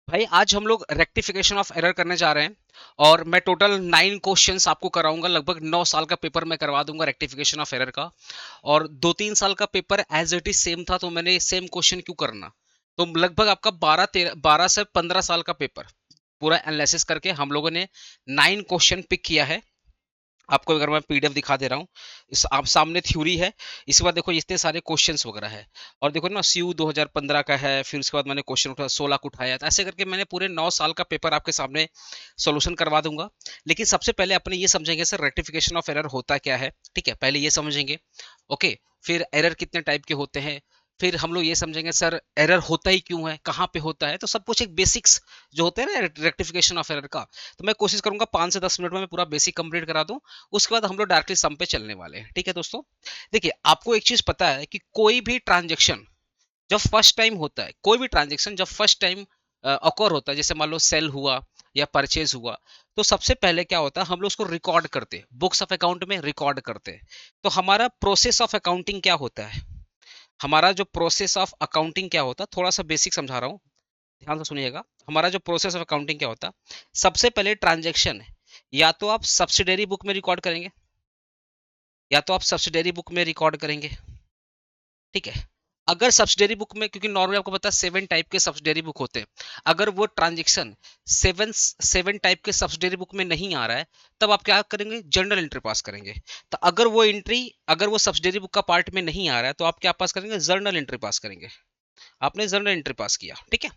भाई आज हम लोग रेक्टिफिकेशन ऑफ एरर करने जा रहे हैं और मैं टोटल 9 क्वेश्चंस आपको कराऊंगा। लगभग 9 साल का पेपर मैं करवा दूंगा रेक्टिफिकेशन ऑफ एरर का। और 2-3 साल का paper as it is same था, तो मैंने सेम क्वेश्चन क्यों करना। तो लगभग आपका 12 से 15 साल का पेपर पूरा एनालिसिस करके हम लोगों ने 9 क्वेश्चन पिक किया है। आपको अगर मैं पीडीएफ दिखा दे रहा हूँ, इस आप सामने थ्योरी है। इसके बाद देखो इतने सारे क्वेश्चंस वगैरह है। और देखो ना, सीयू 2015 का है, फिर उसके बाद मैंने क्वेश्चन उठा 16 को उठाया, तो ऐसे करके मैंने पूरे 9 साल का पेपर आपके सामने सॉल्यूशन करवा दूंगा। लेकिन सबसे पहले अपने ये समझेंगे सर रेक्टिफिकेशन ऑफ एरर होता क्या है। ठीक है, पहले ये समझेंगे। ओके, फिर एरर कितने टाइप के होते हैं, फिर हम लोग ये समझेंगे सर एरर होता ही क्यों है, कहाँ पे होता है, तो सब कुछ एक बेसिक्स जो होते हैं ना रेक्टिफिकेशन ऑफ एरर का। तो मैं कोशिश करूंगा 5 से 10 मिनट में मैं पूरा बेसिक कंप्लीट करा दूं। उसके बाद हम लोग डायरेक्टली सम पे चलने वाले हैं। ठीक है दोस्तों, देखिए आपको एक चीज पता है कि कोई भी ट्रांजेक्शन जब फर्स्ट टाइम होता है, कोई भी ट्रांजेक्शन जब फर्स्ट टाइम अकर होता है, जैसे मान लो सेल हुआ या परचेज हुआ, तो सबसे पहले क्या होता है, हम लोग उसको रिकॉर्ड करते हैं, बुक्स ऑफ अकाउंट में रिकॉर्ड करते हैं। तो हमारा प्रोसेस ऑफ अकाउंटिंग क्या होता है, हमारा जो प्रोसेस ऑफ अकाउंटिंग क्या होता है, थोड़ा सा बेसिक समझा रहा हूँ, ध्यान से सुनिएगा। हमारा जो प्रोसेस ऑफ अकाउंटिंग क्या होता है, सबसे पहले ट्रांजेक्शन या तो आप सब्सिडरी बुक में रिकॉर्ड करेंगे, या तो आप सब्सिडरी बुक में रिकॉर्ड करेंगे। ठीक है, अगर सब्सिडरी बुक में, क्योंकि नॉर्मली आपको पता है 7 टाइप के सब्सिडरी बुक होते हैं, अगर वो ट्रांजेक्शन सेवन टाइप के सब्सिडरी बुक में नहीं आ रहा है, तब आप क्या करेंगे, जर्नल एंट्री पास करेंगे। तो अगर वो एंट्री, अगर वो सब्सिडरी बुक का पार्ट में नहीं आ रहा है, तो आप क्या पास करेंगे, जर्नल एंट्री पास करेंगे। आपने जर्नल एंट्री पास किया, ठीक है।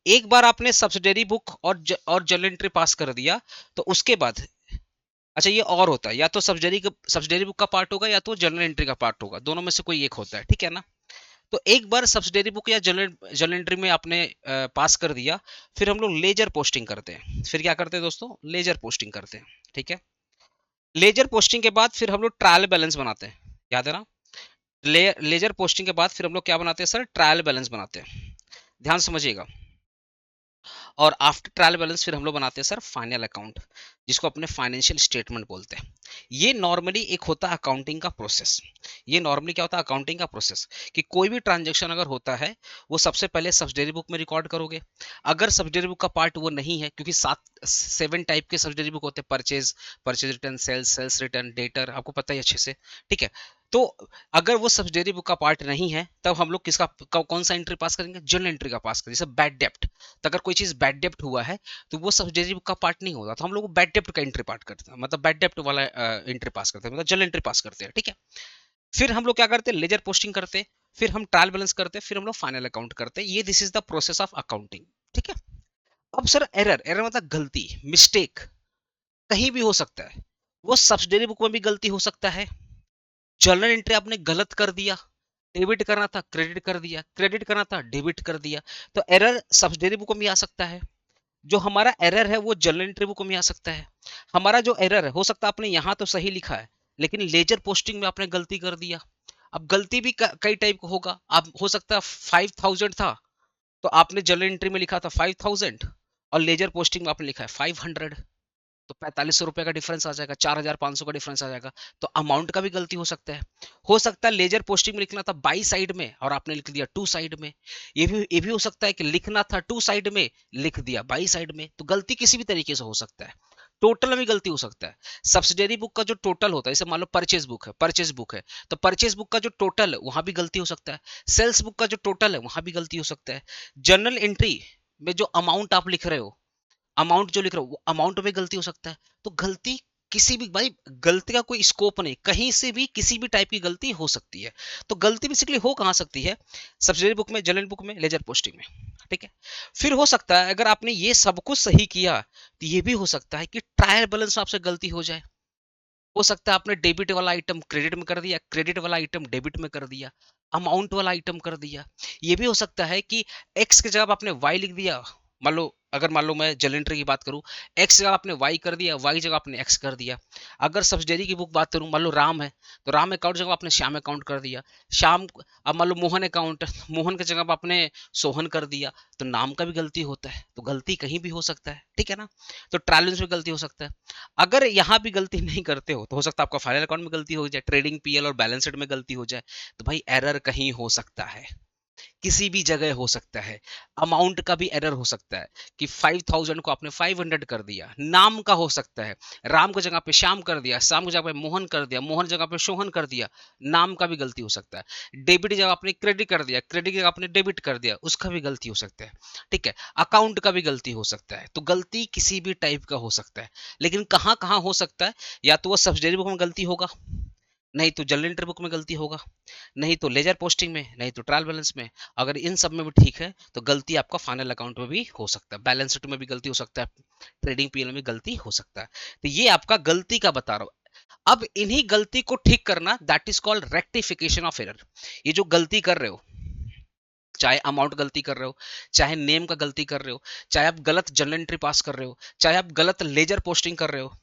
एक बार आपने सब्सिडरी बुक और जर्नल एंट्री पास कर दिया, तो उसके बाद, अच्छा ये और होता है, या तो सब्सिडरी बुक का पार्ट होगा या तो जर्नल एंट्री का पार्ट होगा, दोनों में से कोई एक होता है, ठीक है ना। तो एक बार सब्सिडरी बुक या जर्नल एंट्री में आपने पास कर दिया, फिर हम लोग लेजर पोस्टिंग करते हैं। फिर क्या करते हैं दोस्तों, लेजर पोस्टिंग करते हैं। ठीक है, लेजर पोस्टिंग के बाद फिर हम लोग ट्रायल बैलेंस बनाते हैं, याद है ना। लेजर पोस्टिंग के बाद फिर हम लोग क्या बनाते हैं सर, ट्रायल बैलेंस बनाते हैं। ध्यान समझिएगा। और आफ्टर ट्रायल बैलेंस फिर हम लोग बनाते हैं सर फाइनल अकाउंट, जिसको अपने फाइनेंशियल स्टेटमेंट बोलते हैं। ये नॉर्मली एक होता है अकाउंटिंग का प्रोसेस। ये नॉर्मली क्या होता है, अकाउंटिंग का प्रोसेस, कि कोई भी ट्रांजेक्शन अगर होता है, वो सबसे पहले सब्सिडरी बुक में रिकॉर्ड करोगे। अगर सब्सिडरी बुक का पार्ट वो नहीं है, क्योंकि 7 टाइप के सब्सिडरी बुक होते हैं, purchase, purchase return, sales return, debtor, आपको पता है अच्छे से। ठीक है, तो अगर वो सब्सिडरी बुक का पार्ट नहीं है, तब हम लोग कौन सा एंट्री पास करेंगे, जर्नल एंट्री का पास करेंगे। जैसे बैड डेप्ट, तो अगर कोई चीज बैड डेप्ट हुआ है, तो वो सब्सिडरी बुक का पार्ट नहीं होता, तो हम लोग बैड डेप्ट का एंट्री पार्ट करते हैं, मतलब बैड डेप्ट वाला एंट्री पास करते हैं, मतलब जर्नल एंट्री पास करते हैं। ठीक है, फिर हम लोग क्या करते हैं, लेजर पोस्टिंग करते हैं, फिर हम ट्रायल बैलेंस करते हैं, फिर हम लोग फाइनल अकाउंट करते हैं। ये this is the process of accounting. ठीक है, अब सर एरर, एरर मतलब गलती, मिस्टेक कहीं भी हो सकता है। वो सब्सिडरी बुक में भी गलती हो सकता है, जर्नल एंट्री आपने गलत कर दिया, डेबिट करना था क्रेडिट कर दिया, क्रेडिट करना था डेबिट कर दिया, तो एरर सब्सिडरी बुक में भी आ सकता है। जो हमारा एरर है वो जर्नल एंट्री बुक में आ सकता है। हमारा जो एरर है, हो सकता है आपने यहाँ तो सही लिखा है, लेकिन लेजर पोस्टिंग में आपने गलती कर दिया। अब गलती भी कई टाइप का होगा। अब हो सकता है 5000 था, तो आपने जर्नल एंट्री में लिखा था 5000, और लेजर पोस्टिंग में आपने लिखा है 500, तो 4500 रुपए का डिफरेंस आ जाएगा, 4500 का डिफरेंस आ जाएगा। तो अमाउंट का भी गलती हो सकता है लेजर पोस्टिंग में लिखना था बाई साइड में और आपने लिख दिया टू साइड में। ये भी हो सकता है कि लिखना था टू साइड में, लिख दिया बाई साइड में। तो गलती किसी भी तरीके से हो सकता है, टोटल में भी गलती हो सकता है। सब्सिडरी बुक का जो टोटल होता है, जैसे मान लो परचेज बुक है, तो परचेज बुक का जो टोटल है वहां भी गलती हो सकता है। सेल्स बुक का जो टोटल है वहां भी गलती हो सकता है। जर्नल एंट्री में जो अमाउंट आप लिख रहे हो, अमाउंट जो लिख रहे हो, वो अमाउंट में गलती हो सकता है। तो गलती किसी भी, भाई गलती का कोई स्कोप नहीं, कहीं से भी किसी भी टाइप की गलती हो सकती है। तो गलती बेसिकली हो कहाँ सकती है, सब्सिडरी बुक में, जर्नल बुक में, लेजर पोस्टिंग में। ठीक है, फिर हो सकता है अगर आपने ये सब कुछ सही किया, तो ये भी हो सकता है कि ट्रायल बैलेंस में आपसे गलती हो जाए। हो सकता है आपने डेबिट वाला आइटम क्रेडिट में कर दिया, क्रेडिट वाला आइटम डेबिट में कर दिया, अमाउंट वाला आइटम कर दिया। ये भी हो सकता है कि एक्स की जगह आपने वाई लिख दिया। मान लो मैं जलेंट्री की बात करूं, एक्स जगह आपने वाई कर दिया, वाई जगह आपने एक्स कर दिया। अगर सब्सिडरी की बुक बात करूं, मान लो राम है, तो राम अकाउंट जगह आपने श्याम अकाउंट कर दिया। श्याम, अब मान लो मोहन अकाउंट, मोहन की जगह आपने सोहन कर दिया। तो नाम का भी गलती होता है, तो गलती कहीं भी हो सकता है, ठीक है ना। तो ट्रायल में गलती हो सकता है। अगर यहाँ भी गलती नहीं करते हो, तो हो सकता है आपका फाइनल अकाउंट में गलती हो जाए, ट्रेडिंग पीएल और बैलेंस शीट में गलती हो जाए। तो भाई एरर कहीं हो सकता है। किसी भी जगह हो सकता है। अमाउंट का भी एरर हो सकता है कि 5000 को आपने 500 कर दिया। नाम का हो सकता है, राम की जगह पे श्याम कर दिया, श्याम की जगह पे मोहन कर दिया, मोहन की जगह पे सोहन कर दिया। नाम का भी गलती हो सकता है। डेबिट की जगह आपने क्रेडिट कर दिया, क्रेडिट की जगह आपने डेबिट कर दिया, उसका भी गलती हो सकता है। ठीक है, अकाउंट का भी गलती हो सकता है। तो गलती किसी भी टाइप का हो सकता है, लेकिन कहाँ कहाँ हो सकता है? या तो वो सब्सिडरी बुक में गलती होगा, नहीं तो जनरल एंट्री बुक में गलती होगा, नहीं तो लेजर पोस्टिंग में, नहीं तो ट्रायल बैलेंस में। अगर इन सब में भी ठीक है तो गलती आपका फाइनल अकाउंट में भी हो सकता है, बैलेंस शीट में भी गलती हो सकता है, ट्रेडिंग पीएल में गलती हो सकता है। तो ये आपका गलती का बता रहा हूं। अब इन्हीं गलती को ठीक करना, that is called rectification of error. ये जो गलती कर रहे हो, चाहे अमाउंट गलती कर रहे हो, चाहे नेम का गलती कर रहे हो, चाहे आप गलत जर्नल एंट्री पास कर रहे हो, चाहे आप गलत लेजर पोस्टिंग कर रहे हो,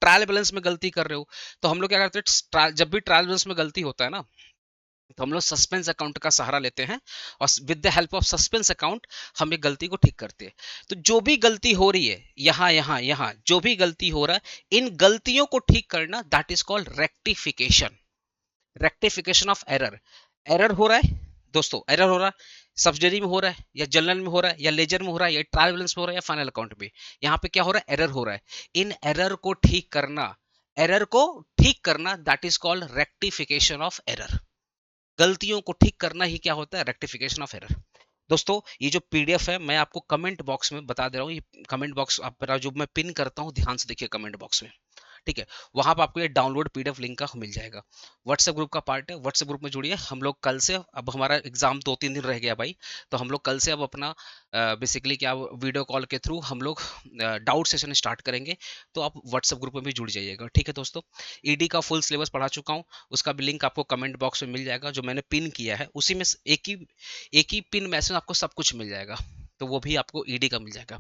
ट्रायल बैलेंस में गलती कर रहे हो, तो हम लोग क्या करते हैं, जब भी ट्रायल बैलेंस में गलती होता है ना, तो हम लोग सस्पेंस अकाउंट का सहारा लेते हैं और with the help of suspense account हम ये गलती को ठीक करते हैं। तो जो भी गलती हो रही है यहां यहां यहां, जो भी गलती हो रहा है, इन गलतियों को ठीक करना, that is called rectification. Rectification of error. Error हो रहा है दोस्तों, एरर हो रहा है, सब्सिडरी में हो रहा है या जनरल में हो रहा है या लेजर में हो रहा है या ट्रायल बैलेंस में हो रहा है या फाइनल अकाउंट में, यहाँ पे क्या हो रहा है? एरर हो रहा है। इन एरर को ठीक करना, एरर को ठीक करना, that is called rectification of error. गलतियों को ठीक करना ही क्या होता है? Rectification of error. दोस्तों ये जो पीडीएफ है मैं आपको कमेंट बॉक्स में बता दे रहा हूँ, ये कमेंट बॉक्स आप जो मैं पिन करता हूँ, ध्यान से देखिए कमेंट बॉक्स में। ठीक है, वहां पर आपको ये डाउनलोड पीडीएफ लिंक का मिल जाएगा। व्हाट्सएप ग्रुप का पार्ट है, व्हाट्सएप ग्रुप में जुड़िए। हम लोग कल से, अब हमारा एग्जाम 2-3 दिन रह गया भाई, तो हम लोग कल से अब अपना बेसिकली क्या, वीडियो कॉल के थ्रू हम लोग डाउट सेशन स्टार्ट करेंगे। तो आप व्हाट्सएप ग्रुप में भी जुड़ जाइएगा। ठीक है दोस्तों, ईडी का फुल सिलेबस पढ़ा चुका हूँ, उसका भी लिंक आपको कमेंट बॉक्स में मिल जाएगा, जो मैंने पिन किया है उसी में एक ही पिन मैसेज आपको सब कुछ मिल जाएगा, तो वो भी आपको ईडी का मिल जाएगा।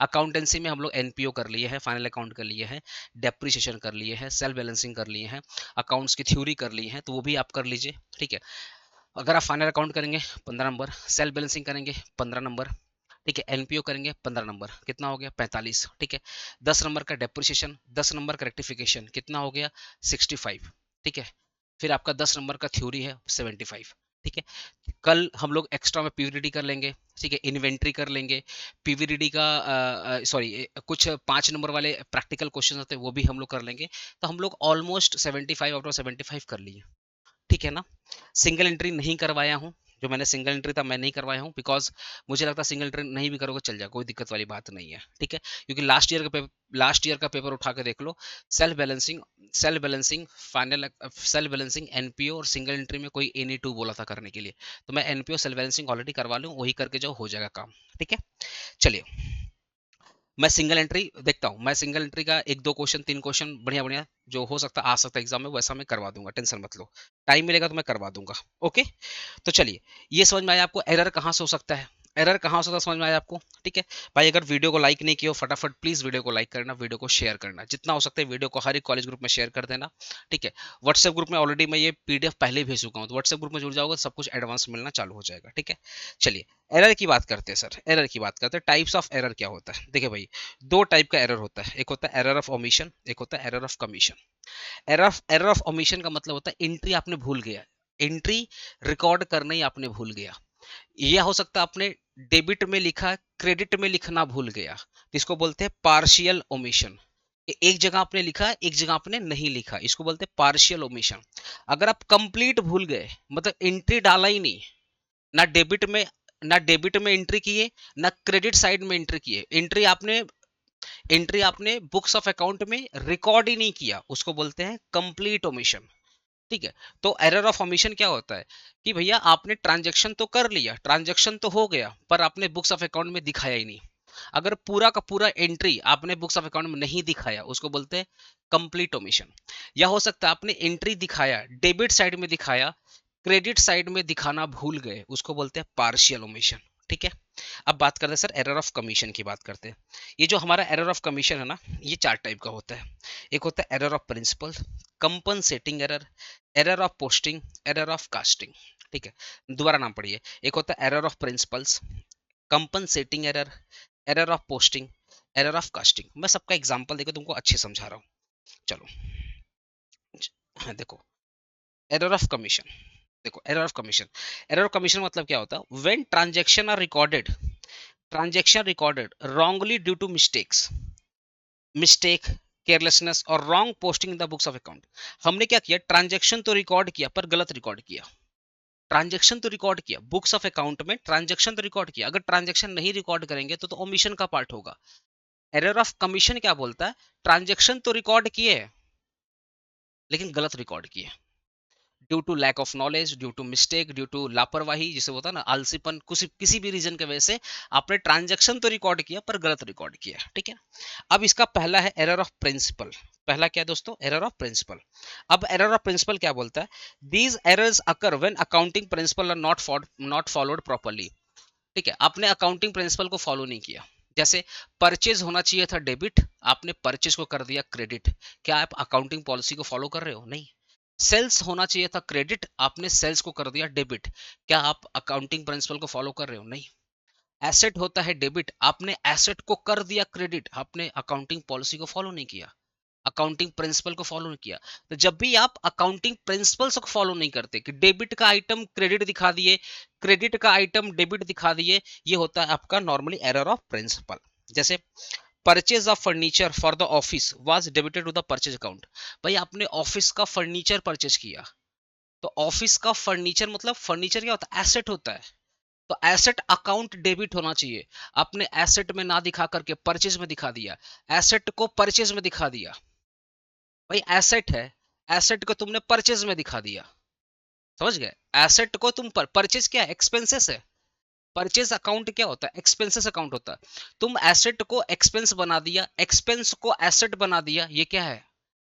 अकाउंटेंसी में हम लोग एनपीओ कर लिए हैं, फाइनल अकाउंट कर लिए हैं, डेप्रिसिएशन कर लिए हैं, सेल्फ बैलेंसिंग कर लिए हैं, अकाउंट्स की थ्योरी कर ली है, तो वो भी आप कर लीजिए। ठीक है, अगर आप फाइनल अकाउंट करेंगे 15 नंबर, सेल्फ बैलेंसिंग करेंगे 15 नंबर, ठीक है, एनपीओ करेंगे 15 नंबर, कितना हो गया? 45। ठीक है, 10 नंबर का डेप्रिसिएशन, 10 नंबर का रेक्टिफिकेशन, कितना हो गया? 65। ठीक है, फिर आपका 10 नंबर का थ्योरी है 75। ठीक है, कल हम लोग एक्स्ट्रा में पीवीडी कर लेंगे। ठीक है, इन्वेंट्री कर लेंगे, पीवीडी का सॉरी कुछ 5 नंबर वाले प्रैक्टिकल क्वेश्चन होते हैं वो भी हम लोग कर लेंगे। तो हम लोग ऑलमोस्ट 75 आउट ऑफ 75 कर लिए। ठीक है ना, सिंगल एंट्री नहीं करवाया हूँ, जो मैंने सिंगल एंट्री था मैं नहीं करवाया हूँ, बिकॉज मुझे लगता है सिंगल एंट्री नहीं भी करोगे चल जाए, कोई दिक्कत वाली बात नहीं है। ठीक है, क्योंकि लास्ट ईयर का पेपर उठा के देख लो, self balancing final, self balancing NPO और सिंगल एंट्री में कोई एनी टू बोला था करने के लिए, तो मैं एनपीओ सेल्फ बैलेंसिंग ऑलरेडी करवा लूँ, वही करके जाओ, हो जाएगा काम। ठीक है, चलिए मैं सिंगल एंट्री देखता हूँ, मैं सिंगल एंट्री का 1-2 क्वेश्चन 3 क्वेश्चन बढ़िया बढ़िया जो हो सकता आ सकता है एग्जाम में, वैसा मैं करवा दूंगा, टेंशन मत लो, टाइम मिलेगा तो मैं करवा दूंगा। ओके, तो चलिए, ये समझ में आया आपको एरर कहाँ से हो सकता है, एरर कहाँ हो सकता है, समझ में आया आपको? ठीक है भाई, अगर वीडियो को लाइक नहीं किया हो फटाफट प्लीज वीडियो को लाइक करना, वीडियो को शेयर करना, जितना हो सकता है वीडियो को हर एक कॉलेज ग्रुप में शेयर कर देना। ठीक है, व्हाट्सएप ग्रुप में ऑलरेडी मैं ये पीडीएफ पहले ही भेज चुका हूँ, तो व्हाट्सएप ग्रुप में जुड़ जाओगे सब कुछ एडवांस मिलना चालू हो जाएगा। ठीक है, चलिए एरर की बात करते हैं सर, एरर की बात करते हैं, टाइप्स ऑफ एरर क्या होता है। देखिए भाई, 2 टाइप का एरर होता है, एक होता है एरर ऑफ ओमिशन, एक होता है error of commission. Error of omission का मतलब होता है एंट्री आपने भूल गया, एंट्री रिकॉर्ड करना ही आपने भूल गया। यह हो सकता है आपने डेबिट में लिखा, क्रेडिट में लिखना भूल गया, इसको बोलते हैं पार्शियल ओमिशन। एक जगह आपने लिखा, एक जगह आपने नहीं लिखा, इसको बोलते हैं पार्शियल ओमिशन। अगर आप कंप्लीट भूल गए, मतलब एंट्री डाला ही नहीं, ना डेबिट में, ना डेबिट में एंट्री किए, ना क्रेडिट साइड में एंट्री किए, एंट्री आपने बुक्स ऑफ अकाउंट में रिकॉर्ड ही नहीं किया, उसको बोलते हैं कंप्लीट ओमिशन। ठीक है, तो एरर ऑफ ओमिशन क्या होता है कि भैया आपने ट्रांजैक्शन तो कर लिया, ट्रांजैक्शन तो हो गया, पर आपने बुक्स ऑफ अकाउंट में दिखाया ही नहीं। अगर पूरा का पूरा एंट्री आपने बुक्स ऑफ अकाउंट में नहीं दिखाया, उसको बोलते हैं कंप्लीट ओमिशन। या हो सकता है आपने एंट्री दिखाया, डेबिट साइड में दिखाया, क्रेडिट साइड में दिखाना भूल गए, उसको बोलते हैं पार्शियल ओमिशन। ठीक है, अब बात करते हैं सर एरर ऑफ कमीशन की बात करते हैं। ये जो हमारा एरर ऑफ कमीशन है ना, ये 4 टाइप का होता है। एक होता है error of principle, compensating error, error of posting, error of casting. ठीक है, दोबारा नाम पढ़िए, एक होता है error of principles, compensating error, error of posting, error of casting. मैं सबका एग्जांपल देकर तुमको अच्छे समझा रहा हूँ। चलो, हाँ देखो, एरर ऑफ कमीशन, देखो error of commission, error of commission मतलब क्या होता है, when transaction recorded wrongly due to mistake, carelessness और wrong posting in the books of account. हमने क्या किया, ट्रांजैक्शन तो रिकॉर्ड किया पर गलत रिकॉर्ड किया। ट्रांजैक्शन तो रिकॉर्ड किया बुक्स ऑफ अकाउंट में, ट्रांजैक्शन तो रिकॉर्ड किया, अगर ट्रांजैक्शन नहीं रिकॉर्ड करेंगे तो ओमिशन का पार्ट होगा। एरर ऑफ कमीशन क्या बोलता है, ट्रांजैक्शन तो रिकॉर्ड किए लेकिन गलत रिकॉर्ड किए, due to lack of knowledge, due to mistake, due to लापरवाही, जिसे होता है ना आलसीपन, किसी भी रीजन की वजह से आपने ट्रांजैक्शन तो रिकॉर्ड किया पर गलत रिकॉर्ड किया, ठीक है। अब इसका पहला है एरर ऑफ प्रिंसिपल। पहला क्या है दोस्तों, एरर ऑफ प्रिंसिपल। अब एरर ऑफ प्रिंसिपल क्या बोलता है, these errors occur when accounting principle are not followed properly. ठीक है, आपने अकाउंटिंग प्रिंसिपल को फॉलो नहीं किया। जैसे परचेज होना चाहिए था डेबिट, आपने परचेज को कर दिया क्रेडिट। क्या आप अकाउंटिंग पॉलिसी को फॉलो कर रहे हो? नहीं। सेल्स होना चाहिए था क्रेडिट, आपने सेल्स को कर दिया डेबिट। क्या आप अकाउंटिंग प्रिंसिपल को फॉलो कर रहे हो? नहीं। एसेट होता है डेबिट, आपने एसेट को कर दिया क्रेडिट, आपने अकाउंटिंग पॉलिसी को फॉलो नहीं किया, अकाउंटिंग प्रिंसिपल को फॉलो नहीं किया। तो जब भी आप अकाउंटिंग प्रिंसिपल्स को फॉलो नहीं करते कि डेबिट का आइटम क्रेडिट दिखा दिए, क्रेडिट का आइटम डेबिट दिखा दिए, ये होता है आपका नॉर्मली एरर ऑफ प्रिंसिपल। जैसे purchase of furniture for the office was debited to the purchase account. भाई आपने ऑफिस का फर्नीचर परचेज किया, तो ऑफिस का फर्नीचर मतलब फर्नीचर क्या होता है, एसेट होता है, तो एसेट अकाउंट डेबिट होना चाहिए। आपने एसेट में ना दिखा करके परचेज में दिखा दिया, एसेट को परचेज में दिखा दिया। भाई एसेट है, एसेट को तुमने परचेज में दिखा दिया, समझ गए। एसेट को तुम परचेज क्या है, एक्सपेंसेस है। परचेज अकाउंट क्या होता है, एक्सपेंसेस अकाउंट होता है। तुम एसेट को एक्सपेंस बना दिया, एक्सपेंस को एसेट बना दिया, ये क्या है,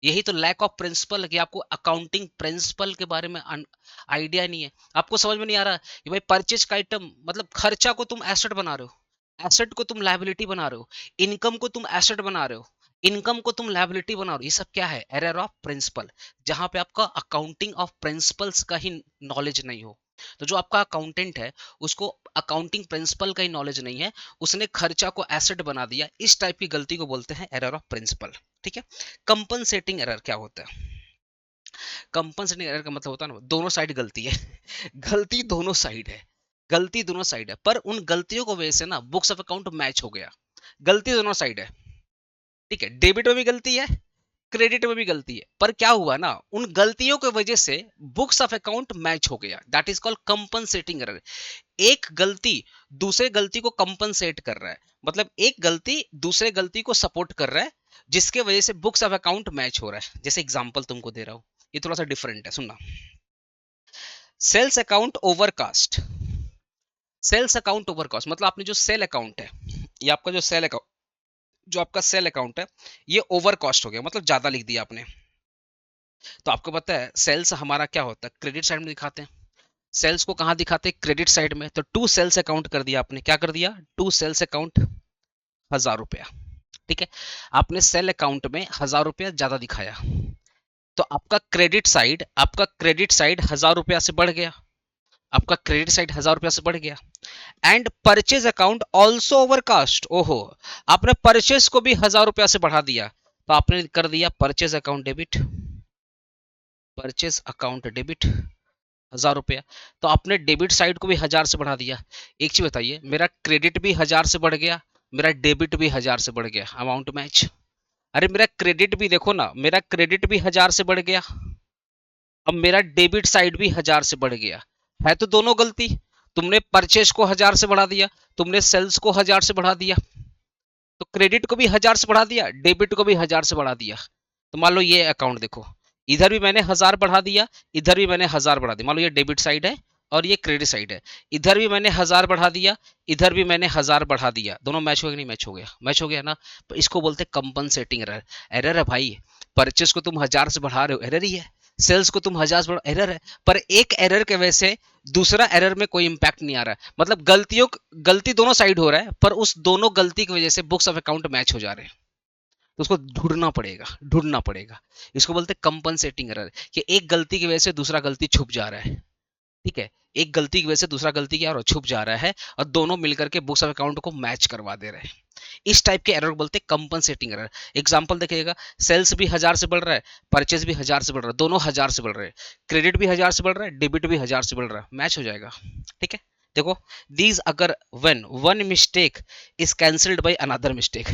यही तो लैक ऑफ प्रिंसिपल है कि आपको अकाउंटिंग प्रिंसिपल के बारे में आइडिया नहीं है। आपको समझ में नहीं आ रहा कि भाई परचेज का आइटम मतलब खर्चा को तुम एसेट बना रहे हो, एसेट को तुम लायबिलिटी बना रहे हो, इनकम को तुम एसेट बना रहे हो, इनकम को तुम लायबिलिटी बना रहे हो। ये सब क्या है, एरर ऑफ प्रिंसिपल, जहां पे आपका अकाउंटिंग ऑफ प्रिंसिपल्स का ही नॉलेज नहीं हो। तो जो आपका अकाउंटेंट है उसको अकाउंटिंग प्रिंसिपल का ही नॉलेज नहीं है, उसने खर्चा को एसेट बना दिया, इस टाइप की गलती को बोलते हैं एरर ऑफ प्रिंसिपल, ठीक है। कंपनसेटिंग एरर क्या होता है, कंपनसेटिंग एरर का मतलब होता है ना दोनों साइड गलती है गलती दोनों साइड है, गलती दोनों साइड है, पर उन गलतियों को वजह से ना बुक्स ऑफ अकाउंट मैच हो गया। गलती दोनों साइड है, ठीक है, डेबिट में भी गलती है, क्रेडिट में भी गलती है, पर क्या हुआ ना उन गलतियों की वजह से बुक्स ऑफ अकाउंट मैच हो गया, that is called compensating error. एक गलती दूसरे गलती को कंपनसेट कर रहा है, मतलब एक गलती दूसरे गलती को सपोर्ट कर रहा है, जिसके वजह से बुक्स ऑफ अकाउंट मैच हो रहा है। जैसे एग्जांपल तुमको दे रहा हूं, ये थोड़ा सा डिफरेंट है, सुनना। Sales account overcast, sales account overcast मतलब आपने जो सेल अकाउंट है, ये आपका जो सेल अकाउंट, जो आपका सेल अकाउंट है ये ओवर कॉस्ट हो गया, मतलब ज्यादा लिख दिया आपने। तो आपको पता है सेल्स हमारा क्या होता है, क्रेडिट साइड में दिखाते हैं। सेल्स को कहां दिखाते हैं, क्रेडिट साइड में। तो टू सेल्स अकाउंट कर दिया आपने, क्या कर दिया, टू सेल्स अकाउंट 1000 रुपया, ठीक है। आपने सेल अकाउंट में 1000 रुपया ज्यादा दिखाया, तो आपका क्रेडिट साइड 1000 रुपया से बढ़ गया, आपका क्रेडिट साइड 1000 रुपया से बढ़ गया। And purchase account also overcast, ओहो, आपने परचेज को भी 1000 रुपया से बढ़ा दिया, तो आपने कर दिया purchase account debit, purchase account debit 1000 रुपया। तो आपने डेबिट साइड को भी 1000 से बढ़ा दिया। एक चीज बताइए, मेरा क्रेडिट भी 1000 से बढ़ गया, मेरा डेबिट भी 1000 से बढ़ गया, अमाउंट मैच। अरे मेरा क्रेडिट भी देखो ना, मेरा क्रेडिट भी 1000 से बढ़ गया, अब मेरा डेबिट साइड भी 1000 से बढ़ गया, है तो दोनों गलती। तुमने परचेज को 1000 से बढ़ा दिया, तुमने सेल्स को 1000 से बढ़ा दिया, तो क्रेडिट को भी 1000 से बढ़ा दिया, डेबिट को भी 1000 से बढ़ा दिया। तो मान लो ये अकाउंट देखो, इधर भी मैंने 1000 बढ़ा दिया, इधर भी मैंने 1000 बढ़ा दिया। मान लो ये डेबिट साइड है और ये क्रेडिट साइड है, इधर भी मैंने 1000 बढ़ा दिया, इधर भी मैंने 1000 बढ़ा दिया। दोनों मैच हो गया नहीं, मैच हो गया, मैच हो गया ना। तो इसको बोलते हैं कंपनसेटिंग एरर। एरर है भाई, परचेस को तुम 1000 से बढ़ा रहे हो, एरर ही है। सेल्स को तुम 1000 से बढ़ा, एरर है। पर एक एरर के वजह से दूसरा एरर में कोई इंपैक्ट नहीं आ रहा है, मतलब गलती दोनों साइड हो रहा है, पर उस दोनों गलती की वजह से बुक्स ऑफ अकाउंट मैच हो जा रहे हैं। तो उसको ढूंढना पड़ेगा। इसको बोलते हैं कंपनसेटिंग एरर, कि एक गलती की वजह से दूसरा गलती छुप जा रहा है, ठीक है। एक गलती की वजह से दूसरा गलती क्या और छुप जा रहा है, और दोनों मिलकर के बुक्स ऑफ अकाउंट को मैच करवा दे रहे हैं। इस टाइप के एरर बोलते हैं कंपनसेटिंग एरर। एग्जांपल देखिएगा, सेल्स भी 1000 से बढ़ रहा है, परचेज भी 1000 से बढ़ रहा है, दोनों 1000 से बढ़ रहे हैं, क्रेडिट भी 1000 से बढ़ रहा है, डेबिट भी 1000 से बढ़ रहा है, मैच हो जाएगा। ठीक है, देखो, दीज अगर when one mistake is cancelled by another mistake.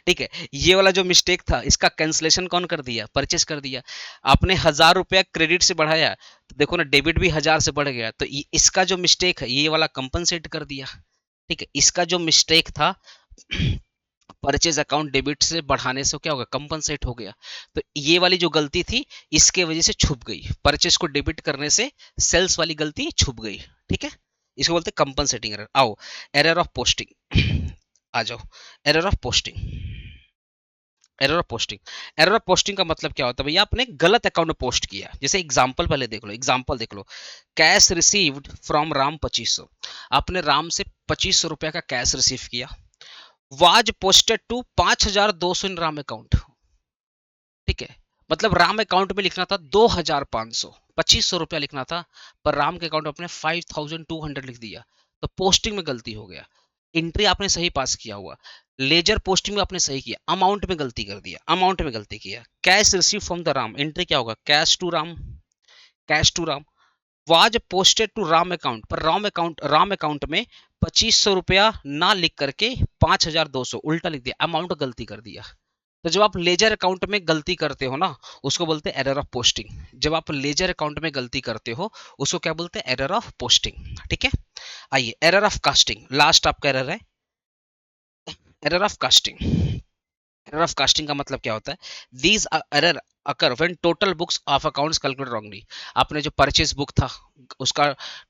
ठीक है, ये वाला जो मिस्टेक था इसका कैंसिलेशन कौन कर दिया? परचेस कर दिया। आपने 1000 रुपया क्रेडिट से बढ़ाया, तो देखो ना डेबिट भी 1000 से बढ़ गया, तो इसका जो मिस्टेक है ये वाला कंपनसेट कर दिया। ठीक है, इसका जो मिस्टेक था परचेज अकाउंट डेबिट से बढ़ाने से क्या होगा? कंपनसेट हो गया। तो ये वाली जो गलती थी इसके वजह से छुप गई, परचेज को डेबिट करने से सेल्स वाली गलती छुप गई। ठीक है, इसको बोलते हैं कंपनसेटिंग एरर। आओ, एरर ऑफ पोस्टिंग आ जाओ। Error of posting, error of posting, error of posting का मतलब क्या होता है? भैया आपने गलत अकाउंट में पोस्ट किया। जैसे एग्जांपल पहले देख लो, एग्जांपल देख लो, कैश रिसीव्ड फ्रॉम राम 2500, आपने राम से 2500 रुपया का कैश रिसीव किया, was posted to 5200 in Ram account. ठीक है, मतलब राम अकाउंट में लिखना था 2500, 2500 रुपया लिखना था, पर राम के अकाउंट में आपने 5200 लिख दिया, तो पोस्टिंग में गलती हो गया। एंट्री आपने सही पास किया हुआ, लेजर पोस्टिंग में आपने सही किया, अमाउंट में गलती कर दिया, अमाउंट में गलती किया। Cash receive from the Ram, entry क्या होगा? Cash to Ram, cash to Ram. Was posted to Ram account, पर राम अकाउंट में 2500 रुपया ना लिख करके 5200 उल्टा लिख दिया, अमाउंट गलती कर दिया। तो जब आप लेजर अकाउंट में गलती करते हो ना, उसको बोलते हैं एरर ऑफ पोस्टिंग। जब आप लेजर अकाउंट में गलती करते हो उसको क्या बोलते हैं? Error of posting. ठीक है, आइए एरर ऑफ कास्टिंग, लास्ट आपका एरर है error of casting. Error of casting का मतलब क्या होता है? These error occur when total books of accounts calculate wrongly. आपने जो परचेज बुक था उसका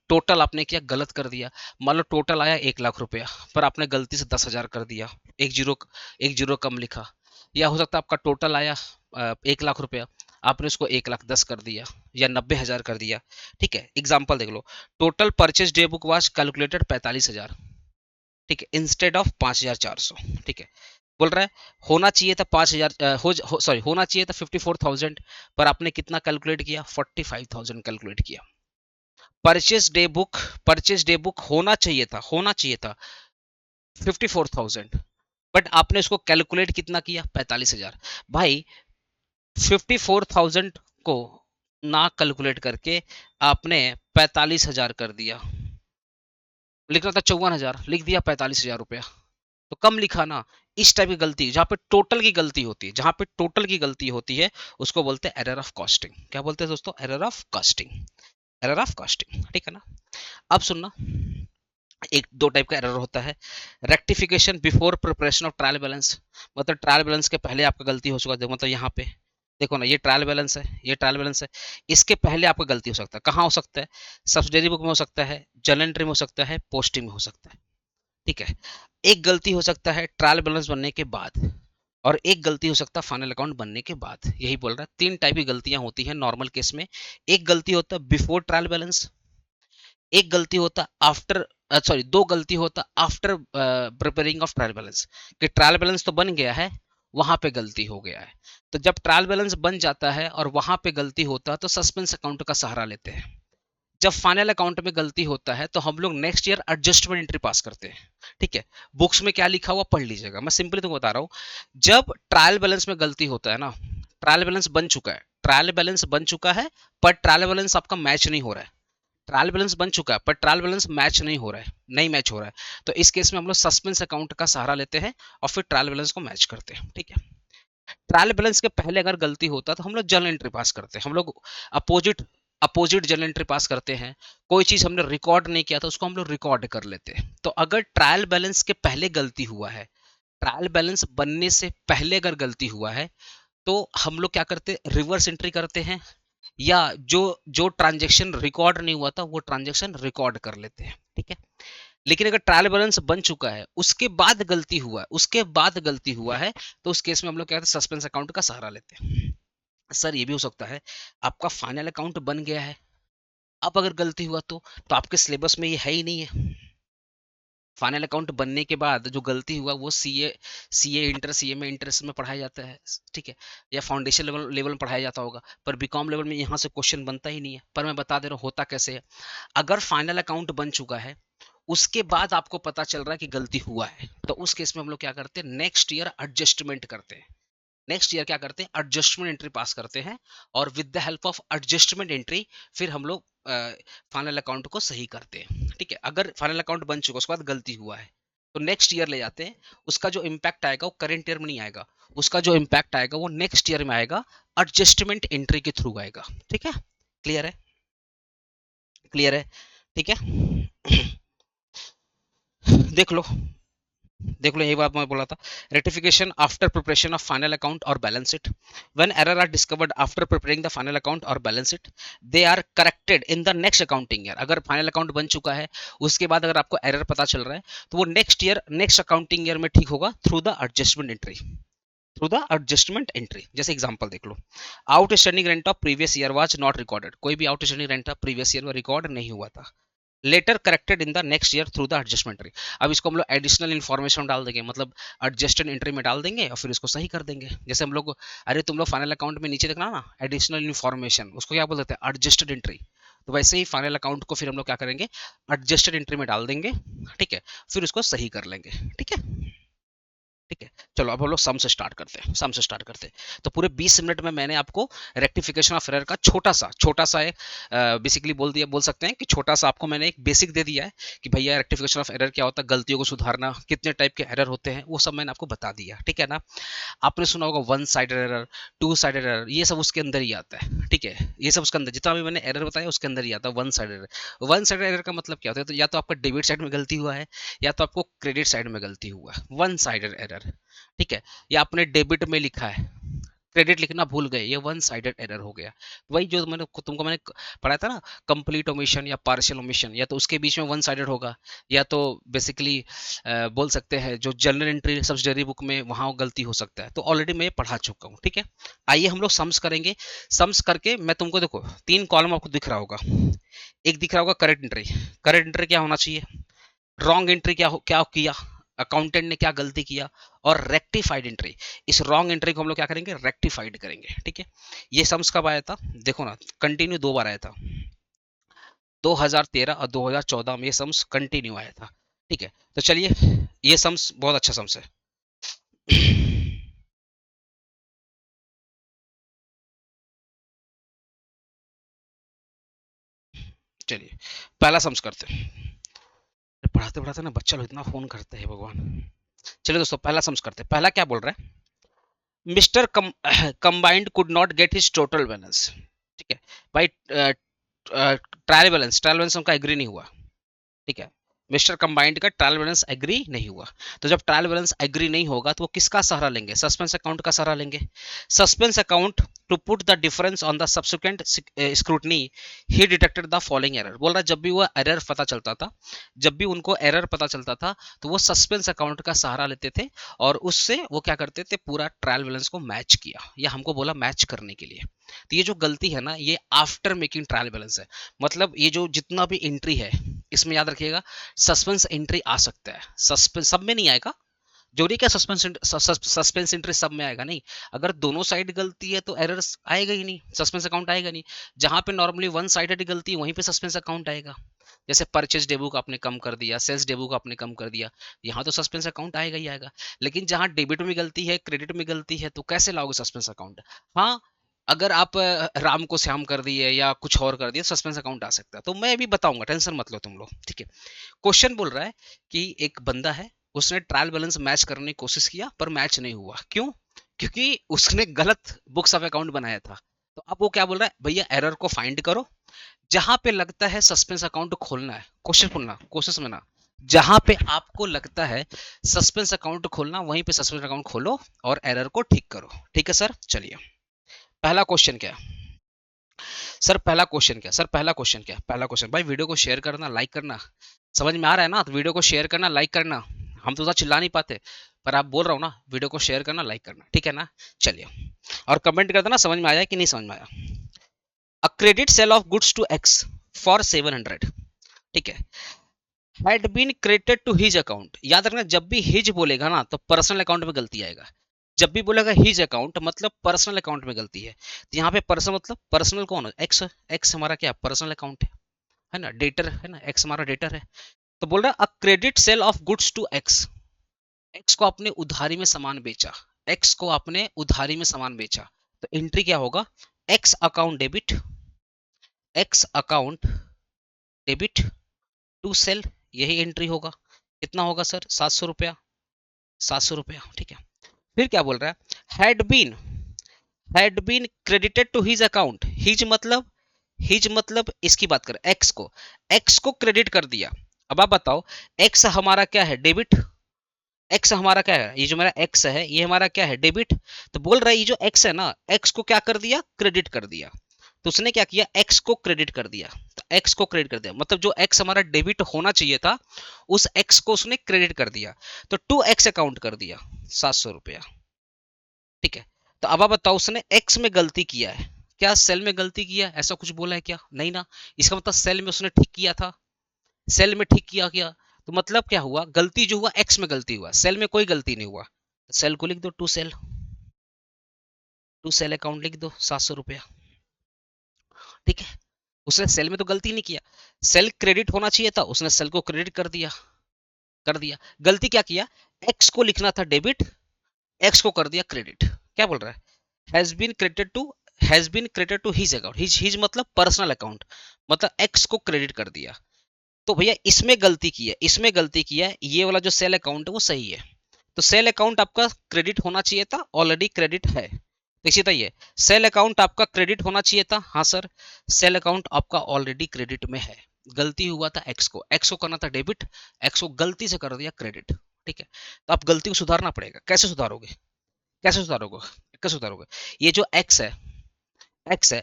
टोटल आपने क्या गलत कर दिया। मान लो टोटल आया 1 लाख रुपया, पर आपने गलती से 10,000 कर दिया, एक जीरो कम लिखा। या हो सकता है आपका टोटल आया 1 लाख रुपया, आपने उसको 1,10,000 कर दिया या 90,000 कर दिया। ठीक है, एग्जाम्पल देख लो, total purchase day book was calculated 45,000, ठीक है, इंस्टेड ऑफ 5,400। ठीक है, बोल रहा है होना चाहिए था 5,000, सॉरी होना चाहिए था 54,000, पर आपने कितना कैलकुलेट किया? 45,000 कैलकुलेट किया। परचेज डे बुक होना चाहिए था 54,000, बट आपने उसको कैलकुलेट कितना किया? 45,000। भाई 54,000 को ना कैलकुलेट करके आपने 45,000 कर दिया, लिखना था 54,000, लिख दिया 45,000 रुपया, तो कम लिखा ना। इस टाइप की गलती, जहां पे टोटल की गलती होती है, जहां पे टोटल की गलती होती है उसको बोलते हैं एरर ऑफ कॉस्टिंग। क्या बोलते हैं दोस्तों? Error of costing, error of costing. ठीक है ना? अब सुनना, एक दो टाइप का एरर होता है। Rectification before preparation of trial balance, मतलब ट्रायल बैलेंस के पहले आपका गलती हो चुका है। मतलब यहाँ पे देखो ना, ये ट्रायल बैलेंस है, ये ट्रायल बैलेंस है, इसके पहले आपका गलती हो सकता है। कहाँ हो सकता है? सब्सिडरी बुक में हो सकता है, जर्नल एंट्री में हो सकता है, पोस्टिंग में हो सकता है। ठीक है, एक गलती हो सकता है ट्रायल बैलेंस बनने के बाद, और एक गलती हो सकता है फाइनल अकाउंट बनने के बाद। यही बोल रहा है, 3 टाइप की गलतियां होती हैं नॉर्मल केस में। एक गलती होता है बिफोर ट्रायल बैलेंस, एक गलती होता आफ्टर, सॉरी 2 गलती होता after preparing of trial balance, कि ट्रायल बैलेंस तो बन गया है, वहां पे गलती हो गया है। तो जब ट्रायल बैलेंस बन जाता है और वहां पे गलती होता है तो सस्पेंस अकाउंट का सहारा लेते हैं। जब फाइनल अकाउंट में गलती होता है तो हम लोग नेक्स्ट ईयर एडजस्टमेंट एंट्री पास करते हैं। ठीक है, बुक्स में क्या लिखा हुआ पढ़ लीजिएगा, मैं सिंपली तुमको बता रहा हूं। जब ट्रायल बैलेंस में गलती होता है ना, ट्रायल बैलेंस बन चुका है, ट्रायल बैलेंस बन चुका है, पर ट्रायल बैलेंस आपका मैच नहीं हो रहा है। ट्रायल बैलेंस बन चुका है पर ट्रायल बैलेंस मैच नहीं हो रहा है, नहीं मैच हो रहा है, तो इस केस में हम लोग सस्पेंस अकाउंट का सहारा लेते हैं और फिर ट्रायल बैलेंस को मैच करते हैं। ठीक है, ट्रायल बैलेंस के पहले अगर गलती होता है तो हम लोग जर्नल एंट्री पास करते हैं, हम लोग अपोजिट अपोजिट जर्नल एंट्री पास करते हैं। कोई चीज हमने रिकॉर्ड नहीं किया था उसको हम लोग रिकॉर्ड कर लेते हैं। तो अगर ट्रायल बैलेंस के पहले गलती हुआ है, ट्रायल बैलेंस बनने से पहले अगर गलती हुआ है, तो हम लोग क्या करते हैं? रिवर्स एंट्री करते हैं, या जो जो ट्रांजेक्शन रिकॉर्ड नहीं हुआ था वो ट्रांजेक्शन रिकॉर्ड कर लेते हैं। ठीक है, लेकिन अगर ट्रायल बैलेंस बन चुका है उसके बाद गलती हुआ है, उसके बाद गलती हुआ है, तो उस केस में हम लोग क्या करते हैं? सस्पेंस अकाउंट का सहारा लेते हैं। सर ये भी हो सकता है आपका फाइनल अकाउंट बन गया है, अब अगर गलती हुआ तो आपके सिलेबस में ये है ही नहीं है। फाइनल अकाउंट बनने के बाद जो गलती हुआ वो सीए इंटर सीए में इंटरेस्ट में पढ़ाया जाता है। ठीक है, या फाउंडेशन लेवल में पढ़ाया जाता होगा, पर बीकॉम लेवल में यहाँ से क्वेश्चन बनता ही नहीं है। पर मैं बता दे रहा हूँ होता कैसे है। अगर फाइनल अकाउंट बन चुका है उसके बाद आपको पता चल रहा है कि गलती हुआ है, तो उस केस में हम लोग क्या करते हैं, नेक्स्ट ईयर एडजस्टमेंट करते हैं। नेक्स्ट ईयर क्या करते हैं, एडजस्टमेंट एंट्री पास करते हैं, और with the help of adjustment entry फिर हम लोग फाइनल अकाउंट को सही करते हैं। ठीक है, अगर फाइनल अकाउंट बन चुका उसके बाद गलती हुआ है तो नेक्स्ट ईयर ले जाते हैं। उसका जो इम्पैक्ट आएगा वो करेंट ईयर में नहीं आएगा, उसका जो इम्पैक्ट आएगा वो नेक्स्ट ईयर में आएगा, एडजस्टमेंट एंट्री के थ्रू आएगा। ठीक है, क्लियर है, क्लियर है, ठीक है। देख लो, देख लो, यही बात मैं बोला था। Rectification after preparation of final account और balance sheet, when error are discovered after preparing the final account और balance sheet, they are corrected in the next accounting year. अगर फाइनल अकाउंट बन चुका है उसके बाद अगर आपको एरर पता चल रहा है तो वो next year, next accounting year में ठीक होगा through the adjustment entry, through the adjustment entry. जैसे एग्जांपल देख लो, outstanding rent of previous year was not recorded, कोई भी outstanding rent of previous year में रिकॉर्ड नहीं हुआ था, later corrected in the next year through the adjustment entry. अब इसको हम लोग एडिशनल इन्फॉर्मेशन डाल देंगे, मतलब एडजस्टेड एंट्री में डाल देंगे और फिर इसको सही कर देंगे। जैसे हम लोग, अरे तुम लोग फाइनल अकाउंट में नीचे देखना ना एडिशनल इन्फॉर्मेशन, उसको क्या बोल देते हैं, एडजस्टेड एंट्री। तो वैसे ही फाइनल अकाउंट को फिर हम लोग क्या करेंगे, एडजस्टेड एंट्री में डाल देंगे। ठीक है, फिर उसको सही कर लेंगे। ठीक है, ठीक है, चलो अब हम लोग सम से स्टार्ट करते हैं, सम से स्टार्ट करते हैं। तो पूरे 20 मिनट में मैंने आपको रेक्टिफिकेशन ऑफ एरर का छोटा सा एक बेसिकली बोल दिया, बोल सकते हैं कि छोटा सा आपको मैंने एक बेसिक दे दिया है कि भैया रेक्टिफिकेशन ऑफ एरर क्या होता है, गलतियों को सुधारना, कितने टाइप के एरर होते हैं वो सब मैंने आपको बता दिया। ठीक है ना, आपने सुना होगा one sided error, two sided error, ये सब उसके अंदर ही आता है। ठीक है, ये सब उसके अंदर, जितना भी मैंने एरर बताया उसके अंदर ही आता है one sided error. One sided error का मतलब क्या होता है, तो या तो आपका डेबिट साइड में गलती हुआ है या तो आपको क्रेडिट साइड में गलती हुआ है, वन साइडेड एरर। ठीक है, या आपने डेबिट में लिखा है, क्रेडिट लिखना भूल गए, ये वन साइडेड एरर हो गया। वही जो मैंने तुमको मैंने पढ़ाया था ना, कंप्लीट ओमिशन या पार्शियल ओमिशन, या तो उसके बीच में वन साइडेड होगा, या तो बेसिकली बोल सकते हैं जो जनरल एंट्री सब्सिडरी बुक में वहां गलती हो सकता है। तो ऑलरेडी मैं ये पढ़ा चुका हूँ। ठीक है, आइए हम लोग सम्स करेंगे। सम्स करके मैं तुमको, देखो 3 कॉलम आपको दिख रहा होगा, एक दिख रहा होगा करेक्ट एंट्री। करेक्ट एंट्री क्या होना चाहिए, रॉन्ग एंट्री क्या किया, अकाउंटेंट ने क्या गलती किया, और रेक्टिफाइड एंट्री, इस रॉन्ग एंट्री को हम लोग क्या करेंगे, रेक्टिफाइड करेंगे। ठीक है, ये सम्स कब आया था, देखो ना कंटिन्यू 2 बार आया था, 2013 और 2014 में ये सम्स कंटिन्यू आया था। ठीक है, तो चलिए, ये सम्स बहुत अच्छा सम्स है। चलिए पहला सम्स करते हैं। पढ़ाते पढ़ाते ना बच्चा लोग इतना फोन करते हैं भगवान। चलिए दोस्तों पहला सम्स करते हैं। पहला क्या बोल रहा है, mister combined could not get his total balance. ठीक है भाई, ट्रायल बैलेंस उनका एग्री नहीं हुआ। ठीक है, मिस्टर कंबाइंड का ट्रायल बैलेंस एग्री नहीं हुआ। तो जब ट्रायल बैलेंस एग्री नहीं होगा तो वो किसका सहारा लेंगे, सस्पेंस अकाउंट का सहारा लेंगे। Suspense account to put the difference on the subsequent scrutiny he detected the following error. बोल रहा है जब भी वो एरर पता चलता था, जब भी उनको एरर पता चलता था तो वो सस्पेंस अकाउंट का सहारा लेते थे, और उससे वो क्या करते थे, पूरा ट्रायल बैलेंस को मैच किया, या हमको बोला मैच करने के लिए। तो ये जो गलती है ना, ये आफ्टर मेकिंग ट्रायल बैलेंस है। मतलब ये जो जितना भी एंट्री है इसमें याद रखिएगा, सस्पेंस एंट्री आ सकता है, सस्पेंस सब में नहीं आएगा, जोड़ी क्या सस्पेंस एंट्री सब में आएगा नहीं। अगर दोनों साइड गलती है तो एरर आएगा ही नहीं, सस्पेंस अकाउंट आएगा नहीं। जहां पे नॉर्मली वन साइडेड गलती है वहीं पे सस्पेंस अकाउंट आएगा। जैसे परचेज डेबू का आपने कम कर दिया, सेल्स डेबू का आपने कम कर दिया, यहाँ तो सस्पेंस अकाउंट आएगा ही आएगा। लेकिन जहां डेबिट में गलती है, क्रेडिट में गलती है, तो कैसे लाओगे सस्पेंस अकाउंट। हाँ, अगर आप राम को श्याम कर दिए या कुछ और कर दिए, सस्पेंस अकाउंट आ सकता है। तो मैं भी बताऊंगा, टेंशन मत लो तुम लोग। ठीक है, क्वेश्चन बोल रहा है कि एक बंदा है, उसने ट्रायल बैलेंस मैच करने की कोशिश किया पर मैच नहीं हुआ। क्यों, क्योंकि उसने गलत बुक्स ऑफ अकाउंट बनाया था। तो अब वो क्या बोल रहा है, भैया एरर को फाइंड करो, जहां पे लगता है सस्पेंस अकाउंट खोलना है, क्वेश्चन खोलना, कोशिश में ना, जहां पे आपको लगता है सस्पेंस अकाउंट खोलना वहीं पे सस्पेंस अकाउंट खोलो और एरर को ठीक करो। ठीक है सर, चलिए पहला क्वेश्चन क्या है। सर पहला क्वेश्चन क्या, सर पहला क्वेश्चन क्या, पहला क्वेश्चन भाई वीडियो को शेयर करना, लाइक करना, समझ में आ रहा है ना, तो वीडियो को शेयर करना, लाइक करना। हम तो चिल्ला नहीं पाते, पर आप बोल रहा हूँ ना, वीडियो को शेयर करना, लाइक करना, ठीक है ना। चलिए, और कमेंट कर देना समझ में आया कि नहीं समझ में आया। A credit sale of goods to X for 700, ठीक है, had been credited to his account. याद रखना, जब भी हिज बोलेगा ना तो पर्सनल अकाउंट में गलती आएगा। जब भी बोलेगा हिज अकाउंट मतलब पर्सनल अकाउंट में गलती है। तो यहाँ पे पर्सनल मतलब पर्सनल कौन है, एक्स। एक्स हमारा क्या पर्सनल अकाउंट है ना, डेटर है ना, एक्स हमारा डेटर है। तो बोल रहा है a credit sale of goods to X, X को आपने उधारी में सामान बेचा, एक्स को आपने उधारी में सामान बेचा, तो एंट्री क्या होगा, x account debit, X account debit to sale, यही एंट्री होगा। कितना होगा सर, 700 रुपया, 700 रुपया, ठीक है। फिर क्या बोल रहा है, had been credited to his account, his मतलब इसकी बात कर, एक्स को क्रेडिट कर दिया। अब आप बताओ, एक्स हमारा क्या है, डेबिट, एक्स हमारा क्या है, ये जो मेरा एक्स है ये हमारा क्या है, डेबिट। तो बोल रहा है ये जो एक्स है ना, एक्स को क्या कर दिया, क्रेडिट कर दिया। तो उसने क्या किया, एक्स को क्रेडिट कर दिया, तो एक्स को क्रेडिट कर दिया मतलब जो एक्स हमारा डेबिट होना चाहिए था उस एक्स को उसने क्रेडिट कर दिया, तो टू एक्स अकाउंट कर दिया 700 रुपया, ठीक है। तो अब आप बताओ उसने एक्स में गलती किया है, क्या सेल में गलती किया है? ऐसा कुछ बोला है क्या, नहीं ना। इसका मतलब सेल में उसने ठीक किया था, सेल में ठीक किया क्या, तो मतलब क्या हुआ, गलती जो हुआ एक्स में गलती हुआ, सेल में कोई गलती नहीं हुआ। सेल को लिख दो टू सेल अकाउंट लिख दो 700 रुपया, ठीक है। उसने सेल में तो गलती नहीं किया, सेल क्रेडिट होना चाहिए था, उसने सेल को क्रेडिट कर दिया। गलती क्या किया, एक्स को लिखना था डेबिट, एक्स को कर दिया क्रेडिट। क्या बोल रहा है, has been credited to, has been credited to his account, his मतलब पर्सनल अकाउंट, मतलब एक्स को क्रेडिट कर दिया। तो भैया इसमें गलती की है, इसमें गलती किया है, ये वाला जो सेल अकाउंट है वो सही है, तो सेल अकाउंट आपका क्रेडिट होना चाहिए था, ऑलरेडी क्रेडिट है। देखिए था ये, सेल अकाउंट आपका क्रेडिट होना चाहिए था, हाँ सर, सेल अकाउंट आपका ऑलरेडी क्रेडिट में है। गलती हुआ था एक्स को करना था डेबिट, एक्स को गलती से कर दिया क्रेडिट, ठीक है। तो आप गलती को सुधारना पड़ेगा, कैसे सुधारोगे, कैसे सुधारोगे, कैसे सुधारोगे, ये जो एक्स है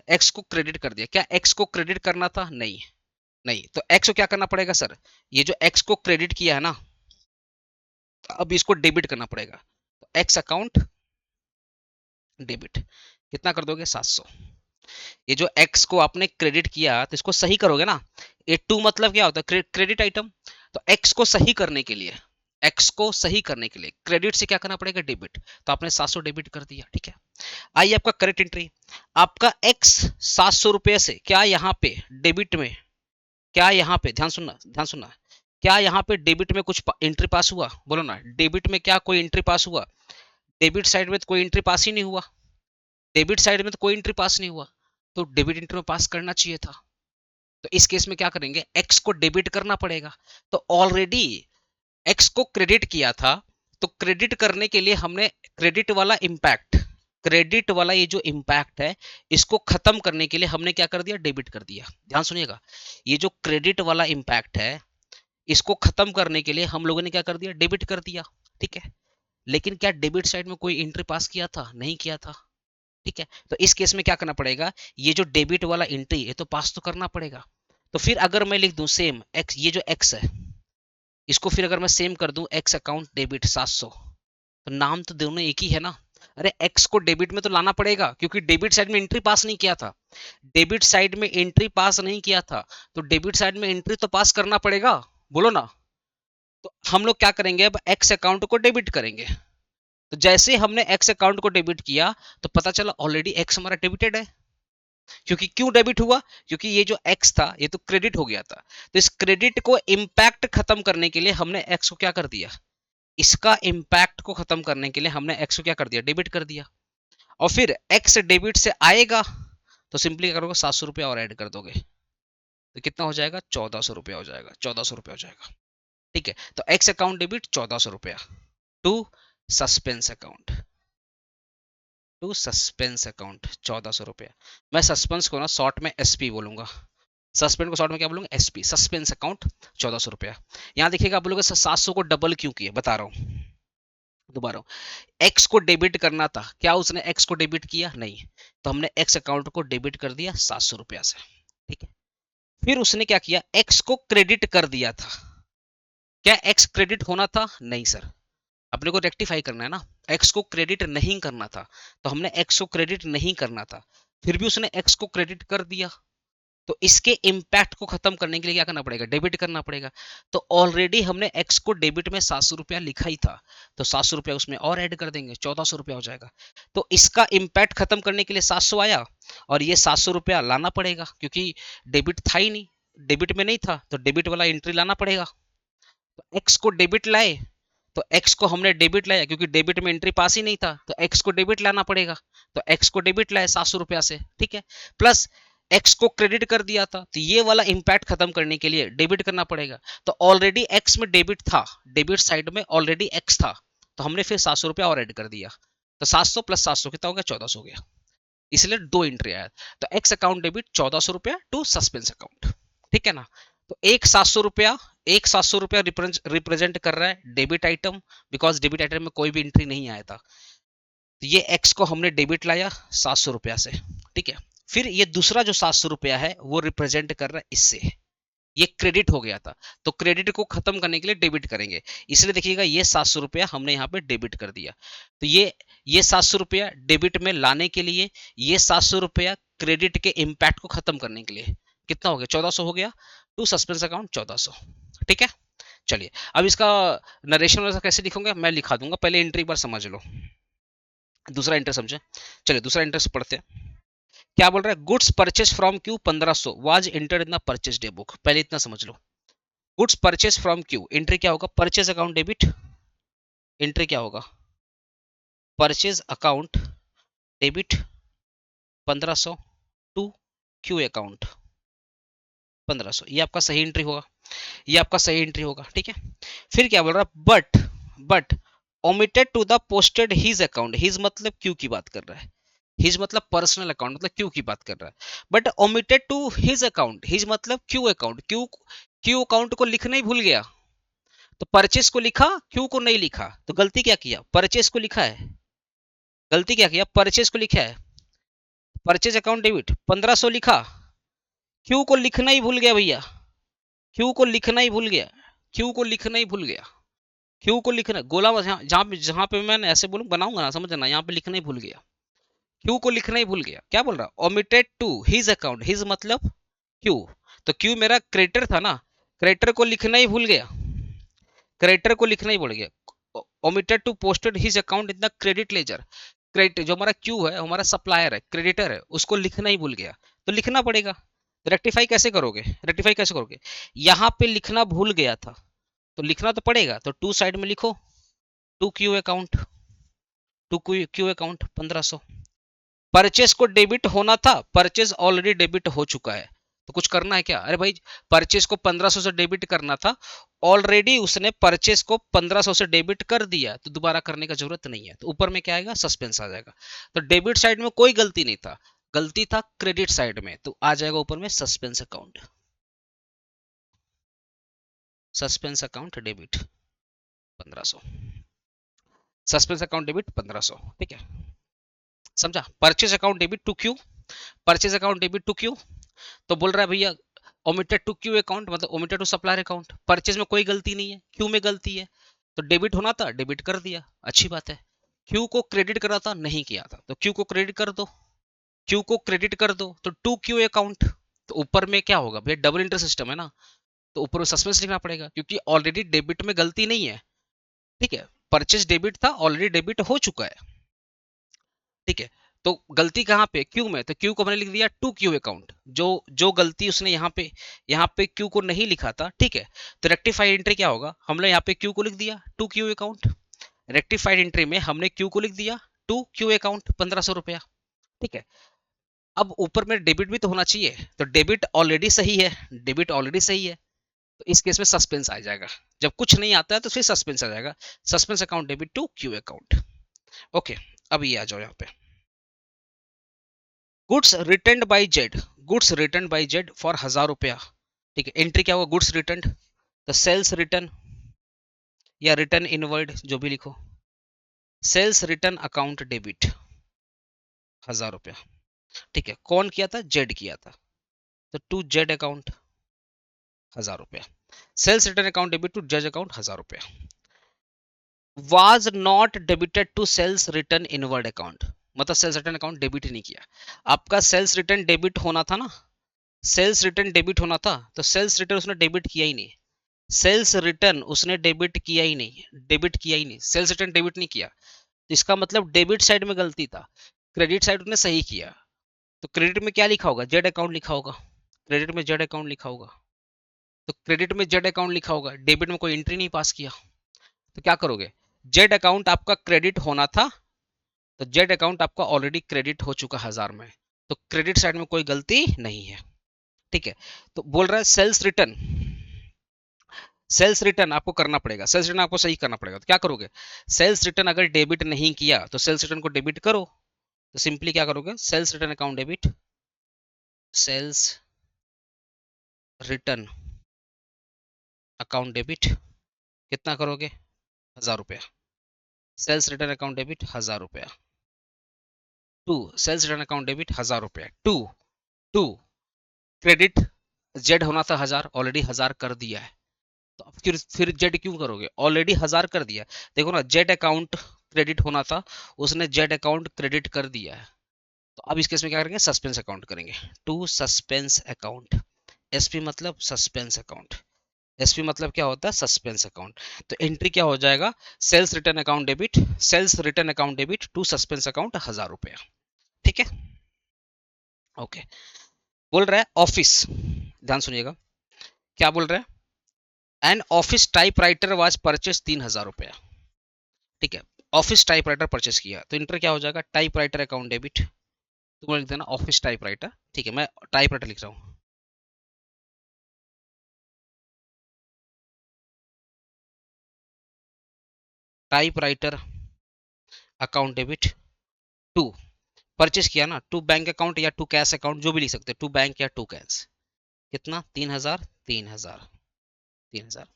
एक्स को क्रेडिट कर दिया, क्या एक्स को क्रेडिट करना था, नहीं, नहीं, तो एक्स को क्या करना पड़ेगा सर, ये जो एक्स को क्रेडिट किया है ना, अब इसको डेबिट करना पड़ेगा, तो एक्स अकाउंट डेबिट, कितना कर दोगे 700। ये जो एक्स को आपने क्रेडिट किया तो इसको सही करोगे ना, ये टू मतलब क्या होता है, क्रेडिट आइटम। तो एक्स को सही करने के लिए, एक्स को सही करने के लिए क्रेडिट से क्या करना पड़ेगा, डेबिट, तो आपने 700 डेबिट कर दिया, ठीक है। आइए आपका करेक्ट एंट्री, आपका एक्स 700 रुपये से क्या यहाँ पे डेबिट में, क्या यहाँ पे ध्यान सुनना, ध्यान सुनना, क्या यहाँ पे डेबिट में कुछ एंट्री पास हुआ, बोलो ना, डेबिट में क्या कोई एंट्री पास हुआ, डेबिट साइड में तो कोई एंट्री पास ही नहीं हुआ, डेबिट साइड में तो कोई एंट्री पास नहीं हुआ, तो डेबिट एंट्री में पास करना चाहिए था। तो इस केस में क्या करेंगे, एक्स को डेबिट करना पड़ेगा, तो ऑलरेडी एक्स को क्रेडिट किया था, तो क्रेडिट करने के लिए हमने क्रेडिट वाला इंपैक्ट, क्रेडिट वाला ये जो इंपैक्ट है इसको खत्म करने के लिए हमने क्या कर दिया, डेबिट कर दिया। ध्यान सुनिएगा, ये जो क्रेडिट वाला इंपैक्ट है इसको खत्म करने के लिए हम लोगों ने क्या कर दिया, डेबिट कर दिया, ठीक है। लेकिन क्या डेबिट साइड में कोई एंट्री पास किया था, नहीं किया था, ठीक है। तो इस केस में क्या करना पड़ेगा, ये जो डेबिट वाला एंट्री है तो पास तो करना पड़ेगा। तो फिर अगर मैं लिख दूं सेम एक्स, ये जो एक्स है इसको फिर अगर मैं सेम कर दूं एक्स अकाउंट डेबिट 700, तो नाम तो दोनों एक ही है ना। अरे एक्स को डेबिट में तो लाना पड़ेगा क्योंकि डेबिट साइड में एंट्री पास नहीं किया था, डेबिट साइड में एंट्री पास नहीं किया था, तो डेबिट साइड में एंट्री तो पास करना पड़ेगा, बोलो ना। तो हम लोग क्या करेंगे, अब एक्स अकाउंट को डेबिट करेंगे। तो जैसे हमने एक्स अकाउंट को डेबिट किया तो पता चला ऑलरेडी एक्स हमारा डेबिटेड है, क्योंकि क्यों डेबिट हुआ, क्योंकि ये जो एक्स था ये तो क्रेडिट हो गया था, तो इस क्रेडिट को इंपैक्ट खत्म करने के लिए हमने एक्स को क्या कर दिया, इसका इंपैक्ट को खत्म करने के लिए हमने एक्स को क्या कर दिया, डेबिट कर दिया। और फिर एक्स डेबिट से आएगा तो सिंपली क्या करोगे, 700 रुपया और ऐड कर दोगे, तो कितना हो जाएगा, 1400 रुपया हो जाएगा, 1400 रुपया हो जाएगा, ठीक है। तो एक्स अकाउंट डेबिट 1400 रुपया to suspense account, to suspense account 1400 रुपया। मैं सस्पेंस को ना शॉर्ट में एसपी बोलूंगा, सस्पेंड को शॉर्ट में क्या बोलूंगा, एसपी, सस्पेंस अकाउंट 1400 रुपया। यहाँ देखिएगा आप बोलोगे 700 को डबल क्यों किए, बता रहा हूँ, दोबारा, एक्स को डेबिट करना था, क्या उसने एक्स को डेबिट किया, नहीं, तो हमने एक्स अकाउंट को डेबिट कर दिया 700 रुपया से, ठीक है। फिर उसने क्या किया, एक्स को क्रेडिट कर दिया था, क्या एक्स क्रेडिट होना था, नहीं सर, अपने को रेक्टिफाई करना है ना, एक्स को क्रेडिट नहीं करना था, तो हमने एक्स को क्रेडिट नहीं करना था, फिर भी उसने एक्स को क्रेडिट कर दिया, तो इसके इम्पैक्ट को खत्म करने के लिए क्या करना पड़ेगा, डेबिट करना पड़ेगा। तो ऑलरेडी हमने एक्स को डेबिट में 700 रुपया लिखा ही था, तो 700 रुपया उसमें और ऐड कर देंगे, 1400 रुपया हो जाएगा। तो इसका इम्पैक्ट खत्म करने के लिए 700 आया, और ये 700 रुपया लाना पड़ेगा क्योंकि डेबिट था ही नहीं, डेबिट में नहीं था तो डेबिट वाला एंट्री लाना पड़ेगा, एक्स को डेबिट लाए, तो एक्स को हमने डेबिट लाया क्योंकि डेबिट में एंट्री पास ही नहीं था, तो एक्स को डेबिट लाना पड़ेगा, तो एक्स को डेबिट लाए 700 रुपया से, ठीक है। प्लस एक्स को क्रेडिट कर दिया था, तो ये वाला इंपैक्ट खत्म करने के लिए डेबिट करना पड़ेगा। तो ऑलरेडी एक्स में डेबिट था, डेबिट साइड में ऑलरेडी एक्स था, तो हमने फिर 700 रुपया और ऐड कर दिया, तो 700 प्लस 700 कितना हो गया, 1400 हो गया। इसलिए दो एंट्री आया, तो एक्स अकाउंट डेबिट 1400 रुपया टू सस्पेंस अकाउंट, ठीक है ना। तो एक 700 रुपया रिप्रेजेंट कर रहा है debit item, because debit item में कोई भी एंट्री नहीं आया था, तो ये एक्स को हमने डेबिट लाया 700 रुपया से, ठीक है। फिर ये दूसरा जो 700 रुपया है वो रिप्रेजेंट कर रहा है इससे, ये क्रेडिट हो गया था, तो क्रेडिट को खत्म करने के लिए डेबिट करेंगे, इसलिए देखिएगा ये 700 रुपया हमने यहाँ पे डेबिट कर दिया। तो ये 700 रुपया डेबिट में लाने के लिए, ये 700 रुपया क्रेडिट के इम्पैक्ट को खत्म करने के लिए कितना हो गया, 1400 हो गया, टू सस्पेंस अकाउंट 1400, ठीक है। चलिए अब इसका नरेशन वैसा कैसे लिखूंगा मैं लिखा दूंगा, पहले एंट्री बार समझ लो, दूसरा एंटर समझे। चलिए दूसरा एंटर पढ़ते हैं, क्या बोल रहा है, goods purchase from Q 1500 was entered in the purchase day book, पहले इतना समझ लो। Goods purchase from q, entry क्या होगा, परचेज अकाउंट डेबिट, एंट्री क्या होगा, purchase account debit 1500 to Q account 1500, ये आपका सही एंट्री होगा, ये आपका सही एंट्री होगा, ठीक है। फिर क्या बोल रहा है, but omitted to the posted his account, his मतलब क्यू की बात कर रहा है, हिज मतलब पर्सनल अकाउंट, मतलब क्यू की बात कर रहा है, but omitted to his account, his मतलब क्यू अकाउंट, क्यू अकाउंट को लिखना ही भूल गया, तो परचेस को लिखा, क्यू को नहीं लिखा, तो गलती क्या किया, परचेस को लिखा है, गलती क्या किया, परचेस को लिखा है, परचेज अकाउंट डेबिट 1500 लिखा, क्यू को लिखना ही भूल गया भैया, क्यू को लिखना ही भूल गया, क्यू को लिखना ही भूल गया, क्यू को लिखना गोला, जहां पे मैंने ऐसे बोलूं बनाऊंगा ना समझना, यहाँ पे लिखना ही भूल गया, क्यू को लिखना ही भूल गया, क्या बोल रहा, omitted to his account, his मतलब क्यू, तो क्यू मेरा क्रेडिटर था ना, क्रेडिटर को लिखना ही भूल गया, क्रेडिटर को लिखना ही भूल गया, omitted to posted his account in the credit ledger, credit जो हमारा क्यू है, हमारा सप्लायर है, क्रेडिटर है, उसको लिखना ही भूल गया, तो लिखना पड़ेगा। तो रेक्टिफाई कैसे करोगे, रेक्टिफाई कैसे करोगे, यहाँ पे लिखना भूल गया था, तो लिखना तो पड़ेगा, तो टू साइड में लिखो, to Q account, to Q account 1500, purchase को डेबिट होना था, परचेस ऑलरेडी डेबिट हो चुका है, तो कुछ करना है क्या, अरे भाई परचेस को 1500 से डेबिट करना था, ऑलरेडी उसने परचेस को 1500 से डेबिट कर दिया, तो दोबारा करने का जरूरत नहीं है, तो ऊपर में क्या आएगा, सस्पेंस आ जाएगा, तो डेबिट साइड में कोई गलती नहीं था, गलती था क्रेडिट साइड में, तो आ जाएगा ऊपर में suspense account, suspense account debit 1500, suspense account debit 1500, ठीक है, समझा। Purchase account debit to Q, purchase account debit to Q, तो बोल रहा है भैया ओमिटेड टू क्यू अकाउंट मतलब omitted to supplier account, purchase में कोई गलती नहीं है, क्यू में गलती है, तो डेबिट होना था डेबिट कर दिया, अच्छी बात है। क्यू को क्रेडिट करा था नहीं किया था, तो क्यू को क्रेडिट कर दो, क्यू को क्रेडिट कर दो, तो टू क्यू अकाउंट, तो ऊपर में क्या होगा भैया, डबल इंटर सिस्टम है ना, तो ऊपर में सस्पेंस लिखना पड़ेगा क्योंकि ऑलरेडी डेबिट में गलती नहीं है, ठीक है, परचेज डेबिट था, ऑलरेडी डेबिट हो चुका है, ठीक है। तो गलती कहाँ पे, क्यू में, तो क्यू को मैंने लिख दिया टू क्यू अकाउंट, जो गलती उसने यहाँ पे क्यू को नहीं लिखा था, ठीक है। तो रेक्टिफाइड एंट्री क्या होगा, हमने यहाँ पे क्यू को लिख दिया to Q account, rectified entry में हमने क्यू को लिख दिया टू क्यू अकाउंट 1500 रुपया, ठीक है। अब ऊपर में डेबिट भी तो होना चाहिए, तो डेबिट ऑलरेडी सही है, डेबिट ऑलरेडी सही है, तो इस केस में सस्पेंस आ जाएगा, जब कुछ नहीं आता है तो फिर सस्पेंस आ जाएगा, suspense account debit to Q account, okay. अब ये आ जाओ यहाँ पे, goods return by Z, goods return by Z for 1000 रुपया, ठीक है, एंट्री क्या होगा, गुड्स रिटर्न, तो सेल्स रिटर्न या रिटर्न इनवर्ड जो भी लिखो, सेल्स रिटर्न अकाउंट डेबिट 1000 रुपया, ठीक है, कौन किया था, जेड किया था, तो टू जेड अकाउंट 1000 रुपया, sales return account debit to Z account 1000 रुपया, was not debited to sales return inward account, मतलब सेल्स रिटर्न अकाउंट डेबिट ही नहीं किया, आपका सेल्स रिटर्न डेबिट होना था ना, सेल्स रिटर्न डेबिट होना था, तो सेल्स रिटर्न उसने डेबिट किया ही नहीं, सेल्स रिटर्न उसने डेबिट किया ही नहीं, डेबिट किया ही नहीं, सेल्स रिटर्न डेबिट नहीं किया, तो इसका मतलब डेबिट साइड में गलती था, क्रेडिट साइड उसने सही किया, तो क्रेडिट में क्या लिखा होगा, जेड अकाउंट लिखा होगा, क्रेडिट में जेड अकाउंट लिखा होगा, तो क्रेडिट में जेड अकाउंट लिखा होगा, डेबिट में कोई एंट्री नहीं पास किया, तो क्या करोगे, जेड अकाउंट आपका क्रेडिट होना था, तो जेड अकाउंट आपका ऑलरेडी क्रेडिट हो चुका 1000 में, तो क्रेडिट साइड में कोई गलती नहीं है, ठीक है। तो बोल रहा है सेल्स रिटर्न, सेल्स रिटर्न आपको करना पड़ेगा, सेल्स रिटर्न आपको सही करना पड़ेगा, तो क्या करोगे, सेल्स रिटर्न अगर डेबिट नहीं किया तो सेल्स रिटर्न को डेबिट करो, तो सिंपली क्या करोगे, sales return account debit, sales return account debit, कितना करोगे, 1000 रुपया, सेल्स रिटर्न अकाउंट डेबिट 1000 रुपया, to sales return account debit 1000 रुपया, टू टू क्रेडिट जेड होना था 1000, ऑलरेडी 1000 कर दिया है, तो अब फिर जेड क्यों करोगे, ऑलरेडी 1000 कर दिया, देखो ना जेड अकाउंट क्रेडिट होना था, उसने जेड अकाउंट क्रेडिट कर दिया है, तो अब इस केस में क्या करेंगे, सस्पेंस अकाउंट करेंगे, टू सस्पेंस अकाउंट, एसपी मतलब सस्पेंस अकाउंट, एसपी मतलब क्या होता है, सस्पेंस अकाउंट, तो एंट्री क्या हो जाएगा, sales return account debit, sales return account debit to suspense account 1000 रुपया, ठीक है, ओके। बोल रहा है ऑफिस, ध्यान सुनिएगा, क्या बोल रहा है, an office typewriter was purchase 3000 रुपया, ठीक है, ऑफिस टाइपराइटर परचेस किया, तो इंटर क्या हो जाएगा, टाइपराइटर अकाउंट डेबिट, तुम लिख देना ऑफिस टाइपराइटर, ठीक है, मैं टाइपराइटर लिख रहा हूँ, typewriter account debit to, purchase किया ना, टू बैंक अकाउंट या टू कैश अकाउंट, जो भी लिख सकते हैं, टू बैंक या टू कैश, कितना, 3000, 3000, 3000,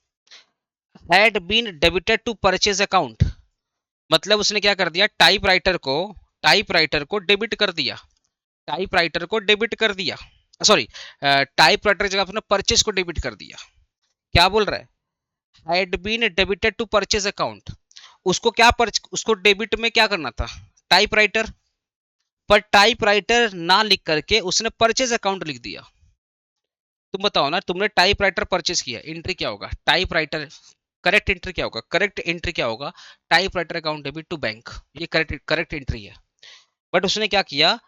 had been debited to purchase account, मतलब उसने क्या कर दिया, टाइपराइटर को डेबिट कर दिया, टाइपराइटर को डेबिट कर दिया, सॉरी, टाइपराइटर जगह अपने परचेज को डेबिट कर दिया, क्या बोल रहा है, had been debited to purchase account, उसको क्या उसको डेबिट में क्या करना था, टाइपराइटर, पर टाइपराइटर ना लिख करके उसने परचेज अकाउंट लिख दिया, तुम बताओ ना, तुमने टाइपराइटर परचेज किया, एंट्री क्या होगा, टाइपराइटर, करेक्ट एंट्री क्या होगा, करेक्ट एंट्री क्या होगा, typewriter account debit to bank, ये करेक्ट करेक्ट एंट्री है, बट उसने क्या किया,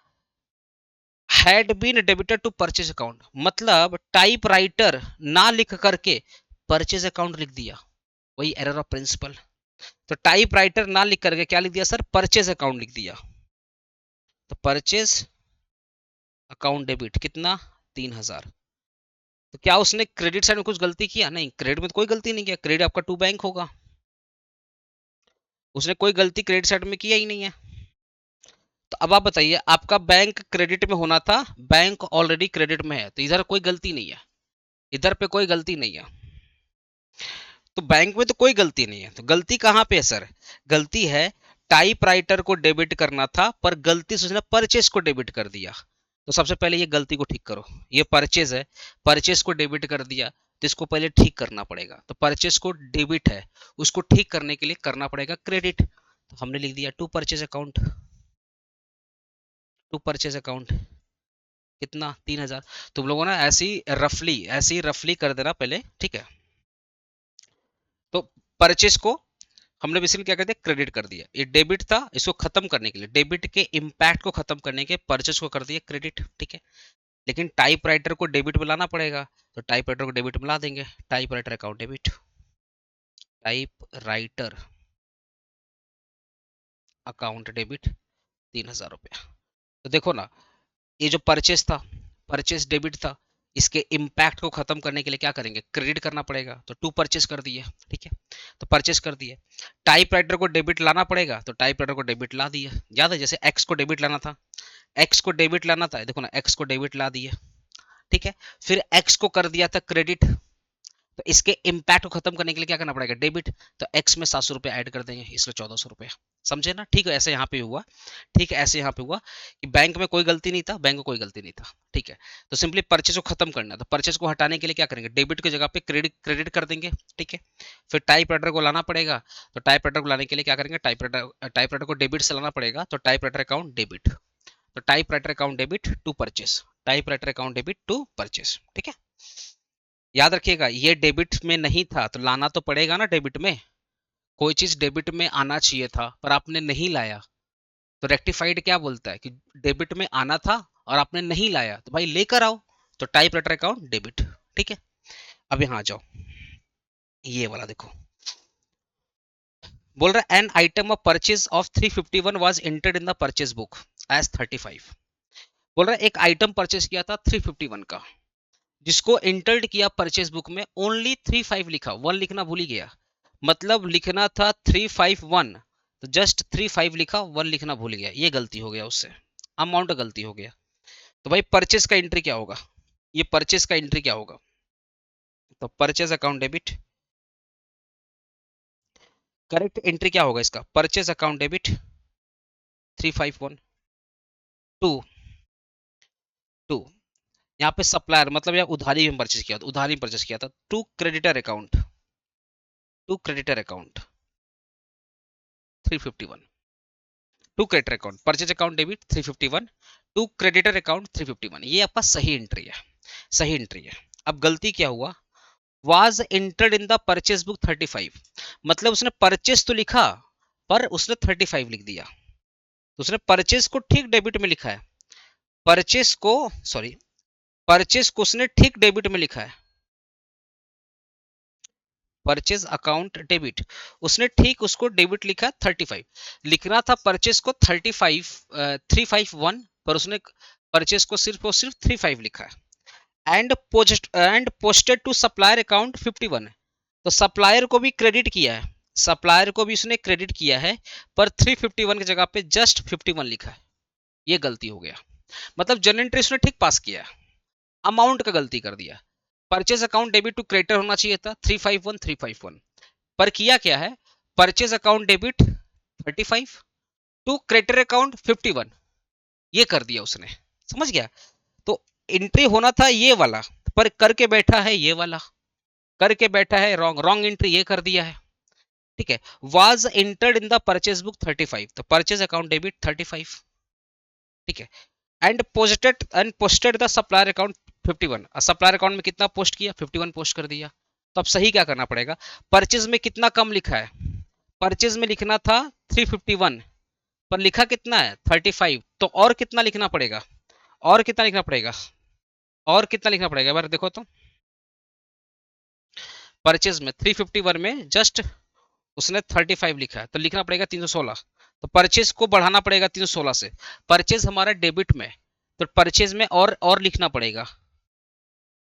had been debited to purchase account, मतलब टाइपराइटर ना लिख करके परचेज अकाउंट लिख दिया, वही एरर ऑफ प्रिंसिपल, तो टाइपराइटर ना लिख करके क्या लिख दिया सर, परचेज अकाउंट लिख दिया, तो परचेज अकाउंट डेबिट कितना, 3000, तो क्या उसने क्रेडिट साइड में कुछ गलती किया, नहीं, क्रेडिट में तो कोई गलती नहीं किया, क्रेडिट आपका टू बैंक होगा, उसने कोई गलती क्रेडिट साइड में किया ही नहीं है, तो अब आप बताइए, आपका बैंक क्रेडिट में होना था, बैंक ऑलरेडी क्रेडिट में है, तो इधर कोई गलती नहीं है, इधर पे कोई गलती नहीं है, तो बैंक में तो कोई गलती नहीं है, तो गलती कहाँ पे है सर, गलती है टाइपराइटर को डेबिट करना था, पर गलती से उसने परचेस को डेबिट कर दिया, तो सबसे पहले ये गलती को ठीक करो, ये परचेज है, परचेस को डेबिट कर दिया, तो इसको पहले ठीक करना पड़ेगा, तो परचेस को डेबिट है, उसको ठीक करने के लिए करना पड़ेगा क्रेडिट, तो हमने लिख दिया to purchase account, to purchase account कितना, 3000, तुम लोगों ना ऐसी रफली कर देना पहले, ठीक है, तो परचेस को हमने बेसिकली क्या कर दिया, क्रेडिट कर दिया, ये डेबिट था, इसको खत्म करने के लिए, डेबिट के इम्पैक्ट को खत्म करने के परचेस को कर दिया क्रेडिट, ठीक है, लेकिन टाइपराइटर को डेबिट में लाना पड़ेगा, तो टाइपराइटर को डेबिट में ला देंगे, typewriter account debit, typewriter account debit 3000 रुपया, तो देखो ना, ये जो परचेस था, परचेस डेबिट था, इसके इम्पैक्ट को खत्म करने के लिए क्या करेंगे, क्रेडिट करना पड़ेगा, तो टू परचेस कर दिए, ठीक है, तो परचेस कर दिए, टाइपराइटर को डेबिट लाना पड़ेगा, तो टाइपराइटर को डेबिट ला दिया, याद है जैसे एक्स को डेबिट लाना था, एक्स को डेबिट लाना था, देखो ना एक्स को डेबिट ला दिया, ठीक है, फिर एक्स को कर दिया था क्रेडिट, तो इसके इम्पैक्ट को खत्म करने के लिए क्या करना पड़ेगा, डेबिट, तो एक्स में 700 रुपया ऐड कर देंगे, इसलिए 1400 रुपया, समझे ना, ठीक है, ऐसे यहाँ पे हुआ, ठीक है, ऐसे यहाँ पे हुआ कि बैंक में कोई गलती नहीं था, बैंक में कोई गलती नहीं था, ठीक है, तो सिंपली परचेज को खत्म करना, तो परचेज को हटाने के लिए क्या करेंगे, डेबिट की जगह पे क्रेडिट क्रेडिट कर देंगे, ठीक है, फिर टाइपराइटर को लाना पड़ेगा, तो टाइपराइटर को लाने के लिए क्या करेंगे, टाइपराइटर को डेबिट से लाना पड़ेगा, तो टाइपराइटर अकाउंट डेबिट, तो typewriter account debit to purchase, typewriter account debit to purchase, ठीक है, याद रखिएगा, ये डेबिट में नहीं था, तो लाना तो पड़ेगा ना डेबिट में, कोई चीज डेबिट में आना चाहिए था पर आपने नहीं लाया, तो रेक्टिफाइड क्या बोलता है कि डेबिट में आना था और आपने नहीं लाया, तो भाई लेकर आओ, तो टाइप राइटर अकाउंट डेबिट, ठीक है, अब यहाँ आ जाओ, ये वाला देखो, बोल रहा है an item of purchase of 351 was entered in the purchase book as 35। बोल रहा है एक आइटम परचेज किया था 351 का, जिसको एंटर्ड किया परचेज बुक में, ओनली 35 लिखा, 1 लिखना भूल ही गया। मतलब लिखना था 351, तो जस्ट 35 लिखा, 1 लिखना भूल गया, ये गलती हो गया उससे, अमाउंट गलती हो गया। तो भाई परचेज का एंट्री क्या होगा, ये परचेज का एंट्री क्या होगा, तो purchase account debit, correct entry क्या होगा इसका, purchase account debit 351। To to यहाँ पे सप्लायर मतलब या उधारी में परचेज किया था, उधारी में परचेज किया था, to creditor account, to creditor account 351, to creditor account, purchase account debit 351, to creditor account 351, ये आपका सही एंट्री है, सही एंट्री है। अब गलती क्या हुआ, was entered in the purchase book 35, मतलब उसने परचेज तो लिखा पर उसने 35 लिख दिया, तो उसने परचेज को ठीक डेबिट में लिखा है, परचेज को, सॉरी, परचेज को उसने ठीक डेबिट में लिखा है, परचेज अकाउंट डेबिट, उसने ठीक उसको डेबिट लिखा 35, लिखना था परचेज को 35 351, पर उसने परचेज को सिर्फ और सिर्फ 35 लिखा है। And posted to supplier account 51, तो सप्लायर को भी क्रेडिट किया है, सप्लायर को भी उसने क्रेडिट किया है, पर 351 की जगह पे जस्ट 51 लिखा है, ये गलती हो गया। मतलब जनरल एंट्री उसने ठीक पास किया है, अमाउंट का गलती कर दिया। Purchase account debit to creditor होना चाहिए था 351 पर किया क्या है, purchase account debit 35 to creditor account 51, ये कर दिया उसने, समझ गया। तो एंट्री होना था ये वाला, पर करके बैठा है ये वाला, करके बैठा है रॉन्ग, रॉन्ग एंट्री ये कर दिया है, ठीक है। Was entered in the purchase book 35, तो परचेज अकाउंट डेबिट 35, ठीक है। And posted the supplier account 51, supplier account में कितना पोस्ट किया, 51 पोस्ट कर दिया। तो अब सही क्या करना पड़ेगा, परचेज में कितना कम लिखा है, परचेज में लिखना था 351, पर लिखा कितना है 35, तो और कितना लिखना पड़ेगा, और कितना लिखना पड़ेगा, और कितना लिखना पड़ेगा, बार देखो तो, परचेज में 351 में जस्ट उसने 35 लिखा है, तो लिखना पड़ेगा 316, तो परचेज को बढ़ाना पड़ेगा 316 से, परचेज हमारा डेबिट में, तो परचेज में और लिखना पड़ेगा।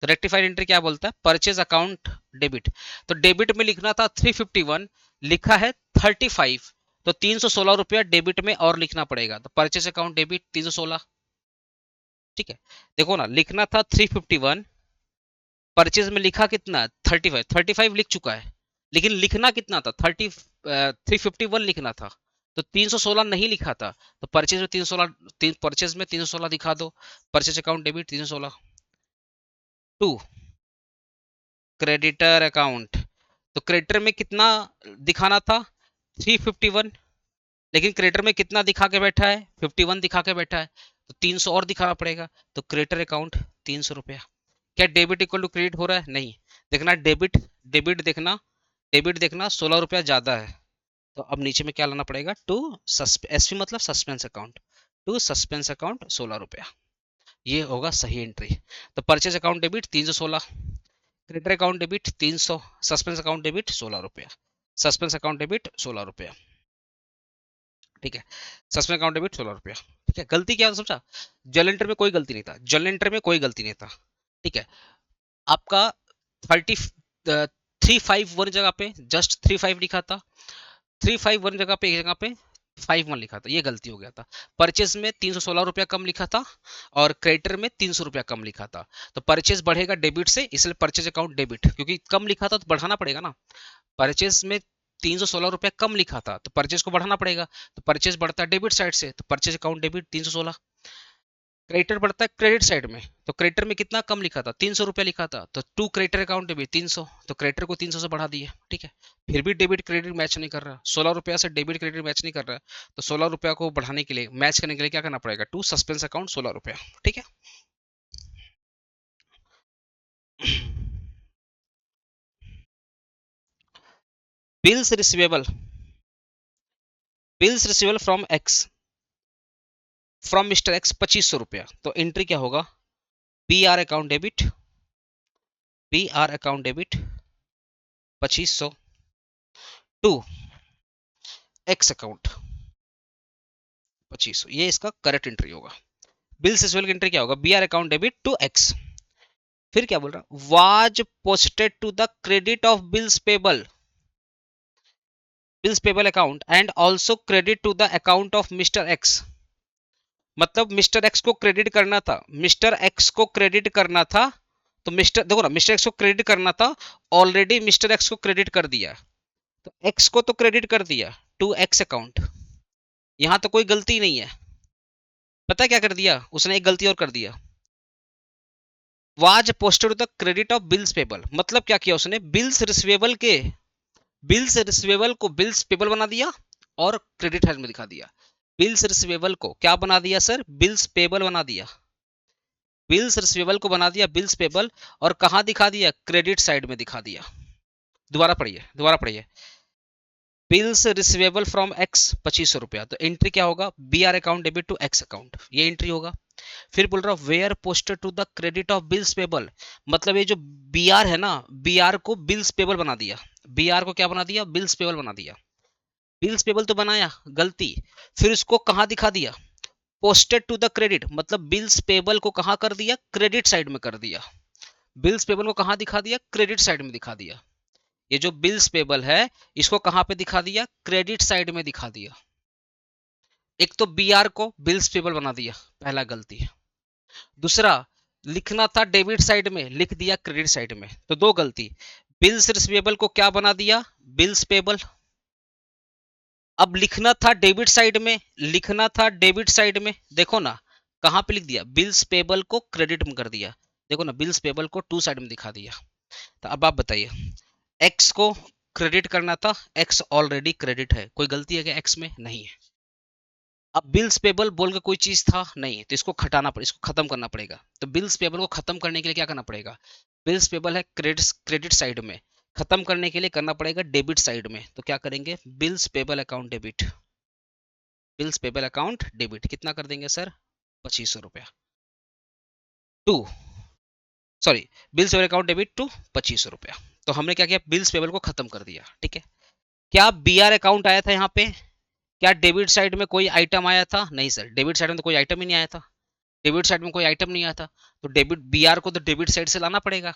तो रेक्टिफाइड एंट्री क्या बोलता है, परचेज अकाउंट डेबिट, तो डेबिट में लिखना था 351, लिखा है 35, तो 316 रुपया डेबिट में और लिखना पड़ेगा, तो परचेज अकाउंट डेबिट 316, ठीक है। देखो ना, लिखना था 351, परचेज में लिखा कितना 35, 35 लिख चुका है, लेकिन लिखना कितना था 351 लिखना था, तो 316 नहीं लिखा था, तो परचेज में 316, परचेज में 316 दिखा दो, purchase account debit 316। To creditor account, तो क्रेडिटर में कितना दिखाना था 351, लेकिन क्रेडिटर में कितना दिखा के बैठा है 51 दिखा के बैठा है, तो 300 और दिखाना पड़ेगा, तो क्रेडिटर अकाउंट 300 रुपया। क्या डेबिट इक्वल टू क्रेडिट हो रहा है, नहीं, देखना डेबिट, डेबिट देखना, डेबिट देखना 16 रुपया ज्यादा है, तो अब नीचे में क्या लाना पड़ेगा, टू एसपी मतलब suspense account, to suspense account 16 रुपया, ये होगा सही एंट्री। तो purchase account debit 316, creditor account debit 300, suspense account debit 16 रुपया, सस्पेंस अकाउंट डेबिट 16 रुपया, ठीक है, सस्पेंस अकाउंट डेबिट 16 रुपया, ठीक है। गलती क्या समझा, जर्नल में कोई गलती नहीं था, जर्नल में कोई गलती नहीं था, ठीक है। आपका 351 जगह पे जस्ट 35 लिखा था, 351 जगह पे एक जगह पे 51 लिखा था, ये गलती हो गया था। परचेज में 316 रुपया कम लिखा था, और क्रेडिटर में 300 रुपया कम लिखा था, तो परचेज बढ़ेगा डेबिट से, इसलिए परचेज अकाउंट डेबिट, क्योंकि कम लिखा था तो बढ़ाना पड़ेगा ना, परचेज में 316 रुपया कम लिखा था, तो परचेज को बढ़ाना पड़ेगा, तो परचेज बढ़ता है डेबिट साइड से, तो परचेज अकाउंट डेबिट 316। क्रेडिटर बढ़ता है क्रेडिट साइड में, तो क्रेडिटर में कितना कम लिखा था 300 रुपया लिखा था, तो टू क्रेडिटर अकाउंट डेबिट 300, तो क्रेडिटर को 300 से बढ़ा दिए, ठीक है। फिर भी डेबिट क्रेडिट मैच नहीं कर रहा, 16 रुपया से डेबिट क्रेडिट मैच नहीं कर रहा, तो 16 रुपया को बढ़ाने के लिए, मैच करने के लिए क्या करना पड़ेगा, टू सस्पेंस अकाउंट 16 रुपया, ठीक है। Bills receivable, bills receivable from mister X 2500 रुपया, तो एंट्री क्या होगा, P R account debit BR account debit 2500 to X account 2500, ये इसका करेक्ट एंट्री होगा। बिल्स रिसीवेबल की एंट्री क्या होगा? BR account debit to X। फिर क्या बोल रहा? Was posted to the credit of bills payable account and also credit to the account of mister X. मतलब मिस्टर एक्स को क्रेडिट करना था, मिस्टर एक्स को क्रेडिट करना था, तो मिस्टर देखो ना, मिस्टर एक्स को क्रेडिट करना था, ऑलरेडी मिस्टर एक्स को क्रेडिट कर दिया, तो एक्स को तो क्रेडिट कर दिया टू एक्स अकाउंट। यहां तो कोई गलती नहीं है। पता है क्या कर दिया उसने? एक गलती और कर दिया, was posted the credit of bills payable. मतलब क्या किया उसने? बिल्स रिसीवेबल को बिल्स पेबल बना दिया और क्रेडिट साइड में दिखा दिया। बिल्स रिसीवेबल को क्या बना दिया सर? बिल्स पेबल बना दिया। बिल्स रिसीवेबल को बना दिया बिल्स पेबल, और कहां दिखा दिया? क्रेडिट साइड में दिखा दिया। दोबारा पढ़िए, दोबारा पढ़िए। बिल्स रिसीवेबल फ्रॉम एक्स 2500 रुपया, तो एंट्री क्या होगा? BR account debit to X account, ये एंट्री होगा। फिर बोल रहा were posted to the credit of bills payable, मतलब ये जो BR है ना, BR को बिल्स पेबल बना दिया। BR को क्या बना दिया? बिल्स पेबल बना दिया। बिल्स पेबल तो बनाया, गलती। फिर उसको कहां दिखा दिया? पोस्टेड टू द क्रेडिट, मतलब बिल्स पेबल को कहां कर दिया? क्रेडिट साइड में कर दिया। बिल्स पेबल को कहां दिखा दिया? क्रेडिट साइड में दिखा दिया। ये जो बिल्स पेबल है इसको कहां पे दिखा दिया? क्रेडिट साइड में दिखा दिया। एक तो BR को बिल्स पेबल बना दिया, पहला गलती है। दूसरा, लिखना था डेबिट साइड में, लिख दिया क्रेडिट साइड में, तो दो गलती। बिल्स रिसीवेबल को क्या बना दिया? Bills payable. अब लिखना था डेबिट साइड में, लिखना था डेबिट साइड में, देखो ना कहां पे लिख दिया? बिल्स पेबल को क्रेडिट में कर दिया। देखो ना, बिल्स पेबल को टू साइड में दिखा दिया। तो अब आप बताइए, एक्स को क्रेडिट करना था, एक्स ऑलरेडी क्रेडिट है, कोई गलती है क्या एक्स में? नहीं है। अब बिल्स पेबल बोल के कोई चीज था नहीं, तो इसको खटाना पड़ेगा, इसको खत्म करना पड़ेगा। तो बिल्स पेबल को खत्म करने के लिए क्या करना पड़ेगा? बिल्स पेबल है क्रेडिट साइड में, खत्म करने के लिए करना पड़ेगा डेबिट साइड में। तो क्या करेंगे? Bills payable account debit, bills payable account debit कितना कर देंगे सर? 2500 रुपया to, sorry, bills payable account debit to 2500 रुपया। तो हमने क्या किया? बिल्स पेबल को खत्म कर दिया, ठीक है। क्या BR अकाउंट आया था यहाँ पे? क्या डेबिट साइड में कोई आइटम आया था? नहीं सर, डेबिट साइड में तो कोई आइटम ही नहीं आया था। डेबिट साइड में कोई आइटम नहीं आया था, तो डेबिट BR को तो डेबिट साइड से लाना पड़ेगा।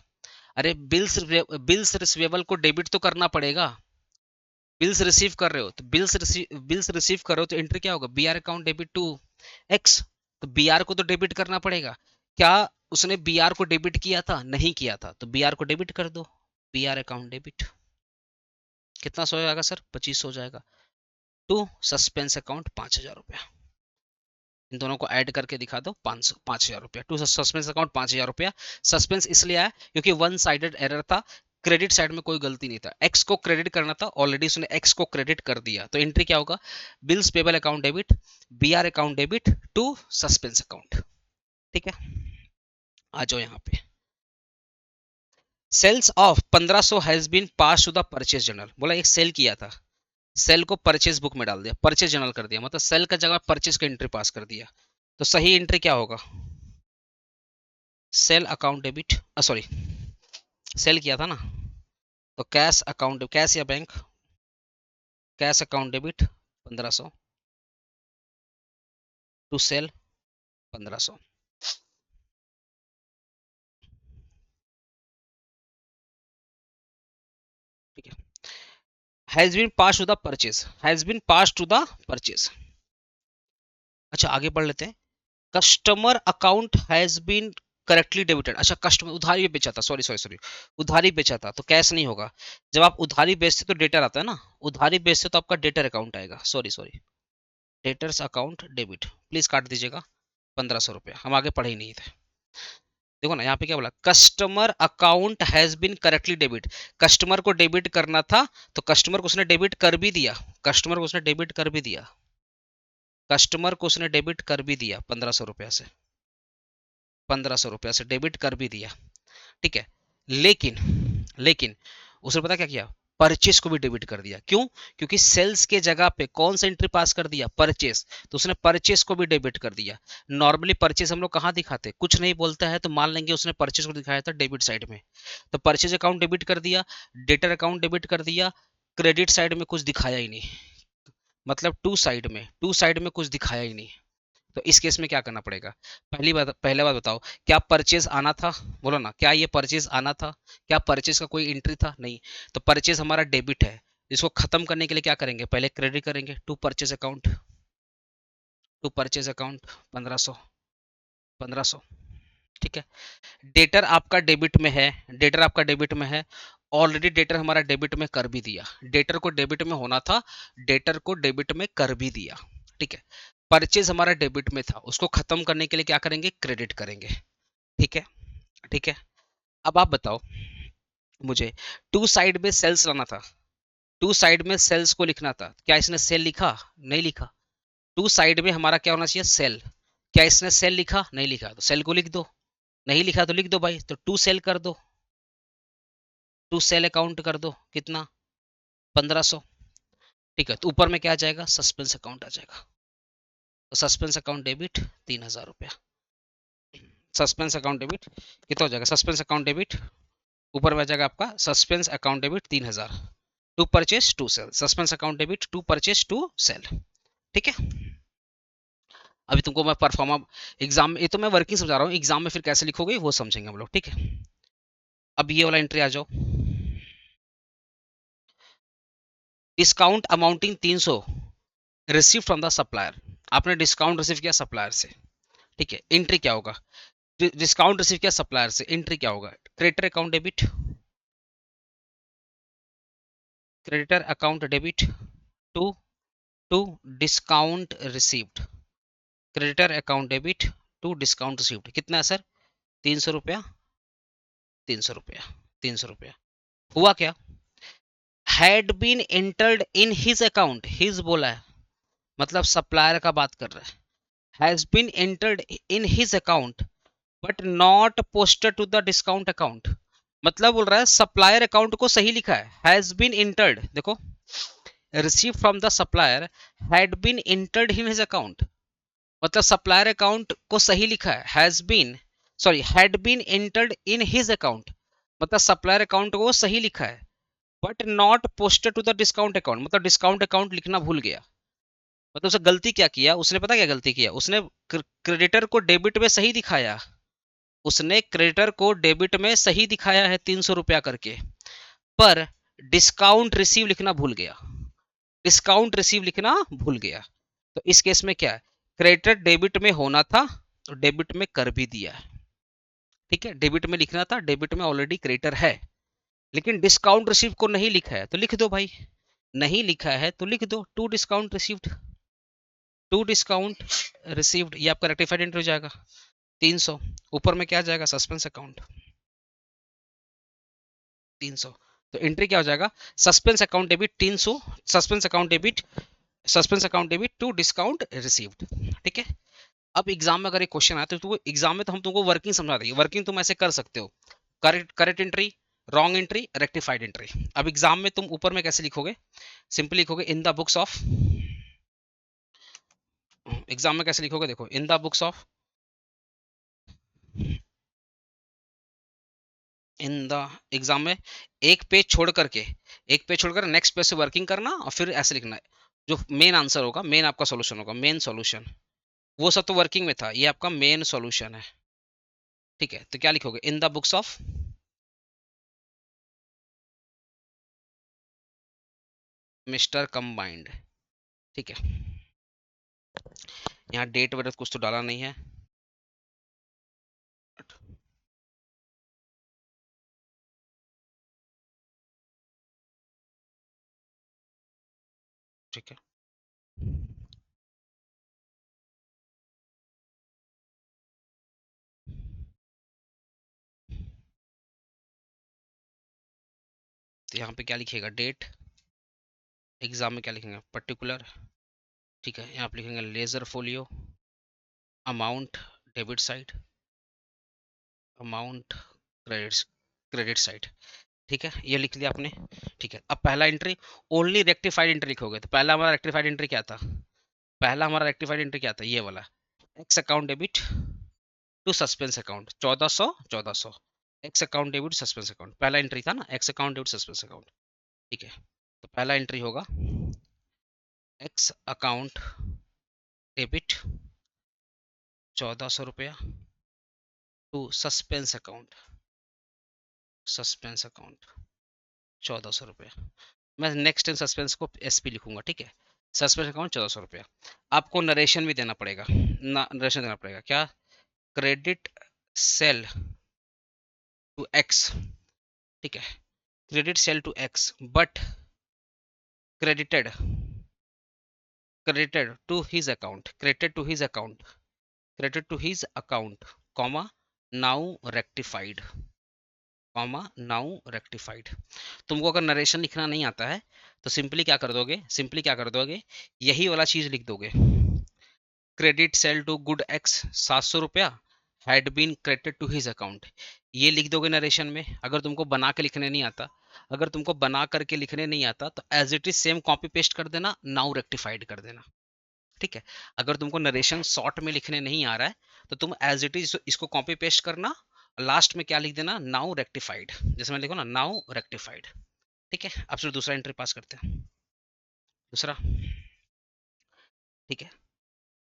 अरे बिल्स रिसीवेबल को डेबिट तो करना पड़ेगा। बिल्स रिसीव कर रहे हो तो बिल्स रिसीव कर रहे हो तो एंट्री क्या होगा? BR account debit to X. तो BR को तो डेबिट करना पड़ेगा। क्या उसने BR को डेबिट किया था? नहीं किया था, तो BR को डेबिट कर दो। BR अकाउंट डेबिट कितना सो जाएगा सर? 2500 हो जाएगा। टू सस्पेंस अकाउंट 5000 रुपया, इन दोनों को ऐड करके दिखा दो, 5000 रुपया। टू सस्पेंस अकाउंट 5000 रुपया। सस्पेंस इसलिए आया क्योंकि वन साइडेड एरर था, क्रेडिट साइड में कोई गलती नहीं था। एक्स को क्रेडिट करना था, ऑलरेडी उसने एक्स को क्रेडिट कर दिया, तो एंट्री क्या होगा? Bills payable account debit, BR account debit to suspense account, ठीक है। आ जाओ यहाँ पे, sales of 1500 has been pass to the purchase journal. बोला एक सेल किया था, सेल को परचेज बुक में डाल दिया, परचेज जर्नल कर दिया, मतलब सेल का जगह परचेज का एंट्री पास कर दिया। तो सही एंट्री क्या होगा? Sale account debit, sorry, sale किया था ना, तो कैश अकाउंट, कैश या bank, cash account debit 1500 to sale 1500, ठीक है। Has been pass to the purchase, has been pass to the purchase. अच्छा आगे बढ़ लेते हैं। Customer account has been correctly debited. अच्छा कस्टमर उधारी बेचा था, सॉरी सॉरी सॉरी, उधारी बेचा था तो कैश नहीं होगा। जब आप उधारी बेचते तो डेटर आता है ना, उधारी बेचते तो आपका डेटर अकाउंट आएगा, sorry sorry, debtors account debit, please काट दीजिएगा 1500 रुपया, हम आगे पढ़े ही नहीं थे। देखो ना यहाँ पे क्या बोला? Customer account has been correctly debit, customer को डेबिट करना था तो कस्टमर को उसने डेबिट कर भी दिया, कस्टमर को उसने डेबिट कर भी दिया, कस्टमर को उसने डेबिट कर भी दिया 1500 रुपया से, 1500 रुपया से डेबिट कर भी दिया, ठीक है। लेकिन लेकिन उसने पता क्या किया? परचेस को भी डेबिट कर दिया। क्यों? क्योंकि सेल्स के जगह पे कौन सा एंट्री पास कर दिया? परचेस। तो उसने परचेस को भी डेबिट कर दिया। नॉर्मली परचेस हम लोग कहाँ दिखाते? कुछ नहीं बोलता है तो मान लेंगे उसने परचेस को दिखाया था डेबिट साइड में, तो परचेज अकाउंट डेबिट कर दिया, डेटर अकाउंट डेबिट कर दिया, क्रेडिट साइड में कुछ दिखाया ही नहीं, मतलब टू साइड में कुछ दिखाया ही नहीं। तो इस केस में क्या करना पड़ेगा? पहले बात बताओ, क्या परचेज आना था? बोलो ना, क्या ये परचेज आना था? क्या परचेज का कोई एंट्री था? नहीं। तो परचेज हमारा डेबिट है, इसको खत्म करने के लिए क्या करेंगे? पहले क्रेडिट करेंगे to purchase account, to purchase account 1500, 1500। ठीक है। डेटर आपका डेबिट में है, डेटर आपका डेबिट में है, ऑलरेडी डेटर हमारा डेबिट में कर भी दिया, डेटर को डेबिट में होना था, डेटर को डेबिट में कर भी दिया। ठीक है। परचेज हमारा डेबिट में था, उसको खत्म करने के लिए क्या करेंगे? क्रेडिट करेंगे। ठीक है। ठीक है। अब आप बताओ मुझे, टू साइड में सेल्स लाना था, टू साइड में सेल्स को लिखना था, क्या इसने सेल लिखा? नहीं लिखा। टू साइड में हमारा क्या होना चाहिए? सेल। क्या इसने सेल लिखा? नहीं लिखा, तो सेल को लिख दो। नहीं लिखा तो लिख दो भाई, तो टू सेल कर दो, टू सेल अकाउंट कर दो। कितना? 1500। ठीक है। तो ऊपर में क्या आ जाएगा? सस्पेंस अकाउंट आ जाएगा। तो सस्पेंस अकाउंट डेबिट 3000 रुपया। सस्पेंस अकाउंट डेबिट कितना हो जाएगा? सस्पेंस अकाउंट डेबिट ऊपर में आ जाएगा आपका suspense account debit 3000, to purchase to sale, suspense account debit to purchase to sale. ठीक है। अभी तुमको मैं परफॉर्मा एग्जाम, ये तो मैं वर्किंग समझा रहा हूँ, एग्जाम में फिर कैसे लिखोगे वो समझेंगे हम लोग। ठीक है। अब ये वाला एंट्री आ जाओ, discount amounting 300 receive from the supplier. आपने डिस्काउंट रिसीव किया सप्लायर से। ठीक है। एंट्री क्या होगा? डिस्काउंट रिसीव किया सप्लायर से, एंट्री क्या होगा? Creditor account debit, creditor account debit to to discount received, creditor account debit to discount received. कितना है सर? 300 रुपया, 300 रुपया, 300 रुपया। हुआ क्या? Had been entered in his account, his बोला है मतलब सप्लायर का बात कर रहा है, has been entered in his account but not posted to the discount account. मतलब बोल रहा है सप्लायर अकाउंट को सही लिखा है, हैज बीन इंटर्ड, देखो receive from the supplier had been entered in his account, मतलब सप्लायर अकाउंट को सही लिखा है, has been, sorry had been entered in his account, मतलब सप्लायर अकाउंट को सही लिखा है, but not posted to the discount account, मतलब डिस्काउंट अकाउंट लिखना भूल गया। मतलब उसने गलती क्या किया? उसने पता क्या गलती किया? उसने क्रेडिटर को डेबिट में सही दिखाया, उसने क्रेडिटर को डेबिट में सही दिखाया है 300 रुपया करके, पर डिस्काउंट रिसीव लिखना भूल गया, डिस्काउंट रिसीव लिखना भूल गया। तो इस केस में क्या है? क्रेडिटर डेबिट में होना था तो डेबिट में कर भी दिया है। ठीक है। डेबिट में लिखना था, डेबिट में ऑलरेडी क्रेडिटर है, लेकिन डिस्काउंट रिसीव को नहीं लिखा है तो लिख दो भाई, नहीं लिखा है तो लिख दो to discount received, to discount received, ये आपका रेक्टिफाइड एंट्री हो जाएगा 300। ऊपर में क्या आ जाएगा? Suspense account 300। तो एंट्री क्या हो जाएगा? Suspense account debit 300, suspense account debit, suspense account debit to discount received. ठीक है। अब एग्जाम में अगर एक क्वेश्चन आया तो तुमको एग्जाम में तो हम तुमको वर्किंग समझा देंगे, वर्किंग तुम ऐसे कर सकते हो, correct correct entry, wrong entry, rectified entry. अब एग्जाम में तुम ऊपर में कैसे लिखोगे? सिंपली लिखोगे इन द बुक्स ऑफ, एग्जाम में कैसे लिखोगे देखो, इन the books of, in the exam में एक पेज छोड़ करके, एक पेज छोड़कर नेक्स्ट पेज से वर्किंग करना और फिर ऐसे लिखना है, जो मेन आंसर होगा, मेन आपका सॉल्यूशन होगा, मेन सॉल्यूशन, वो सब तो वर्किंग में था, ये आपका मेन सॉल्यूशन है। ठीक है। तो क्या लिखोगे? इन the books of mister combined. ठीक है। यहाँ डेट वगैरह कुछ तो डाला नहीं है। ठीक है। तो यहाँ पे क्या लिखिएगा? डेट। एग्जाम में क्या लिखेंगे? पर्टिकुलर। ठीक है। यहाँ पे लिखेंगे laser folio, amount debit side, amount credit, credit side. ठीक है, ये लिख लिया आपने। ठीक है, अब पहला एंट्री ओनली रेक्टिफाइड एंट्री लिखोगे, तो पहला हमारा रेक्टिफाइड एंट्री क्या था? पहला हमारा रेक्टिफाइड एंट्री क्या था? ये वाला, X account debit to suspense account 1400 X account debit suspense account, पहला एंट्री था ना, X account debit suspense account. ठीक है, तो पहला एंट्री होगा एक्स अकाउंट डेबिट 1400 रुपया to suspense account, suspense account 1400 रुपया। मैं नेक्स्ट इन सस्पेंस को एसपी लिखूंगा। ठीक है, सस्पेंस अकाउंट 1400 रुपया। आपको नरेशन भी देना पड़ेगा ना, नरेशन देना पड़ेगा क्या? Credit sale to X. ठीक है, credit sale to X but credited credited to his account, credited to his account, credited to his account, comma now rectified, comma now rectified। तुमको अगर नरेशन लिखना नहीं आता है तो सिंपली क्या कर दोगे, सिंपली क्या कर दोगे, यही वाला चीज लिख दोगे, credit sale to good X 700 रुपया had been credited to his account. ये लिख दोगे नरेशन में। अगर तुमको बना के लिखने नहीं आता, अगर तुमको बना करके लिखने नहीं आता तो as it is same copy paste कर देना, नाउ रेक्टिफाइड कर देना। ठीक है, अगर तुमको नरेशन शॉर्ट में लिखने नहीं आ रहा है तो तुम एज इट इज इसको कॉपी पेस्ट करना, लास्ट में क्या लिख देना, नाउ रेक्टिफाइड, जैसे मैं लिखो ना नाउ रेक्टिफाइड। ठीक है, अब सिर्फ दूसरा एंट्री पास करते हैं। दूसरा, ठीक है,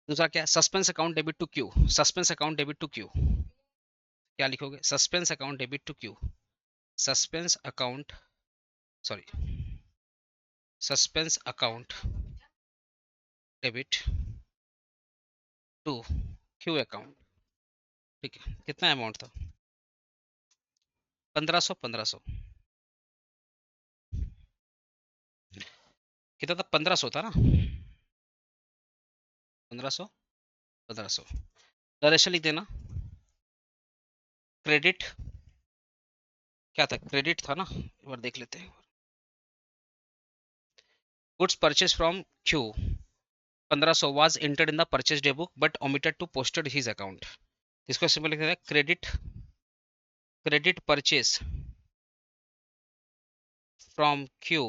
दूसरा क्या है, suspense account debit to Q, suspense account debit to Q, क्या लिखोगे, suspense account debit to Q, suspense account, sorry, suspense account debit to Q account. ठीक है, कितना अमाउंट था? 1500 कितना था? 1500 था ना, 1500, 1500। डायरेक्शन लिख देना, क्रेडिट क्या था, क्रेडिट था ना, एक बार देख लेते हैं। Goods purchase from Q 1500 was entered in the purchase day book but omitted to posted his account. इसको सिंपल लिख देना, credit, credit purchase from Q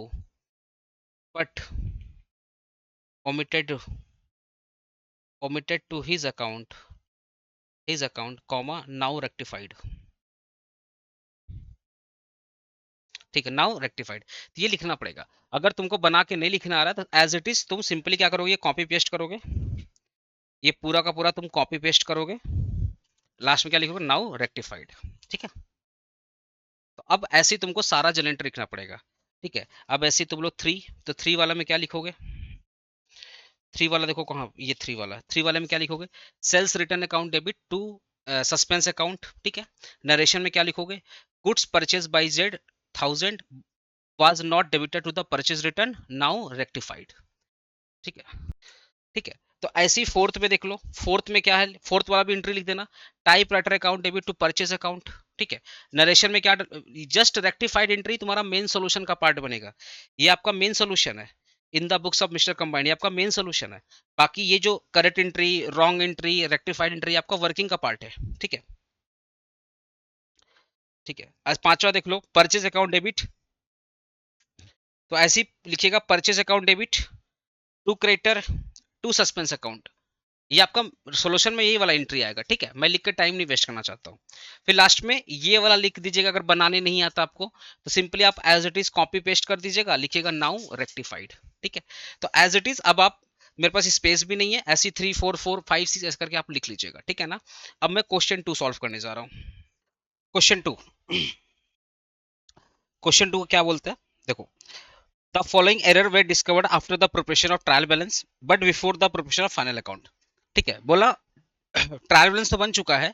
but omitted omitted to his account comma now rectified। ठीक है, now rectified. तो ये लिखना पड़ेगा। अगर तुमको बना के नहीं लिखना आ रहा तो एज इट इज तुम सिंपली क्या करोगे, कॉपी पेस्ट करोगे, ये पूरा का पूरा तुम कॉपी पेस्ट करोगे, लास्ट में क्या लिखोगे, नाउ रेक्टिफाइड। ठीक है, तो अब ऐसे ही तुमको सारा जनरेटर लिखना पड़ेगा। ठीक है, अब ऐसे ही तुम लोग थ्री, तो थ्री वाला में क्या लिखोगे, थ्री वाला देखो कहाँ, ये थ्री वाला, थ्री वाले में क्या लिखोगे, sales return account debit to suspense account. ठीक है, नरेशन में क्या लिखोगे, goods purchase by Z 1000 was not debited to the purchase return now rectified. ठीक है, ठीक है, तो ऐसे ही फोर्थ में देख लो, फोर्थ में क्या है, फोर्थ वाला भी एंट्री लिख देना, typewriter account debit to purchase account. ठीक है, नरेशन में क्या, जस्ट रेक्टिफाइड एंट्री तुम्हारा मेन सोल्यूशन का पार्ट बनेगा, ये आपका मेन सोल्यूशन है in the books of mister combined, ये आपका मेन सोल्यूशन है। बाकी ये जो correct entry, wrong entry, rectified entry आपका वर्किंग का पार्ट है। ठीक है, ठीक है, आज पांचवा देख लो, परचेज अकाउंट डेबिट, तो ऐसे ही लिखिएगा, purchase account debit to creditor to suspense account, ये आपका सॉल्यूशन में यही वाला एंट्री आएगा। ठीक है, मैं लिख के टाइम नहीं वेस्ट करना चाहता हूँ। फिर लास्ट में ये वाला लिख दीजिएगा, अगर बनाने नहीं आता आपको तो सिंपली आप as it is copy paste कर दीजिएगा, लिखिएगा नाउ रेक्टिफाइड। ठीक है, तो एज इट इज, अब आप, मेरे पास स्पेस भी नहीं है, ऐसी 3 4 4 5 6 ऐसे करके आप लिख लीजिएगा। ठीक है ना, अब मैं क्वेश्चन 2 सॉल्व करने जा रहा हूँ। क्वेश्चन 2, क्वेश्चन 2 क्या बोलते हैं, देखो, the following error were discovered after the preparation of trial balance but before the preparation of final account. ठीक है, बोला ट्रायल बैलेंस तो बन चुका है,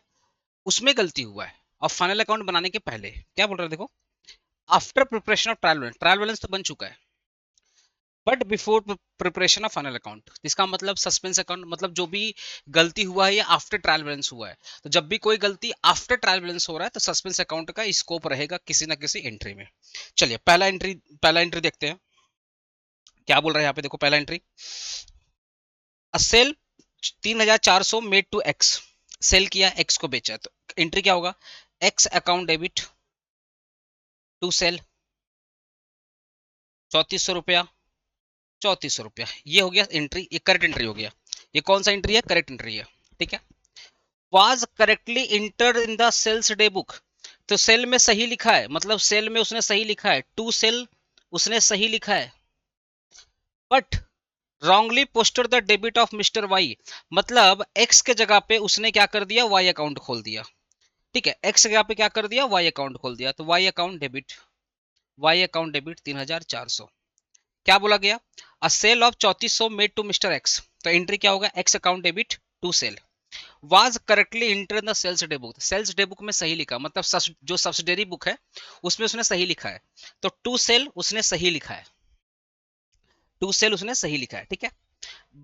उसमें गलती हुआ है, और फाइनल अकाउंट बनाने के पहले क्या बोल रहे हैं, देखो, after preparation of trial balance, trial balance तो बन चुका है but before preparation of final account, इसका मतलब सस्पेंस अकाउंट, मतलब जो भी गलती हुआ है ये आफ्टर ट्रायल बैलेंस हुआ है। तो जब भी कोई गलती आफ्टर ट्रायल बैलेंस हो रहा है तो सस्पेंस अकाउंट का स्कोप रहेगा किसी ना किसी एंट्री में। चलिए पहला एंट्री देखते हैं, क्या बोल रहे हैं यहाँ पे, देखो पहला entry, a sale 3400 made to X, sale किया, एक्स को बेचा, तो एंट्री क्या होगा, x account debit to sale 3400 रुपया, 3400 रुपया, ये हो गया एंट्री, ये करेक्ट एंट्री हो गया। ये कौन सा एंट्री है? करेक्ट एंट्री है, ठीक है। Was correctly entered in the sales day book, तो सेल में सही लिखा है, मतलब सेल में उसने सही लिखा है, टू सेल उसने सही लिखा है, but wrongly posted the debit of mister Y, मतलब एक्स के जगह पे उसने क्या कर दिया? वाई अकाउंट खोल दिया, ठीक है। एक्स के जगह पे क्या कर दिया? वाई अकाउंट खोल दिया, तो y account debit, y account debit 3400। क्या बोला गया? A sale of 3400 made to mister x, तो एंट्री क्या होगा? X account debit to sale. Was correctly enter in the sales day book, sales day book में सही लिखा, मतलब जो सब्सिडरी बुक है उसमें उसने सही लिखा है, तो टू सेल उसने सही लिखा है, टू सेल उसने सही लिखा है, ठीक है।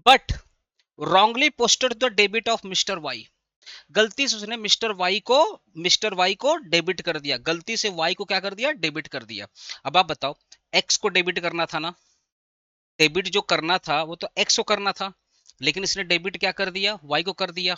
But wrongly posted the debit of mister Y, गलती से उसने मिस्टर वाई को डेबिट कर दिया, गलती से वाई को क्या कर दिया? डेबिट कर दिया। अब आप बताओ, एक्स को डेबिट करना था ना, डेबिट जो करना था वो तो एक्स को करना था, लेकिन इसने डेबिट क्या कर दिया? वाई को कर दिया,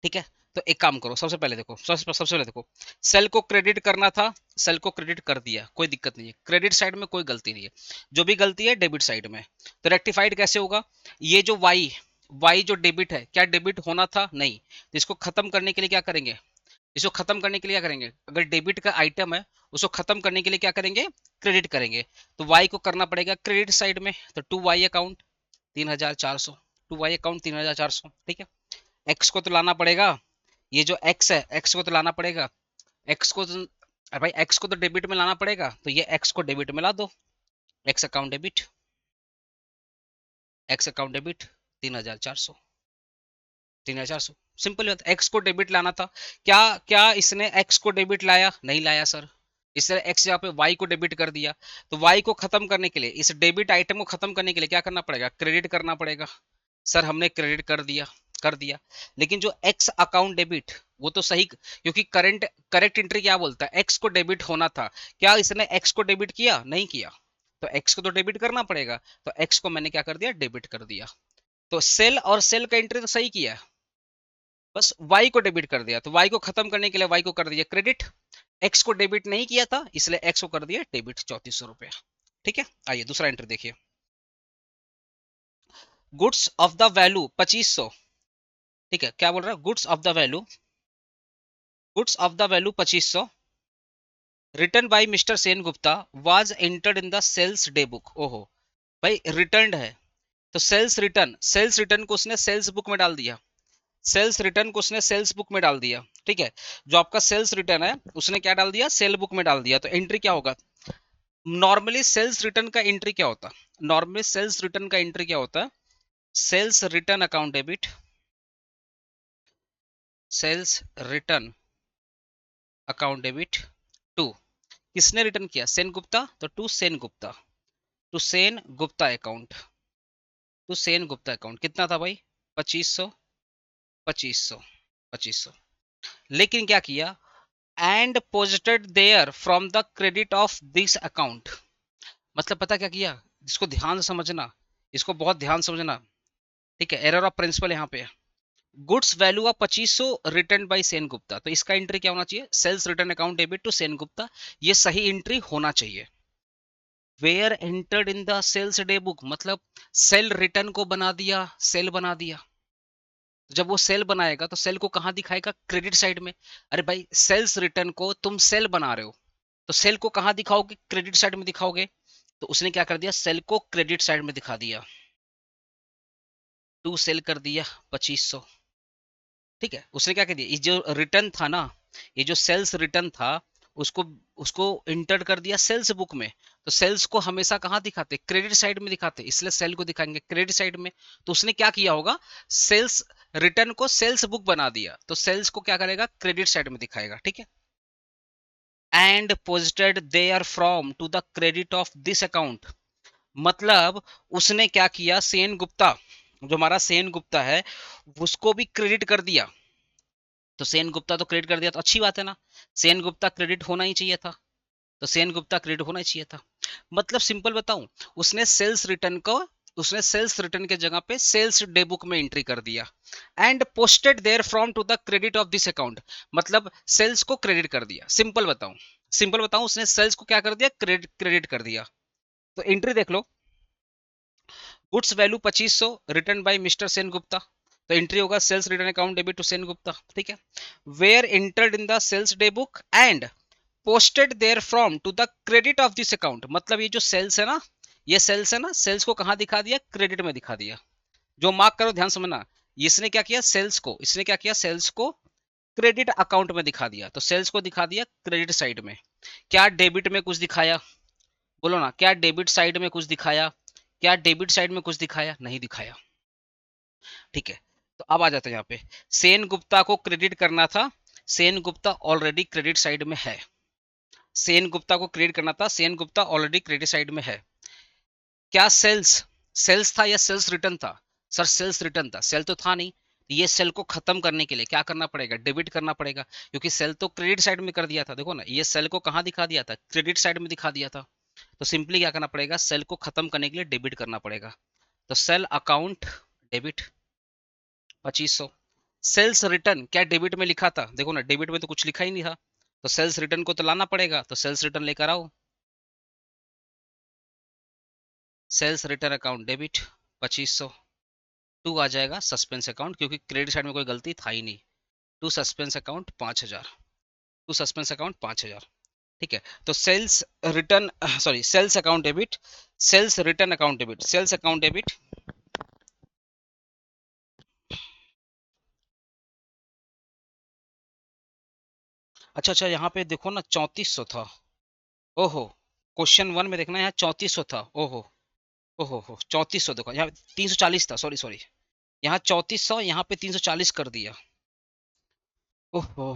ठीक है। तो एक काम करो, सबसे पहले देखो, सबसे पहले देखो, सेल को क्रेडिट करना था, सेल को क्रेडिट कर दिया, कोई दिक्कत नहीं है, क्रेडिट साइड में कोई गलती नहीं है, जो भी गलती है डेबिट साइड में। तो रेक्टिफाइड कैसे होगा? ये जो वाई, वाई जो डेबिट है, क्या डेबिट होना था? नहीं, तो इसको खत्म करने के लिए क्या करेंगे? इसको खत्म करने के लिए क्या करेंगे? अगर डेबिट का आइटम है उसको खत्म करने के लिए क्या करेंगे? क्रेडिट करेंगे, तो वाई को करना पड़ेगा क्रेडिट साइड में, तो to Y account 3400, to Y account 3400, ठीक है। एक्स को तो लाना पड़ेगा, ये जो एक्स है एक्स को तो लाना पड़ेगा, एक्स को तो, अरे भाई एक्स को तो डेबिट में लाना पड़ेगा, तो ये एक्स को डेबिट में ला दो, x account debit, X account debit 3400, 3400, simple बात। एक्स को डेबिट लाना था, क्या क्या इसने एक्स को डेबिट लाया? नहीं लाया सर, इसने एक्स यहाँ पे वाई को डेबिट कर दिया, तो वाई को खत्म करने के लिए, इस डेबिट आइटम को खत्म करने के लिए क्या करना पड़ेगा? क्रेडिट करना पड़ेगा। सर हमने क्रेडिट कर दिया, लेकिन जो एक्स अकाउंट डेबिट वो तो सही, क्योंकि करेक्ट एंट्री क्या बोलता है? एक्स को डेबिट होना था, क्या इसने एक्स को डेबिट किया? नहीं किया, तो एक्स को तो डेबिट करना पड़ेगा, तो एक्स को मैंने क्या कर दिया? डेबिट कर दिया। तो सेल और सेल का एंट्री तो सही किया, बस वाई को डेबिट कर दिया, तो वाई को खत्म करने के लिए वाई को कर दिया क्रेडिट, एक्स को डेबिट नहीं किया था इसलिए एक्स को कर दिया डेबिट 3400 रुपया, ठीक है। आइए दूसरा एंट्री देखिए, गुड्स ऑफ द वैल्यू 2500, ठीक है। क्या बोल रहा है? Goods of the value, goods of the value 2500 return by mister Sen Gupta was entered in the sales day book. ओहो भाई, रिटर्न है, तो सेल्स रिटर्न को उसने सेल्स बुक में डाल दिया, सेल्स रिटर्न को उसने सेल्स बुक में डाल दिया, ठीक है। जो आपका सेल्स रिटर्न है उसने क्या डाल दिया? सेल बुक में डाल दिया, तो एंट्री क्या होगा? नॉर्मली सेल्स रिटर्न का एंट्री क्या होता? नॉर्मली सेल्स रिटर्न का एंट्री क्या होता है? Sales return account debit, sales return account debit to, किसने रिटर्न किया? सेन गुप्ता, तो to Sen Gupta, to Sen Gupta account, to Sen Gupta account कितना था भाई? 2500, 2500, 2500, लेकिन क्या किया? And posted there from the credit of this account, मतलब पता क्या किया? इसको ध्यान से समझना, इसको बहुत ध्यान से समझना, ठीक है। एरर ऑफ प्रिंसिपल यहाँ पे है। Goods value of 2500 return by Sen Gupta, तो इसका एंट्री क्या होना चाहिए? Sales return account debit to Sen Gupta, ये सही एंट्री होना चाहिए। Were entered in the sales day book, मतलब सेल रिटर्न को बना दिया, सेल बना दिया, जब वो सेल बनाएगा तो सेल को कहां दिखाएगा? क्रेडिट साइड में। अरे भाई, सेल्स रिटर्न को तुम सेल बना रहे हो, तो सेल को कहां दिखाओगे? क्रेडिट साइड में दिखाओगे, तो उसने क्या कर दिया? सेल को क्रेडिट साइड में दिखा दिया, टू सेल कर दिया 2500, ठीक है। उसने क्या कर दिया? ये जो रिटर्न था ना, ये जो सेल्स रिटर्न था, उसको उसको इंटर कर दिया सेल्स बुक में, तो सेल्स को हमेशा कहाँ दिखाते? क्रेडिट साइड में दिखाते, इसलिए सेल को दिखाएंगे क्रेडिट साइड में। तो उसने क्या किया होगा? सेल्स रिटर्न को सेल्स बुक बना दिया, तो सेल्स को क्या करेगा? क्रेडिट साइड में दिखाएगा, ठीक है। And posted there from to the credit of this account, मतलब उसने क्या किया? सेन गुप्ता, जो हमारा सेन गुप्ता है, उसको भी क्रेडिट कर दिया, तो सेन गुप्ता तो क्रेडिट कर दिया, तो अच्छी बात है ना, सेन गुप्ता क्रेडिट होना ही चाहिए था, तो सेन गुप्ता क्रेडिट होना ही चाहिए था। मतलब सिंपल बताऊं, उसने सेल्स रिटर्न को, उसने सेल्स रिटर्न के जगह पे सेल्स डे बुक में एंट्री कर दिया, and posted there from to the credit of this account, मतलब सेल्स को क्रेडिट कर दिया। सिंपल बताऊं, सिंपल बताऊं, उसने सेल्स को क्या कर दिया, क्रेडिट कर दिया। तो एंट्री देख लो, goods value 2500 return by mister Sen Gupta. तो एंट्री होगा sales return account debit to Sen Gupta, ठीक है। Were entered in the sales day book and posted there from to the credit of this account. मतलब ये जो सेल्स है ना, ये सेल्स है ना, सेल्स को कहां दिखा दिया, क्रेडिट में दिखा दिया। जो मार्क करो, ध्यान समझना, इसने क्या किया, सेल्स को, इसने क्या किया, सेल्स को क्रेडिट अकाउंट में दिखा दिया। तो सेल्स को दिखा दिया क्रेडिट साइड में। क्या डेबिट में कुछ दिखाया, बोलो ना, क्या डेबिट साइड में कुछ दिखाया, क्या डेबिट साइड में कुछ दिखाया, नहीं दिखाया, ठीक है। तो अब आ जाते हैं यहाँ पे, सेन गुप्ता को क्रेडिट करना था, Sen Gupta already credit side में है, सेन गुप्ता को क्रेडिट करना था, Sen Gupta already credit side में है। क्या सेल्स, सेल्स था या सेल्स रिटर्न था, सर सेल्स रिटर्न था, सेल तो था नहीं। ये सेल को खत्म करने के लिए क्या करना पड़ेगा, डेबिट करना पड़ेगा, क्योंकि सेल तो क्रेडिट साइड में कर दिया था। देखो ना, ये सेल को कहां दिखा दिया था, क्रेडिट साइड में दिखा दिया था। तो सिंपली क्या करना पड़ेगा, सेल को खत्म करने के लिए डेबिट करना पड़ेगा। तो sale account debit 2500। Sales return क्या डेबिट में लिखा था, देखो ना डेबिट में तो कुछ लिखा ही नहीं था, तो सेल्स रिटर्न को तो लाना पड़ेगा। तो सेल्स रिटर्न लेकर आओ, sales return account debit 2500। To आ जाएगा सस्पेंस अकाउंट, क्योंकि क्रेडिट साइड में कोई गलती था ही नहीं। To suspense account 5000, to suspense account 5000, ठीक है। तो sales return, sorry sales account debit, sales return account debit, sales account debit, अच्छा अच्छा, यहाँ पे देखो ना 3400 था, ओहो, क्वेश्चन वन में देखना, यहाँ 3400 था, ओहो, ओहो हो 3400, देखो यहाँ 340 था, सॉरी सॉरी, यहाँ 3400, यहाँ पे 340 कर दिया, ओहो,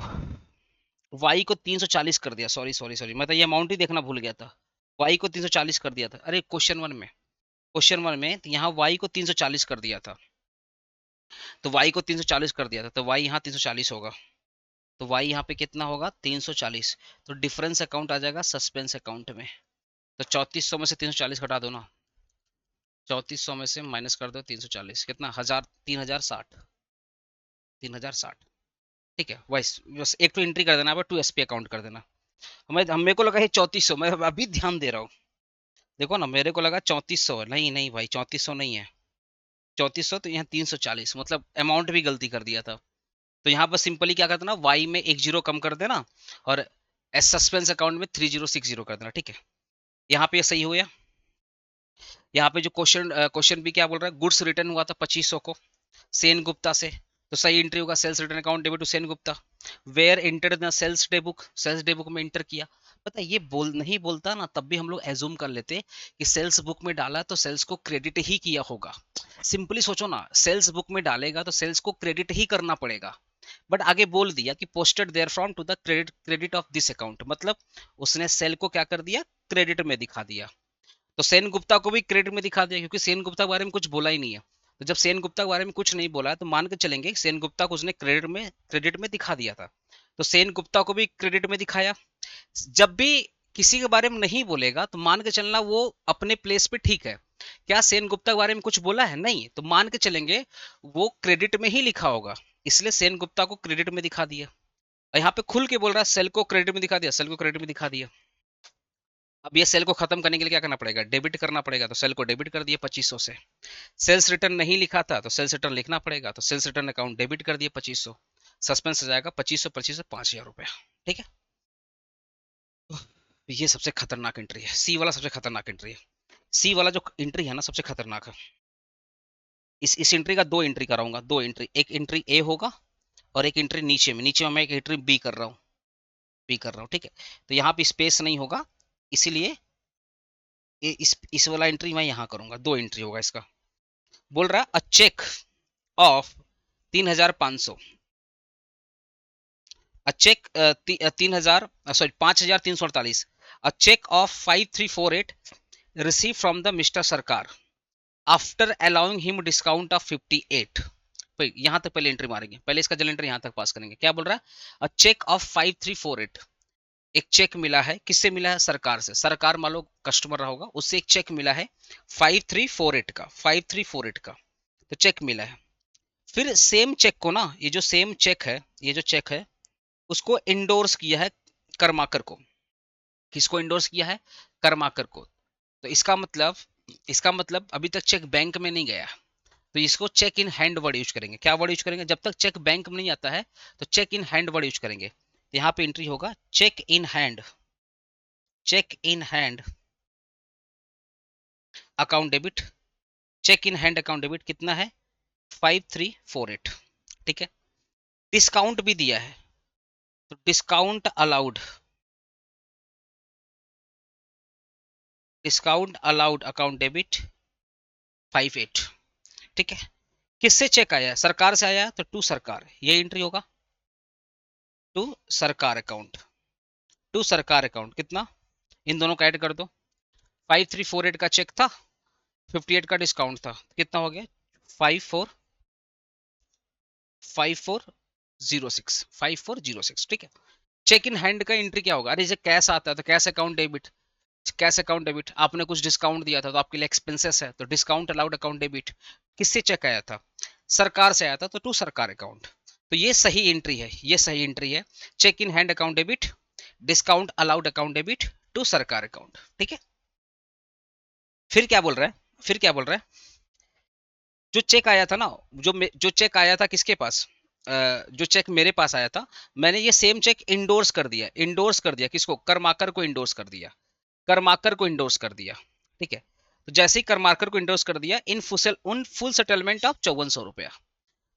वाई को 340 कर दिया, सॉरी सॉरी सॉरी, मैं तो ये अमाउंट ही देखना भूल गया था। वाई को 340 कर दिया था, अरे क्वेश्चन वन में, क्वेश्चन वन में यहाँ वाई को 340 कर दिया था। तो वाई को 340 कर दिया था, तो वाई यहाँ 340 होगा। तो वाई यहाँ पे कितना होगा, 340। तो डिफरेंस अकाउंट आ जाएगा सस्पेंस अकाउंट में। तो 3400 में से 340 घटा दो ना, 3400 में से माइनस कर दो 340, कितना, 3060, 3060, ठीक है। वैस बस एक तो एंट्री कर देना, टू एसपी अकाउंट कर देना। हमें मेरे को लगा है 3400, मैं अभी ध्यान दे रहा हूँ, देखो ना मेरे को लगा 3400 है, नहीं नहीं भाई 3400 नहीं है, 3400 तो यहाँ 340, मतलब अमाउंट भी गलती कर दिया था। तो यहाँ पर सिंपली क्या कर देना, वाई में एक जीरो कम कर देना, और एस सस्पेंस अकाउंट में 3060 कर देना, ठीक है। यहाँ पे सही हो गया। यहाँ पे जो क्वेश्चन भी क्या बोल रहा है, गुड्स रिटर्न हुआ था 2500 को सेन गुप्ता से, तो सही एंट्री होगा sales return account debit to Sen Gupta. Were enter the sales day book, sales day book में एंटर किया। पता है ये बोल नहीं बोलता ना, तब भी हम लोग एज्यूम कर लेते कि सेल्स बुक में डाला तो सेल्स को क्रेडिट ही किया होगा। सिंपली सोचो ना, सेल्स बुक में डालेगा तो सेल्स को क्रेडिट ही करना पड़ेगा, बट आगे बोल दिया कि posted there from to the credit of this account, मतलब उसने सेल को क्या कर दिया, क्रेडिट में दिखा दिया। तो सेन गुप्ता को भी क्रेडिट में दिखा दिया, क्योंकि सेन गुप्ता के बारे में कुछ बोला ही नहीं है। तो जब सेन गुप्ता के बारे में कुछ नहीं बोला है, तो मान के चलेंगे सेन गुप्ता को उसने क्रेडिट में दिखा दिया था। तो सेन गुप्ता को भी क्रेडिट में दिखाया। जब भी किसी के बारे में नहीं बोलेगा तो मान के चलना वो अपने प्लेस पे ठीक है। क्या सेन गुप्ता के बारे में कुछ बोला है, नहीं, तो मान के चलेंगे वो क्रेडिट में ही लिखा होगा, इसलिए सेन गुप्ता को क्रेडिट में दिखा दिया। और यहाँ पे खुल के बोल रहा है सेल को क्रेडिट में दिखा दिया, सेल को क्रेडिट में दिखा दिया। अब ये सेल को खत्म करने के लिए क्या करना पड़ेगा, डेबिट करना पड़ेगा। तो सेल को डेबिट कर दिया 2500 से। सेल्स रिटर्न नहीं लिखा था तो सेल्स रिटर्न लिखना पड़ेगा, तो सेल्स रिटर्न अकाउंट डेबिट कर दिया 2500। सस्पेंस हो जाएगा 2500, 2500 5000 रुपया, ठीक है। ये सबसे खतरनाक एंट्री है, सी वाला सबसे खतरनाक एंट्री है। सी वाला जो एंट्री है ना सबसे खतरनाक है। इस एंट्री का दो एंट्री कराऊंगा, दो एंट्री, एक एंट्री ए होगा और एक एंट्री नीचे में मैं एक एंट्री बी कर रहा हूँ, बी कर रहा हूँ, ठीक है। तो यहाँ पे स्पेस नहीं होगा, इसीलिए इस वाला एंट्री मैं यहाँ करूंगा, दो एंट्री होगा इसका। बोल रहा है a cheque of 3500, a cheque 3000, sorry 5348, a cheque of 5348 receive from the mister Sarkar after allowing him discount of 58। यहां तक पहले एंट्री मारेंगे, पहले इसका जल एंट्री यहां तक पास करेंगे। क्या बोल रहा है, अ चेक ऑफ 5348, एक चेक मिला है, किससे मिला है, सरकार से। सरकार मान लो कस्टमर रहा होगा, उससे एक चेक मिला है 5348 का, 5348 का, तो चेक मिला है। फिर सेम चेक को ना, ये जो सेम चेक है, ये जो चेक है उसको इंडोर्स किया है करमाकर को, किसको इंडोर्स किया है? कर्माकर को। तो इसका मतलब अभी तक चेक बैंक में नहीं गया, तो इसको cheque in hand word use करेंगे। क्या वर्ड यूज करेंगे? जब तक चेक बैंक में नहीं आता है तो cheque in hand word use करेंगे। तो यहाँ पे एंट्री होगा cheque in hand, cheque in hand account debit. Cheque in hand account debit कितना है? 5348। ठीक है। डिस्काउंट भी दिया है, तो discount allowed, discount allowed account debit 58। ठीक है। किससे चेक आया है? सरकार से आया है, तो टू सरकार, ये एंट्री होगा to Sarkar account. To Sarkar account कितना? इन दोनों का ऐड कर दो। 5348 का चेक था, 58 का डिस्काउंट था, कितना हो गया? 5406। ठीक है। चेक इन हैंड का एंट्री क्या होगा? अरे जैसे कैश आता है तो cash account debit, cash account debit. आपने कुछ डिस्काउंट दिया था तो आपके लिए एक्सपेंसेस है, तो डिस्काउंट अलाउड अकाउंट डेबिट। किससे चेक आया था? सरकार से आया था, तो टू सरकार अकाउंट। तो ये सही एंट्री है, ये सही एंट्री है। Cheque in hand account debit, discount allowed account debit to Sarkar account. ठीक है। फिर क्या बोल रहा है? फिर क्या बोल रहा है? जो चेक आया था ना, जो चेक आया था किसके पास? जो चेक मेरे पास आया था, मैंने ये सेम चेक इंडोर्स कर दिया। इंडोर्स कर दिया किसको? कर्माकर को इंडोर्स कर दिया, कर्माकर को इंडोर्स कर दिया। ठीक है। तो जैसे ही कर्माकर को इंडोर्स कर दिया, इन फुल सेटलमेंट ऑफ 5400 रुपया।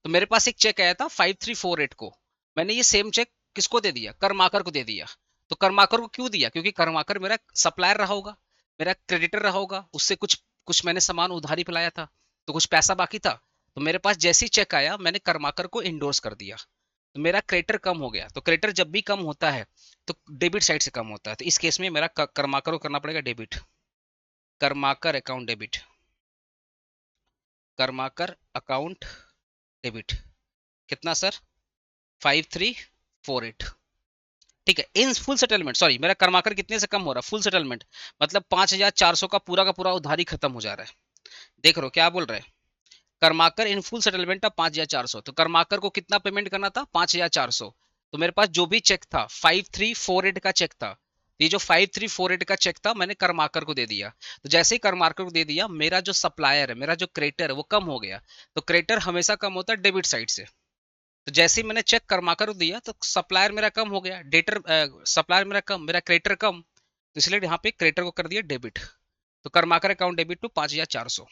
तो मेरे पास एक चेक आया था 5348 को, मैंने ये सेम चेक किसको दे दिया? कर्माकर को दे दिया। तो कर्माकर को क्यों दिया? क्योंकि कर्माकर मेरा सप्लायर रहा होगा, मेरा क्रेडिटर रहा होगा, उससे कुछ कुछ मैंने सामान उधारी पिलाया था, तो कुछ पैसा बाकी था। तो मेरे पास जैसे ही चेक आया, मैंने कर्माकर को इंडोर्स कर दिया, तो मेरा क्रेडिटर कम हो गया। तो क्रेडिटर जब भी कम होता है तो डेबिट साइड से कम होता है, तो इस केस में मेरा कर्माकर को करना पड़ेगा debit. Karmakar account debit, Karmakar account debit कितना सर? 5348। ठीक है। इन फुल सेटलमेंट, सॉरी मेरा कर्माकर कितने से कम हो रहा है? फुल सेटलमेंट मतलब 5400 का पूरा उधारी खत्म हो जा रहा है। देख रहे हो क्या बोल रहे हैं? Karmakar in full settlement of 5400, तो कर्माकर को कितना पेमेंट करना था? 5400। तो मेरे पास जो भी चेक था 5348 का चेक था, ये जो 5348 का चेक था मैंने कर्माकर को दे दिया। तो जैसे ही कर्माकर को दे दिया, मेरा जो सप्लायर है, मेरा जो क्रेडिटर है वो कम हो गया। तो क्रेडिटर हमेशा कम होता है डेबिट साइड से। तो जैसे ही मैंने चेक कर्माकर को दिया तो सप्लायर मेरा कम हो गया, डेटर सप्लायर मेरा कम, मेरा क्रेडिटर कम, तो इसलिए यहाँ पे क्रेडिटर को कर दिया डेबिट। तो Karmakar account debit to 5400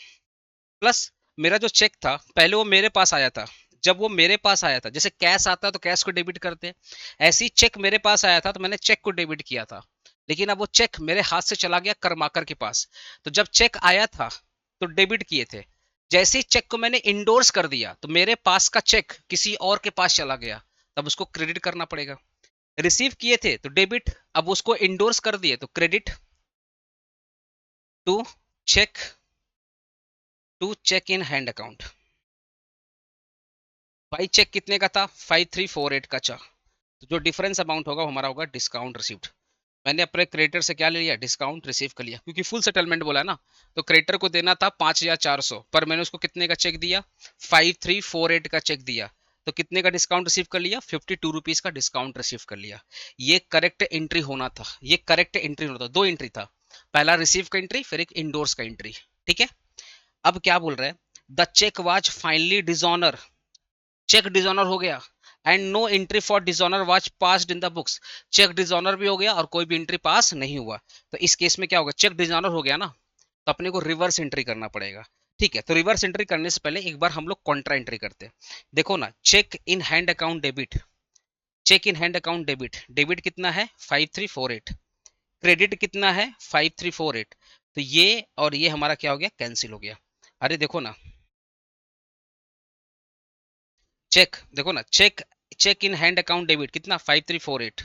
plus मेरा जो चेक था पहले वो मेरे पास आया था। जब वो मेरे पास आया था, जैसे कैश आता है तो कैश को डेबिट करते हैं, ऐसे ही चेक मेरे पास आया था तो मैंने चेक को डेबिट किया था। लेकिन अब वो चेक मेरे हाथ से चला गया कर्माकर के पास। तो जब चेक आया था तो डेबिट किए थे, जैसे ही चेक को मैंने इंडोर्स कर दिया तो मेरे पास का चेक किसी और के पास चला गया, तब उसको क्रेडिट करना पड़ेगा। रिसीव किए थे तो डेबिट, अब उसको इंडोर्स कर दिए तो credit to cheque, to cheque in hand account. भाई चेक कितने का था? 5348 का था, तो जो डिफरेंस अमाउंट होगा वो हमारा होगा डिस्काउंट रिसीव्ड। मैंने अपने क्रेडिटर से क्या ले लिया? डिस्काउंट रिसीव कर लिया, क्योंकि फुल सेटलमेंट बोला ना। तो क्रेडिटर को देना था 5400, पर मैंने उसको कितने का चेक दिया? 5348 का चेक दिया। तो कितने का डिस्काउंट रिसीव कर लिया? 52 रुपीज का डिस्काउंट रिसीव कर लिया। ये करेक्ट एंट्री होना था, ये करेक्ट एंट्री होना था। दो एंट्री था, पहला रिसीव का एंट्री, फिर एक इंडोर्स का एंट्री। ठीक है। अब क्या बोल रहे हैं? The cheque was finally dishonour, cheque dishonour हो गया, and no entry for dishonour was passed in the books. Cheque dishonour भी हो गया और कोई भी एंट्री पास नहीं हुआ। तो इस केस में क्या होगा? चेक डिसऑनर हो गया ना, तो अपने को रिवर्स एंट्री करना पड़ेगा। ठीक है। तो रिवर्स एंट्री करने से पहले एक बार हम लोग कॉन्ट्रा एंट्री करते हैं। देखो ना, cheque in hand account debit, cheque in hand account debit, debit कितना है? 5348, क्रेडिट कितना है? 5348। तो ये और ये हमारा क्या हो गया? कैंसिल हो गया। अरे देखो ना, चेक देखो ना, cheque, cheque in hand account debit कितना? 5348,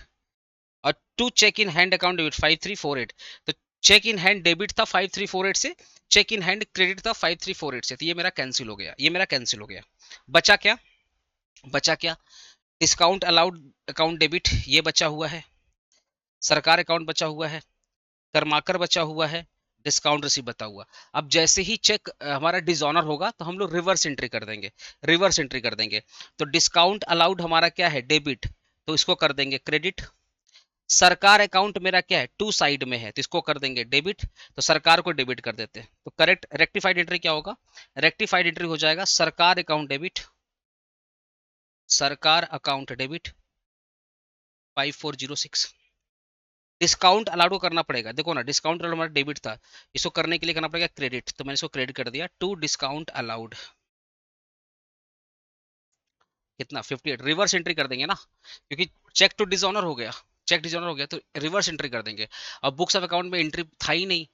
और to cheque in hand account debit 5348। तो चेक इन हैंड डेबिट था 5348 से, चेक इन हैंड क्रेडिट था 5348 से, तो ये मेरा कैंसिल हो गया, ये मेरा कैंसिल हो गया। बचा क्या? बचा क्या? डिस्काउंट अलाउड अकाउंट डेबिट ये बचा हुआ है, सरकार अकाउंट बचा हुआ है, कर्माकर बचा हुआ है, डिस्काउंट रिसीव बता हुआ। अब जैसे ही चेक हमारा डिसऑनर होगा तो हम लोग रिवर्स एंट्री कर देंगे, रिवर्स एंट्री कर देंगे। तो डिस्काउंट अलाउड हमारा क्या है? डेबिट, तो इसको कर देंगे क्रेडिट, सरकार अकाउंट मेरा क्या है, टू साइड में है, तो इसको कर देंगे डेबिट, तो सरकार को डेबिट कर देते हैं। तो करेक्ट रेक्टिफाइड एंट्री क्या होगा, रेक्टिफाइड एंट्री हो जाएगा सरकार अकाउंट डेबिट, सरकार अकाउंट डेबिट 5406। डिस्काउंट अलाउड को करना पड़ेगा, देखो ना डिस्काउंट अलाउड हमारा डेबिट था, इसको करने के लिए करना पड़ेगा क्रेडिट, तो मैंने इसको क्रेडिट कर दिया टू डिस्काउंट अलाउड, कितना 58, रिवर्स एंट्री कर देंगे ना, क्योंकि चेक टू डिसऑनर हो गया, चेक डिसऑनर हो गया तो रिवर्स एंट्री कर देंगे। अब बुक्स ऑफ अकाउंट में एंट्री था ही नहीं,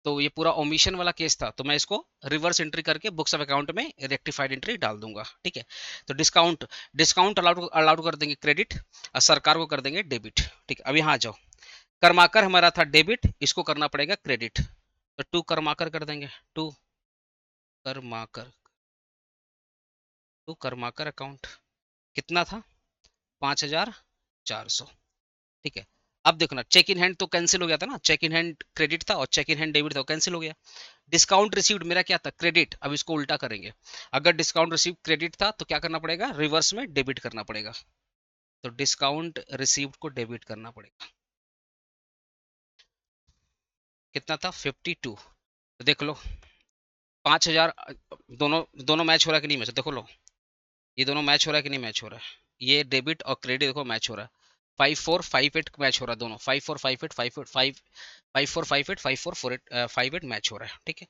तो ये पूरा ओमिशन वाला केस था, तो मैं इसको रिवर्स एंट्री करके बुक्स ऑफ अकाउंट में रेक्टिफाइड एंट्री डाल दूंगा, ठीक है। तो डिस्काउंट डिस्काउंट अलाउड अलाउड कर देंगे क्रेडिट, और सरकार को कर देंगे डेबिट, ठीक है। अब यहाँ आ जाओ, कर्माकर हमारा था डेबिट, इसको करना पड़ेगा क्रेडिट, तो टू कर्माकर कर देंगे, to Karmakar, to Karmakar account कितना था 5400, ठीक है। अब देखो ना चेक इन हैंड तो कैंसिल हो गया था ना, चेक इन हैंड क्रेडिट था और चेक इन हैंड डेबिट था, कैंसिल हो गया। डिस्काउंट रिसीव्ड मेरा क्या था क्रेडिट, अब इसको उल्टा करेंगे, अगर डिस्काउंट रिसीव क्रेडिट था तो क्या करना पड़ेगा, रिवर्स में डेबिट करना पड़ेगा, तो डिस्काउंट रिसीव्ड को डेबिट करना पड़ेगा, कितना था 52, तो देख लो 5000, दोनों दोनों मैच हो रहा है कि नहीं मैच, देखो लो ये दोनों मैच हो रहा है कि नहीं मैच हो रहा है, ये डेबिट और क्रेडिट देखो मैच हो रहा है, 5458 मैच हो रहा है दोनों, 5458 5458 5448 मैच हो रहा है, ठीक है।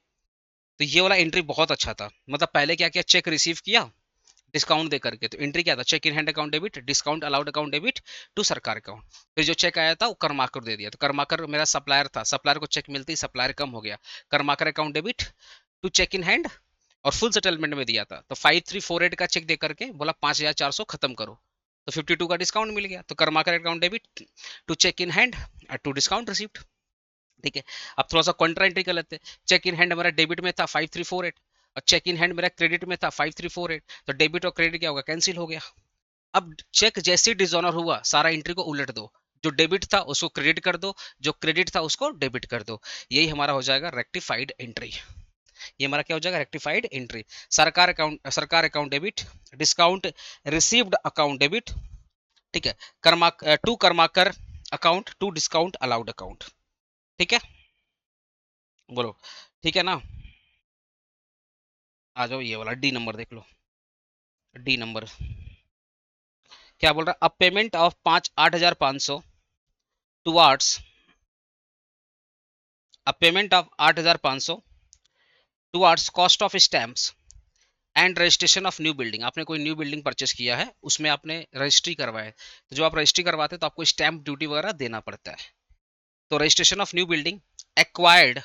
तो ये वाला एंट्री बहुत अच्छा था, मतलब पहले क्या किया, चेक रिसीव किया डिस्काउंट दे करके, तो एंट्री क्या था, cheque in hand account debit, discount allowed account debit to Sarkar account, फिर जो चेक आया था वो कर्माकर दे दिया, तो कर्माकर मेरा सप्लायर था, सप्लायर को चेक मिलती, सप्लायर कम हो गया, Karmakar account debit to cheque in hand, और फुल सेटलमेंट में दिया था, तो 5348 का चेक दे करके बोला 5400 खत्म करो, तो 52 का डिस्काउंट मिल गया, तो Karmakar account debit to cheque in hand to discount received, ठीक है। अब थोड़ा सा कॉन्ट्रा एंट्री कर लेते हैं, चेक इन हैंड हमारा डेबिट में था 5348 और चेक इन हैंड मेरा क्रेडिट में था 5348, तो डेबिट और क्रेडिट क्या होगा, कैंसिल हो गया। अब चेक जैसे डिसऑनर हुआ सारा एंट्री को उलट दो, जो डेबिट था उसको क्रेडिट कर दो, जो क्रेडिट था उसको डेबिट कर दो, यही हमारा हो जाएगा रेक्टिफाइड एंट्री, ये हमारा क्या हो जाएगा rectified entry. Sarkar account debit, discount received account debit, ठीक है, to Karmakar account to discount allowed account, ठीक है, बोलो ठीक है ना। आ जाओ ये वाला डी नंबर देख लो, डी नंबर क्या बोल रहा है, अब पेमेंट ऑफ 8500 टुवार्ड्स, अब payment of 8500 towards cost of stamps and registration of new building, आपने कोई न्यू बिल्डिंग परचेस किया है, उसमें आपने रजिस्ट्री करवाया है, तो जो आप रजिस्ट्री करवाते हैं तो आपको स्टैम्प ड्यूटी वगैरह देना पड़ता है, तो registration of new building acquired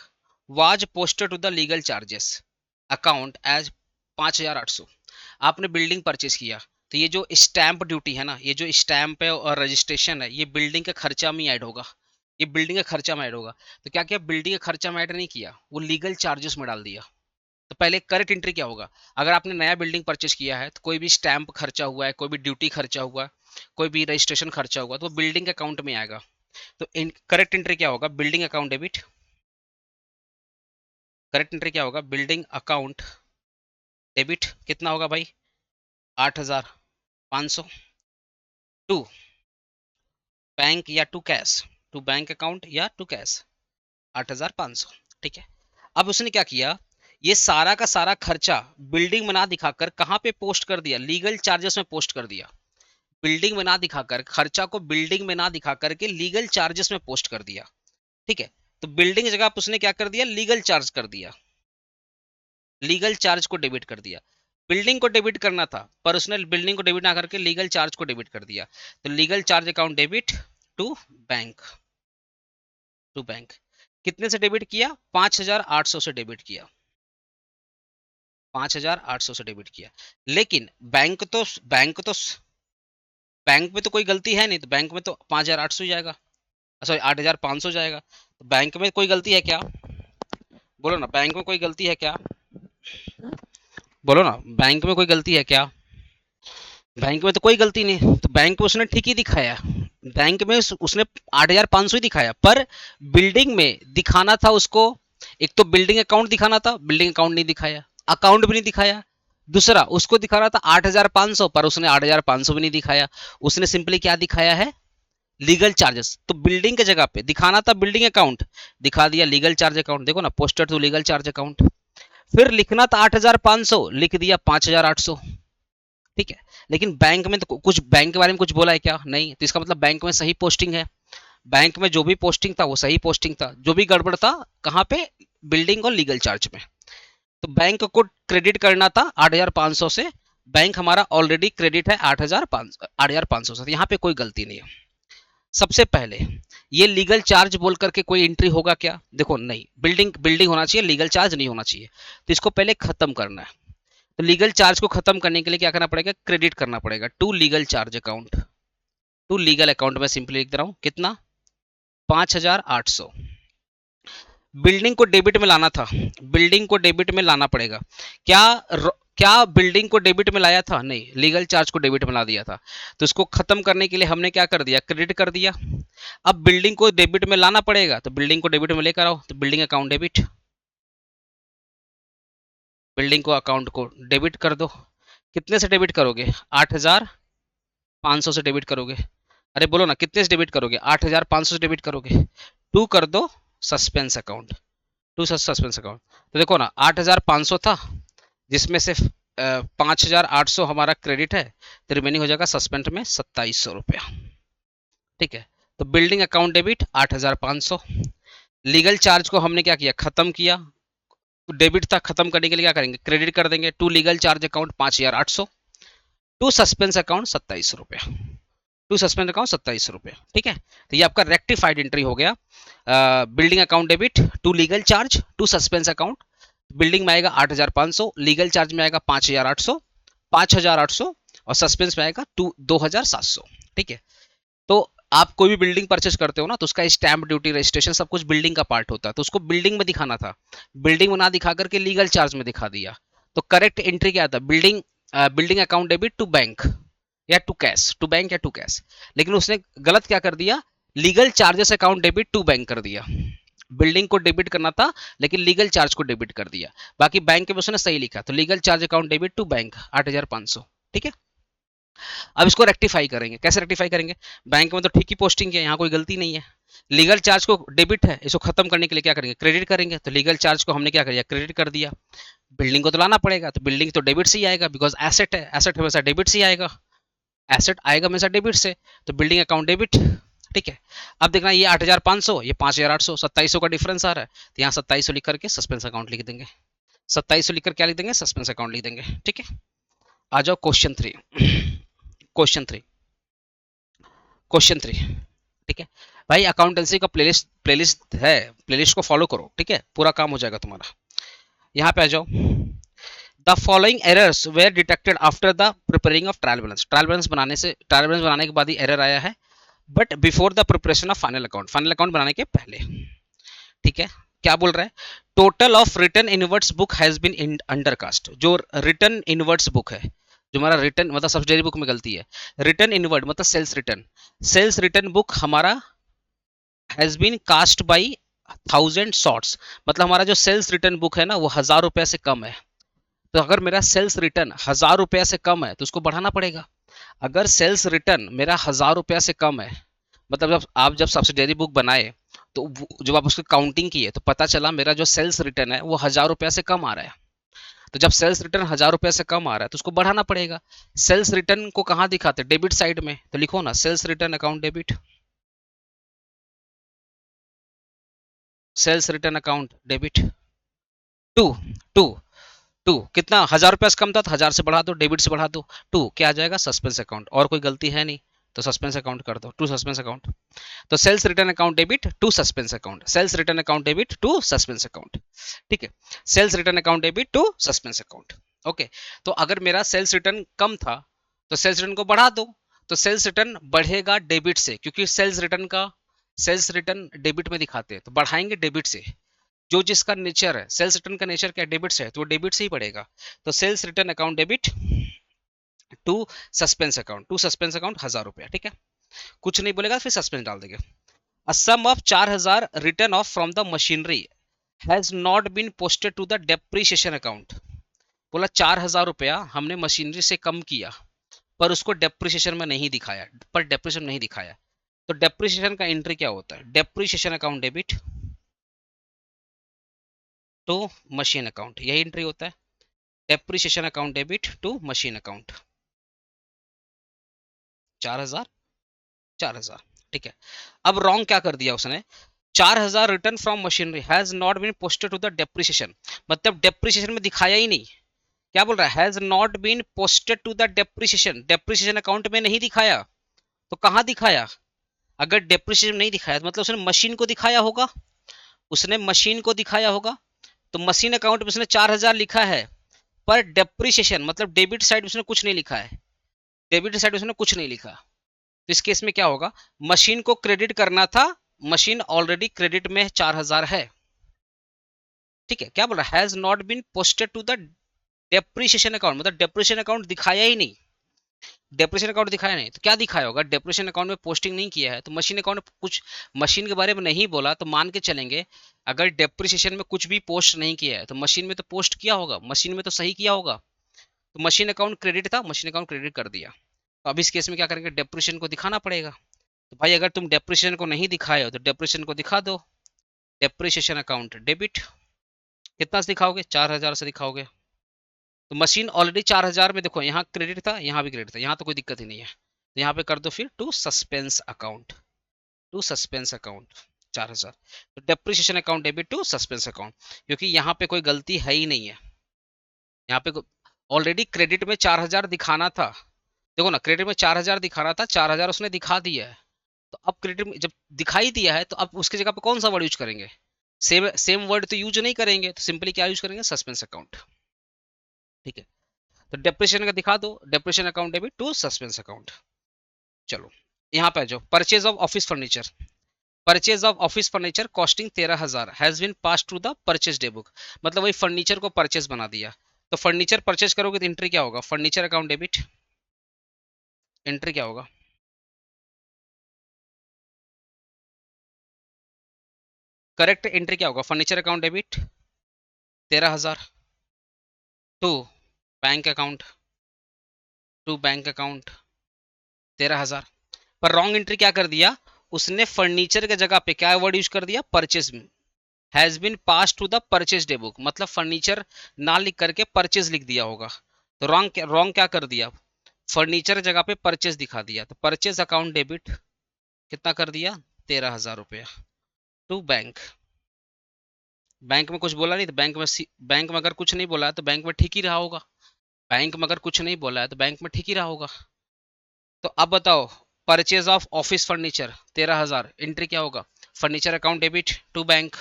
was posted to the legal charges account as 5800, आपने बिल्डिंग परचेस किया, तो ये जो स्टैंप ड्यूटी है ना, ये जो स्टैंप है और रजिस्ट्रेशन है, ये बिल्डिंग के खर्चा में ऐड होगा, ये बिल्डिंग के खर्चा में ऐड होगा, तो क्या किया बिल्डिंग के खर्चा में ऐड नहीं किया, वो लीगल चार्जेस में डाल दिया। तो पहले करेक्ट एंट्री क्या होगा, अगर आपने नया बिल्डिंग परचेस किया है तो कोई भी स्टैंप खर्चा हुआ है, कोई भी ड्यूटी खर्चा हुआ है, कोई भी रजिस्ट्रेशन खर्चा हुआ, तो वो बिल्डिंग अकाउंट में आएगा, तो करेक्ट एंट्री क्या होगा, building account debit, correct entry क्या होगा, बिल्डिंग अकाउंट डेबिट कितना होगा भाई 8500 टू बैंक या to cash, to bank account या टू कैश 8500, ठीक है। अब उसने क्या किया, ये सारा का सारा खर्चा बिल्डिंग में ना दिखाकर कहाँ पे पोस्ट कर दिया, लीगल चार्जेस में पोस्ट कर दिया, बिल्डिंग में ना दिखाकर, खर्चा को बिल्डिंग में ना दिखा करके लीगल चार्जेस में पोस्ट कर दिया, ठीक है। तो बिल्डिंग जगह पर उसने क्या कर दिया, लीगल चार्ज कर दिया, लीगल चार्ज को डेबिट कर दिया, बिल्डिंग को डेबिट करना था पर उसने बिल्डिंग को डेबिट ना करके लीगल चार्ज को डेबिट कर दिया, तो legal charge account debit to bank, to bank कितने से डेबिट किया 5800 से डेबिट किया, 5800 से डेबिट किया, लेकिन बैंक में तो कोई गलती है नहीं, तो बैंक में तो 5800 जाएगा, सॉरी 8500 जाएगा, तो बैंक में कोई गलती है क्या, बोलो ना बैंक में कोई गलती है क्या, बोलो ना बैंक में कोई गलती है क्या, बैंक में तो कोई गलती नहीं, तो बैंक में उसने ठीक ही दिखाया, बैंक में उसने 8500 ही दिखाया, पर बिल्डिंग में दिखाना था उसको, एक तो बिल्डिंग अकाउंट दिखाना था, बिल्डिंग अकाउंट नहीं दिखाया, अकाउंट भी नहीं दिखाया, दूसरा उसको दिखा रहा था 8500 पर उसने 8500 भी नहीं दिखाया, उसने सिंपली क्या दिखाया है लीगल चार्जेस, तो बिल्डिंग के जगह पे दिखाना था बिल्डिंग अकाउंट, दिखा दिया लीगल चार्ज अकाउंट, देखो ना posted to legal charge account. फिर लिखना था 8,500, लिख दिया 5,800। ठीक है, लेकिन बैंक में तो कुछ, बैंक के बारे में कुछ बोला है क्या? नहीं, तो इसका मतलब बैंक में सही पोस्टिंग है। बैंक में जो भी पोस्टिंग था वो सही पोस्टिंग था, जो भी गड़बड़ था कहाँ पे, बिल्डिंग और लीगल चार्ज में। तो बैंक को क्रेडिट करना था 8,500 से, बैंक हमारा ऑलरेडी क्रेडिट है 8,500 से, यहाँ पे कोई गलती नहीं है। सबसे पहले ये लीगल चार्ज बोल करके कोई एंट्री होगा क्या? देखो नहीं, बिल्डिंग बिल्डिंग होना चाहिए, लीगल चार्ज नहीं होना चाहिए। तो इसको पहले खत्म करना है। तो लीगल चार्ज को खत्म करने के लिए क्या करना पड़ेगा? क्रेडिट करना पड़ेगा to legal charge account. To legal account में सिंपली लिख दे रहा हूं, कितना? 5,800। बिल्डिंग को डेबिट में लाना था, बिल्डिंग को डेबिट में लाना पड़ेगा। क्या क्या बिल्डिंग को डेबिट में लाया था? नहीं, लीगल चार्ज को डेबिट में ला दिया था। तो इसको खत्म करने के लिए हमने क्या कर दिया? क्रेडिट कर दिया। अब बिल्डिंग को डेबिट में लाना पड़ेगा, तो बिल्डिंग को डेबिट में लेकर आओ, तो बिल्डिंग अकाउंट डेबिट, बिल्डिंग को अकाउंट को डेबिट कर दो। कितने से डेबिट करोगे? 8,500 से डेबिट करोगे। अरे बोलो ना, कितने से डेबिट करोगे? 8,500 से डेबिट करोगे। टू कर दो suspense account, to suspense account. तो देखो ना, 8,500 था, जिसमें से 5,800 हमारा क्रेडिट है, तो रिमेनिंग हो जाएगा सस्पेंड में 2,700 रुपया। ठीक है, तो building account debit 8,500। Legal charge को हमने क्या किया? खत्म किया। तो डेबिट था, खत्म करने के लिए क्या करेंगे? क्रेडिट कर देंगे to legal charge account 5,800, to suspense account 2,700 रुपया, टू सस्पेंड अकाउंट 2,700 रुपया। ठीक है, तो ये आपका रेक्टिफाइड एंट्री हो गया। Building account debit to legal charge to suspense account. Building में आएगा 8,500, लीगल चार्ज में आएगा 5,800, 5,800 और सस्पेंस में आएगा 2,700। ठीक है, तो आप कोई भी बिल्डिंग परचेज करते हो ना, तो उसका स्टैंप ड्यूटी रजिस्ट्रेशन सब कुछ बिल्डिंग का पार्ट होता है, तो उसको बिल्डिंग में दिखाना था। बिल्डिंग में ना दिखा करके लीगल चार्ज में दिखा दिया। तो करेक्ट एंट्री क्या था? Building, building account debit to bank या टू कैश, टू बैंक या टू कैश। लेकिन उसने गलत क्या कर दिया? Legal charges account debit to bank कर दिया। बिल्डिंग को डेबिट करना था, लेकिन लीगल चार्ज को डेबिट कर दिया। बाकी बैंक के उसने सही लिखा, तो legal charge account debit to bank 8,500। ठीक है, अब इसको रेक्टिफाई करेंगे। कैसे रेक्टिफाई करेंगे? बैंक में तो ठीक ही पोस्टिंग है, यहाँ कोई गलती नहीं है। लीगल चार्ज को डेबिट है, इसको खत्म करने के लिए क्या करेंगे? क्रेडिट करेंगे। तो लीगल चार्ज को हमने क्या किया? क्रेडिट कर दिया। बिल्डिंग को तो लाना पड़ेगा, तो बिल्डिंग तो डेबिट से ही आएगा, बिकॉज एसेट है, एसेट हमेशा डेबिट से ही आएगा, एसेट आएगा हमेशा डेबिट से। तो बिल्डिंग अकाउंट डेबिट। ठीक है, अब देखना, ये 8,500, ये 5,800, 2,700 का डिफरेंस आ रहा है, तो यहाँ 2,700 लिख करके सस्पेंस अकाउंट लिख देंगे। 2,700 लिख कर क्या लिख देंगे? सस्पेंस अकाउंट लिख देंगे। ठीक है, आ जाओ क्वेश्चन 3। Question 3, question 3। ठीक है भाई, अकाउंटेंसी का प्लेलिस्ट प्लेलिस्ट है, प्लेलिस्ट को फॉलो करो। ठीक है, पूरा काम हो जाएगा तुम्हारा। यहाँ पे आ जाओ। The following errors were detected after the preparing of trial balance. Trial balance बनाने से, ट्रायल बैलेंस बनाने के बाद ही एरर आया है, but before the preparation of final account, final account बनाने के पहले। ठीक है, क्या बोल रहा है? Total of return inwards book has been undercast. जो रिटर्न इनवर्ट्स बुक है, जो हमारा रिटर्न मतलब सब्सिडरी बुक में गलती है, रिटर्न इनवर्ट मतलब sales return, sales return book हमारा has been cast by 1,000 shorts. मतलब हमारा जो सेल्स रिटर्न बुक है ना, वो 1,000 रुपया से कम है। तो अगर मेरा सेल्स रिटर्न 1,000 रुपया से कम है, तो उसको बढ़ाना पड़ेगा। अगर सेल्स रिटर्न मेरा 1,000 रुपया से कम है, मतलब जब सब्सिडरी बुक बनाए, तो जब आप उसकी काउंटिंग किए, तो पता चला मेरा जो सेल्स रिटर्न है वो 1,000 रुपया से कम आ रहा है। तो जब सेल्स रिटर्न 1,000 रुपया से कम आ रहा है, तो उसको बढ़ाना पड़ेगा। सेल्स रिटर्न को कहाँ दिखाते? डेबिट साइड में। तो लिखो ना, sales return account debit, sales return account debit to, to to कितना? 1,000 रुपया से कम था, तो 1,000 से बढ़ा दो, डेबिट से बढ़ा दो। टू क्या आ जाएगा? Suspense account. और कोई गलती है नहीं, तो सस्पेंस अकाउंट कर दो, टू सस्पेंस अकाउंट। तो sales return account debit to suspense account, sales return account debit to suspense account. ठीक है, sales return account debit to suspense account. Okay, तो अगर मेरा सेल्स रिटर्न कम था, तो सेल्स रिटर्न को बढ़ा दो। तो सेल्स रिटर्न बढ़ेगा डेबिट से, क्योंकि सेल्स रिटर्न डेबिट में दिखाते हैं, तो बढ़ाएंगे डेबिट से। जो जिसका नेचर है, सेल्स रिटर्न का नेचर क्या? डेबिट से है, तो वो डेबिट से ही पड़ेगा। तो sales return account debit to suspense account, to suspense account 1,000 रुपया। ठीक है, कुछ नहीं बोलेगा, फिर सस्पेंस डाल देंगे। A sum of 4,000 written off from the machinery has not been posted to the depreciation account. बोला 4,000 रुपया हमने मशीनरी से कम किया, पर उसको डेप्रिसिएशन में नहीं दिखाया, पर डेप्रिसिएशन नहीं दिखाया। तो डेप्रिसिएशन का एंट्री क्या होता है? Depreciation account debit to machine account, यही एंट्री होता है। Depreciation account debit to machine account 4000 4000। ठीक है, अब रॉन्ग क्या कर दिया उसने, 4000 return from machinery has not been posted to the depreciation, मतलब डेप्रिसिएशन में दिखाया ही नहीं। क्या बोल रहा है? Has not been posted to the depreciation, depreciation account में नहीं दिखाया। तो कहां दिखाया? अगर डेप्रिसिएशन नहीं दिखाया तो मतलब उसने मशीन को दिखाया होगा, उसने मशीन को दिखाया होगा। तो मशीन अकाउंट में उसने 4000 लिखा है, पर डेप्रिसिएशन मतलब डेबिट साइड उसने कुछ नहीं लिखा है, डेबिट साइड उसने कुछ नहीं लिखा। तो इस केस में क्या होगा, मशीन को क्रेडिट करना था, मशीन ऑलरेडी क्रेडिट में 4000 है। ठीक है, क्या बोल रहा है? Has not been posted to the depreciation account, मतलब डेप्रिसिएशन अकाउंट दिखाया ही नहीं। डेप्रिसिएशन अकाउंट दिखाया नहीं तो क्या दिखाया होगा? डेप्रिसिएशन अकाउंट में पोस्टिंग नहीं किया है, तो मशीन अकाउंट में कुछ मशीन के बारे में नहीं बोला, तो मान के चलेंगे अगर डेप्रिसिएशन में कुछ भी पोस्ट नहीं किया है तो मशीन में तो पोस्ट किया होगा, मशीन में तो सही किया होगा। तो मशीन अकाउंट क्रेडिट था, मशीन अकाउंट क्रेडिट कर दिया। तो अब इस केस में क्या करेंगे? डेप्रिसिएशन को दिखाना पड़ेगा। तो भाई अगर तुम डेप्रिसिएशन को नहीं दिखाए हो तो डेप्रिसिएशन को दिखा दो। डेप्रिसिएशन अकाउंट डेबिट, कितना से दिखाओगे? 4000 से दिखाओगे। तो मशीन ऑलरेडी 4000 में, देखो यहाँ क्रेडिट था, यहाँ भी क्रेडिट था, यहाँ तो कोई दिक्कत ही नहीं है। तो यहाँ पे कर दो फिर to suspense account, to suspense account 4000। तो depreciation account debit to suspense account, क्योंकि यहाँ पे कोई गलती है ही नहीं है। यहाँ पे ऑलरेडी क्रेडिट में 4000 दिखाना था। देखो ना, क्रेडिट में 4000 दिखाना था, 4000 उसने दिखा दिया है। तो अब क्रेडिट में जब दिखाई दिया है तो अब उसकी जगह पे कौन सा वर्ड यूज करेंगे? सेम सेम वर्ड तो यूज नहीं करेंगे, तो सिंपली क्या यूज करेंगे? Suspense account. ठीक है, तो डेप्रिसिएशन का दिखा दो, depreciation account debit to suspense account. चलो यहाँ पे आ जाओ, purchase of office furniture. Purchase of office furniture costing 13000 has been pass to the purchase day book, मतलब वही फर्नीचर को परचेज बना दिया। तो फर्नीचर परचेज करोगे तो एंट्री क्या होगा? फर्नीचर अकाउंट डेबिट, एंट्री क्या होगा? करेक्ट एंट्री क्या होगा? Furniture account debit 13000 to bank account, to bank account 13000। पर रॉन्ग एंट्री क्या कर दिया उसने? फर्नीचर के जगह पे क्या वर्ड यूज कर दिया? Purchase. Has been pass to the purchase day book, मतलब फर्नीचर ना लिख करके परचेज लिख दिया होगा। तो रॉन्ग क्या कर दिया? फर्नीचर जगह पे परचेज दिखा दिया। तो परचेज अकाउंट डेबिट कितना कर दिया? 13000 रुपया टू बैंक। बैंक में कुछ बोला नहीं तो बैंक में अगर कुछ नहीं बोला है तो बैंक में ठीक ही रहा होगा। बैंक में अगर कुछ नहीं बोला है तो बैंक में ठीक ही रहा होगा। तो अब बताओ, purchase of office furniture 13000, entry क्या होगा? Furniture account debit to bank,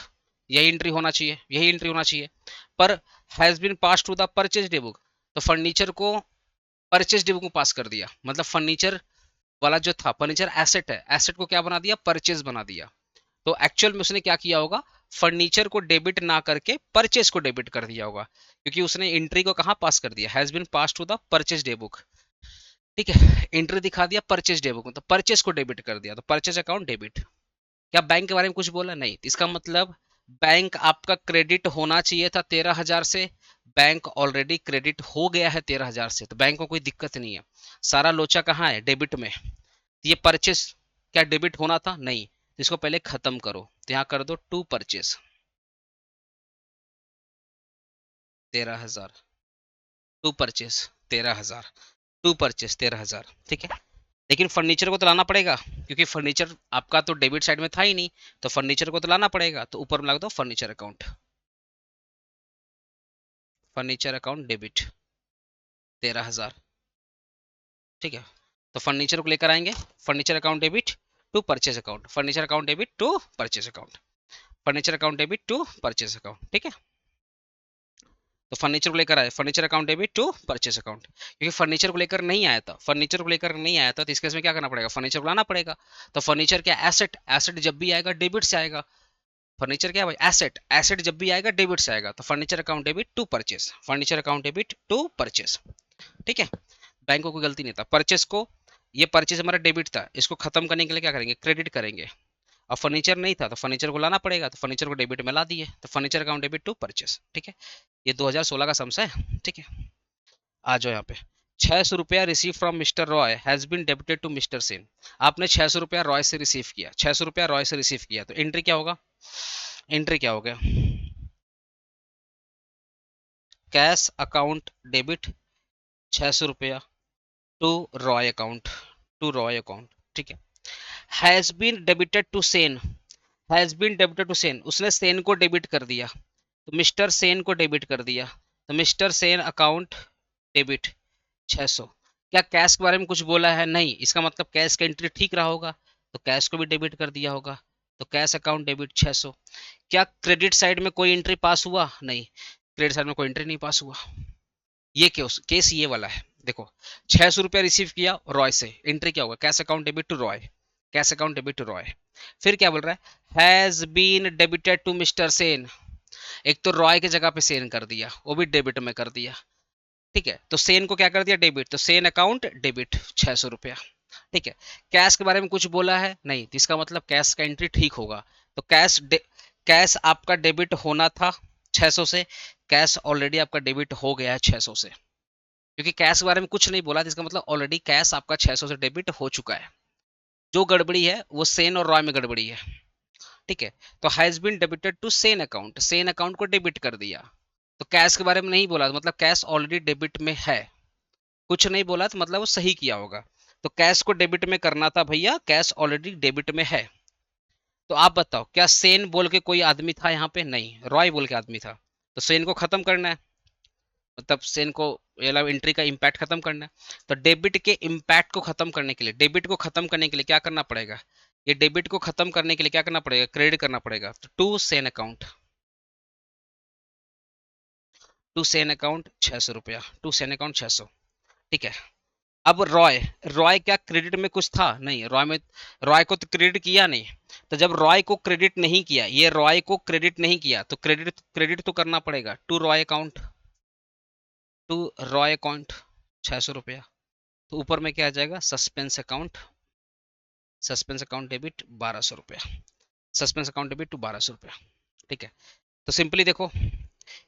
यही एंट्री होना चाहिए, यही एंट्री होना चाहिए। पर has been pass to the purchase day book, तो फर्नीचर को परचेज डे बुक में पास कर दिया, मतलब फर्नीचर वाला जो था, फर्नीचर एसेट है, एसेट को क्या बना दिया? परचेज बना दिया। तो एक्चुअल में उसने क्या किया होगा? फर्नीचर को डेबिट ना करके परचेज को डेबिट कर दिया होगा, क्योंकि उसने एंट्री को कहाँ पास कर दिया? Has been pass to the purchase day book. ठीक है, एंट्री दिखा दिया परचेज डे बुक में, तो परचेज को डेबिट कर दिया, तो परचेज अकाउंट डेबिट। क्या बैंक के बारे में कुछ बोला? नहीं। इसका मतलब बैंक आपका क्रेडिट होना चाहिए था 13000 से, बैंक ऑलरेडी क्रेडिट हो गया है 13000 से, तो बैंक को कोई दिक्कत नहीं है। सारा लोचा कहाँ है? डेबिट में। तो ये परचेज क्या डेबिट होना था? नहीं। तो इसको पहले खत्म करो, तो यहाँ कर दो to purchase 13000, to purchase 13000, to purchase 13000। ठीक है, लेकिन फर्नीचर को तो लाना पड़ेगा, क्योंकि फर्नीचर आपका तो डेबिट साइड में था ही नहीं, तो फर्नीचर को तो लाना पड़ेगा। तो ऊपर में लगा दो furniture account, furniture account debit 13000। ठीक है, तो फर्नीचर को लेकर आएंगे, furniture account debit to purchase account, furniture account debit to purchase account, furniture account debit to purchase account. ठीक है, तो फर्नीचर को लेकर आए, furniture account debit to purchase account, क्योंकि फर्नीचर को लेकर नहीं आया था, फर्नीचर को लेकर नहीं आया था, तो इस केस में क्या करना पड़ेगा? फर्नीचर को लाना पड़ेगा। तो फर्नीचर क्या? एसेट, एसेट जब भी आएगा डेबिट से आएगा। फर्नीचर क्या भाई? एसेट, एसेट जब भी आएगा डेबिट से आएगा। तो furniture account debit to purchase, furniture account debit to purchase. ठीक है, बैंक को कोई गलती नहीं था। परचेज को, ये परचेज हमारा डेबिट था, इसको खत्म करने के लिए क्या करेंगे? क्रेडिट करेंगे। अब फर्नीचर नहीं था तो फर्नीचर को लाना पड़ेगा, तो फर्नीचर को डेबिट में ला दिए, तो furniture account debit to purchase. ठीक है, ये 2016 का सम्स है। ठीक है, आ जाओ यहाँ पे, ₹600 receive from Mr Roy has been debited to Mr Sen. आपने ₹600 रॉय से रिसीव किया, ₹600 रॉय से रिसीव किया, तो एंट्री क्या होगा? एंट्री क्या हो गया? Cash account debit ₹600 to Roy account, to Roy account, ठीक है। Has been debited to Sen, has been debited to Sen, उसने सेन को डेबिट कर दिया, तो मिस्टर सेन को डेबिट कर दिया, तो मिस्टर सेन अकाउंट डेबिट 600। क्या कैश के बारे में कुछ बोला है? नहीं, इसका मतलब कैश का एंट्री ठीक रहा होगा, तो कैश को भी डेबिट कर दिया होगा, तो कैश अकाउंट डेबिट 600। क्या क्रेडिट साइड में कोई एंट्री पास हुआ? नहीं, क्रेडिट साइड में कोई एंट्री नहीं पास हुआ। ये केस ये वाला है। देखो, ₹600 रिसीव किया रॉय से, एंट्री क्या होगा? Cash account debit to Roy, cash account debit to Roy. फिर क्या बोल रहा है? Has been debited to Mr Sen, एक तो रॉय की जगह पे सेन कर दिया, वो भी डेबिट में कर दिया, ठीक है। तो सेन को क्या कर दिया? डेबिट, तो सेन अकाउंट डेबिट ₹600, ठीक है। कैश के बारे में कुछ बोला है? नहीं, तो इसका मतलब कैश का एंट्री ठीक होगा, तो कैश आपका डेबिट होना था 600 से, कैश ऑलरेडी आपका डेबिट हो गया है 600 से, क्योंकि कैश के बारे में कुछ नहीं बोला, जिसका मतलब ऑलरेडी कैश आपका 600 से डेबिट हो चुका है। जो गड़बड़ी है वो सेन और रॉय में गड़बड़ी है, ठीक है। तो has been debited to Sen account, Sen account को डेबिट कर दिया, तो कैश के बारे में नहीं बोला, तो मतलब कैश ऑलरेडी डेबिट में है। कुछ नहीं बोला तो मतलब वो सही किया होगा, तो कैश को डेबिट में करना था भैया, कैश ऑलरेडी डेबिट में है। तो आप बताओ, क्या सेन बोल के कोई आदमी था यहाँ पे? नहीं, रॉय बोल के आदमी था, तो सेन को खत्म करना है, मतलब सेन को एंट्री का इम्पैक्ट खत्म करना है। तो डेबिट के इम्पैक्ट को खत्म करने के लिए, डेबिट को खत्म करने के लिए क्या करना पड़ेगा? ये डेबिट को खत्म करने के लिए क्या करना पड़ेगा? क्रेडिट करना पड़ेगा, तो to Sen account, to Sen account ₹600, to Sen account 600, ठीक है। अब रॉय, रॉय क्या क्रेडिट में कुछ था? नहीं, रॉय को तो क्रेडिट किया नहीं, तो जब रॉय को क्रेडिट नहीं किया, ये रॉय को क्रेडिट नहीं किया, तो क्रेडिट क्रेडिट तो करना पड़ेगा, to Roy account, to Roy account ₹600। तो ऊपर में क्या आ जाएगा? Suspense account, suspense account debit ₹1200, suspense account debit to ₹1200, ठीक है। तो सिंपली देखो,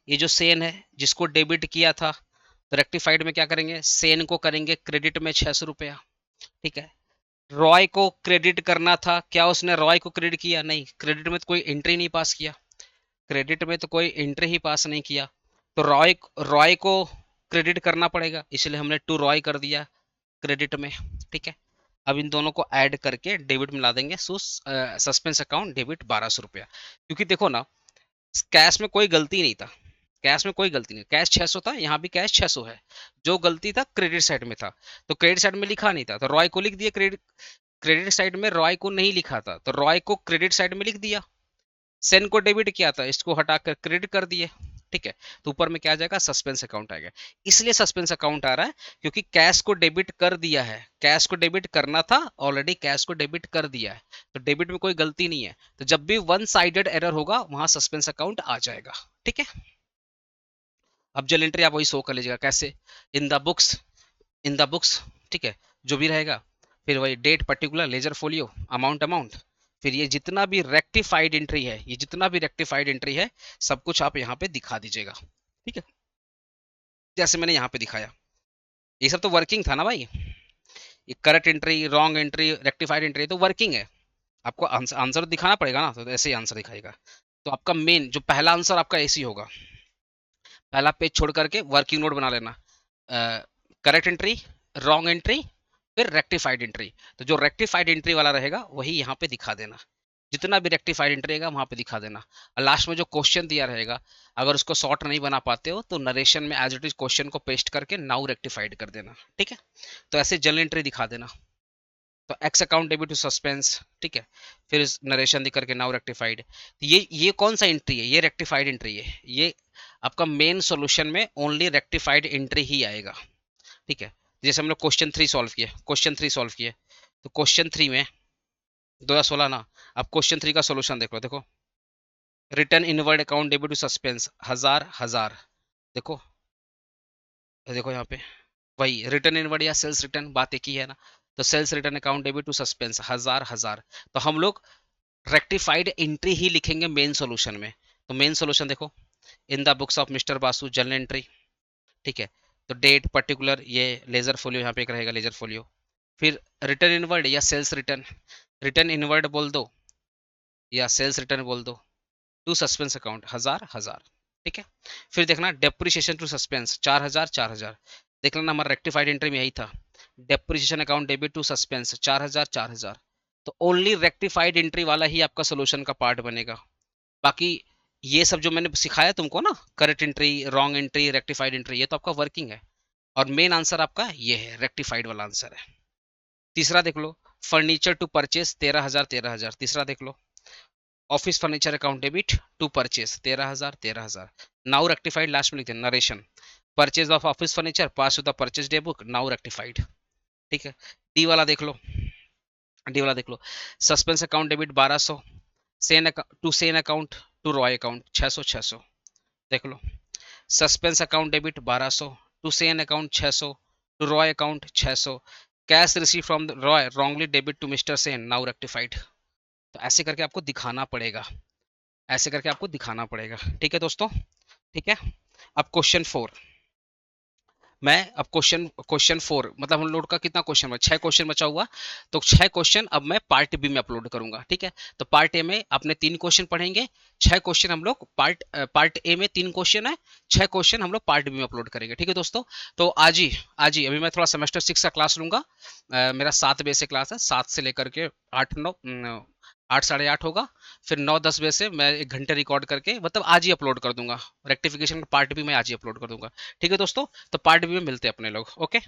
ये जो सेन है जिसको डेबिट किया था, तो रेक्टिफाइड में क्या करेंगे? सेन को करेंगे क्रेडिट में ₹600, ठीक है। रॉय को क्रेडिट करना था, क्या उसने रॉय को क्रेडिट किया? नहीं, क्रेडिट में तो कोई एंट्री नहीं पास किया, क्रेडिट में तो कोई एंट्री ही पास नहीं किया, तो रॉय रॉय को क्रेडिट करना पड़ेगा, इसलिए हमने टू रॉय कर दिया क्रेडिट में, ठीक है। अब इन दोनों को ऐड करके डेबिट में ला देंगे, सो सस्पेंस अकाउंट डेबिट ₹1200। क्योंकि देखो ना, कैश में कोई गलती नहीं था, कैश में कोई गलती नहीं, कैश 600 था, यहाँ भी कैश 600 है, जो गलती था क्रेडिट साइड में था, तो क्रेडिट साइड में लिखा नहीं था, तो रॉय को लिख दिया क्रेडिट, क्रेडिट साइड में रॉय को नहीं लिखा था, तो रॉय को क्रेडिट साइड में लिख दिया। सेन को डेबिट किया था, इसको हटाकर क्रेडिट कर दिए, ठीक है। तो ऊपर में क्या आ जाएगा? सस्पेंस अकाउंट आएगा। इसलिए सस्पेंस अकाउंट आ रहा है क्योंकि कैश को डेबिट कर दिया है, कैश को डेबिट करना था, ऑलरेडी कैश को डेबिट कर दिया है, तो डेबिट में कोई गलती नहीं है, तो जब भी वन साइडेड एरर होगा वहां सस्पेंस अकाउंट आ जाएगा, ठीक है। अब जल एंट्री आप वही शो कर लीजिएगा, कैसे? In the books, in the books, ठीक है, जो भी रहेगा, फिर वही date, particular, ledger folio, amount amount, फिर ये जितना भी रेक्टिफाइड एंट्री है, ये जितना भी रेक्टिफाइड एंट्री है, सब कुछ आप यहाँ पे दिखा दीजिएगा, ठीक है, जैसे मैंने यहाँ पे दिखाया। ये सब तो वर्किंग था ना भाई, ये correct entry, wrong entry, rectified entry तो वर्किंग है, आपको आंसर दिखाना पड़ेगा ना, तो ऐसे ही आंसर दिखाएगा। तो आपका मेन जो पहला आंसर आपका ऐसी होगा, पहला पेज छोड़ करके वर्किंग नोट बना लेना, करेक्ट एंट्री, रॉन्ग एंट्री, फिर रेक्टिफाइड एंट्री, तो जो रेक्टिफाइड एंट्री वाला रहेगा वही यहाँ पे दिखा देना, जितना भी रेक्टिफाइड एंट्री रहेगा वहाँ पे दिखा देना। और लास्ट में जो क्वेश्चन दिया रहेगा, अगर उसको शॉर्ट नहीं बना पाते हो तो नरेशन में एज इट इज क्वेश्चन को पेस्ट करके नाउ रेक्टिफाइड कर देना, ठीक है। तो ऐसे जर्नल एंट्री दिखा देना, तो X account debit to suspense, ठीक है, फिर नरेशन दिख करके नाउ रेक्टिफाइड। ये कौन सा एंट्री है? ये रेक्टिफाइड एंट्री है, ये आपका मेन सॉल्यूशन में ओनली रेक्टिफाइड एंट्री ही आएगा, ठीक है। जैसे हम लोग क्वेश्चन 3 सॉल्व किए, क्वेश्चन 3 सॉल्व किए, तो क्वेश्चन 3 में 2016 ना, अब क्वेश्चन 3 का सॉल्यूशन देख लो, देखो, return inward account debit to suspense, हजार हजार, देखो, देखो यहाँ पे वही रिटर्न इनवर्ड या सेल्स रिटर्न, बात एक ही है ना, तो sales return account debit to suspense हजार हजार, तो हम लोग रेक्टिफाइड एंट्री ही लिखेंगे मेन सॉल्यूशन में। तो मेन सॉल्यूशन देखो, इन the books of mister Basu journal entry, ठीक है, तो डेट पर्टिकुलर ये लेजर फोलियो यहाँ पे एक रहेगा लेजर फोलियो। फिर रिटर्न इनवर्ड या सेल्स रिटर्न, रिटर्न इनवर्ड बोल दो या सेल्स रिटर्न बोल दो। टू सस्पेंस अकाउंट 1000 1000, ठीक है। फिर देखना डेप्रिसिएशन टू सस्पेंस 4000 4000, देख लेना हमारा रेक्टिफाइड एंट्री में यही था। Depreciation account debit to suspense 4000 4000, तो ओनली रेक्टिफाइड एंट्री वाला ही आपका सोल्यूशन का पार्ट बनेगा। बाकी ये सब जो मैंने सिखाया तुमको ना, correct entry, wrong entry, rectified entry, ये तो आपका वर्किंग है। और मेन आंसर आपका ये है, रेक्टिफाइड वाला आंसर है। तीसरा देख लो, फर्नीचर टू परचेस 13000 13000, तीसरा देख लो। Office furniture account debit to purchase 13000 13000, now rectified, last में लिखते हैं narration, purchase of office furniture pass to the purchase day book, now rectified, ठीक है। डी वाला देख लो, डी वाला देख लो, suspense account debit 1200, Sen account to Roy account 600 600, देख लो। Suspense account debit 1200 to Sen account 600 to Roy account 600, cash receive from Roy wrongly debit to Mr Sen, now rectified. तो ऐसे करके आपको दिखाना पड़ेगा, ऐसे करके आपको दिखाना पड़ेगा, ठीक है दोस्तों, ठीक है। अब क्वेश्चन 4, मैं अब क्वेश्चन 4 मतलब हम लोग का कितना क्वेश्चन बचा, 6 क्वेश्चन बचा हुआ। तो 6 क्वेश्चन अब मैं पार्ट बी में अपलोड करूंगा, ठीक है। तो पार्ट ए में अपने 3 क्वेश्चन पढ़ेंगे, 6 क्वेश्चन हम लोग पार्ट ए में 3 क्वेश्चन है, 6 क्वेश्चन हम लोग पार्ट बी में अपलोड करेंगे, ठीक है दोस्तों। तो आज ही अभी मैं थोड़ा सेमेस्टर 6 का क्लास लूंगा। मेरा 7 बजे से क्लास है, 7 से लेकर के 8 साढ़े 8 होगा। फिर 9 10 बजे से मैं 1 घंटे रिकॉर्ड करके मतलब आज ही अपलोड कर दूंगा, रेक्टिफिकेशन का पार्ट भी मैं आज ही अपलोड कर दूंगा, ठीक है दोस्तों। तो पार्ट बी में मिलते हैं अपने लोग, ओके।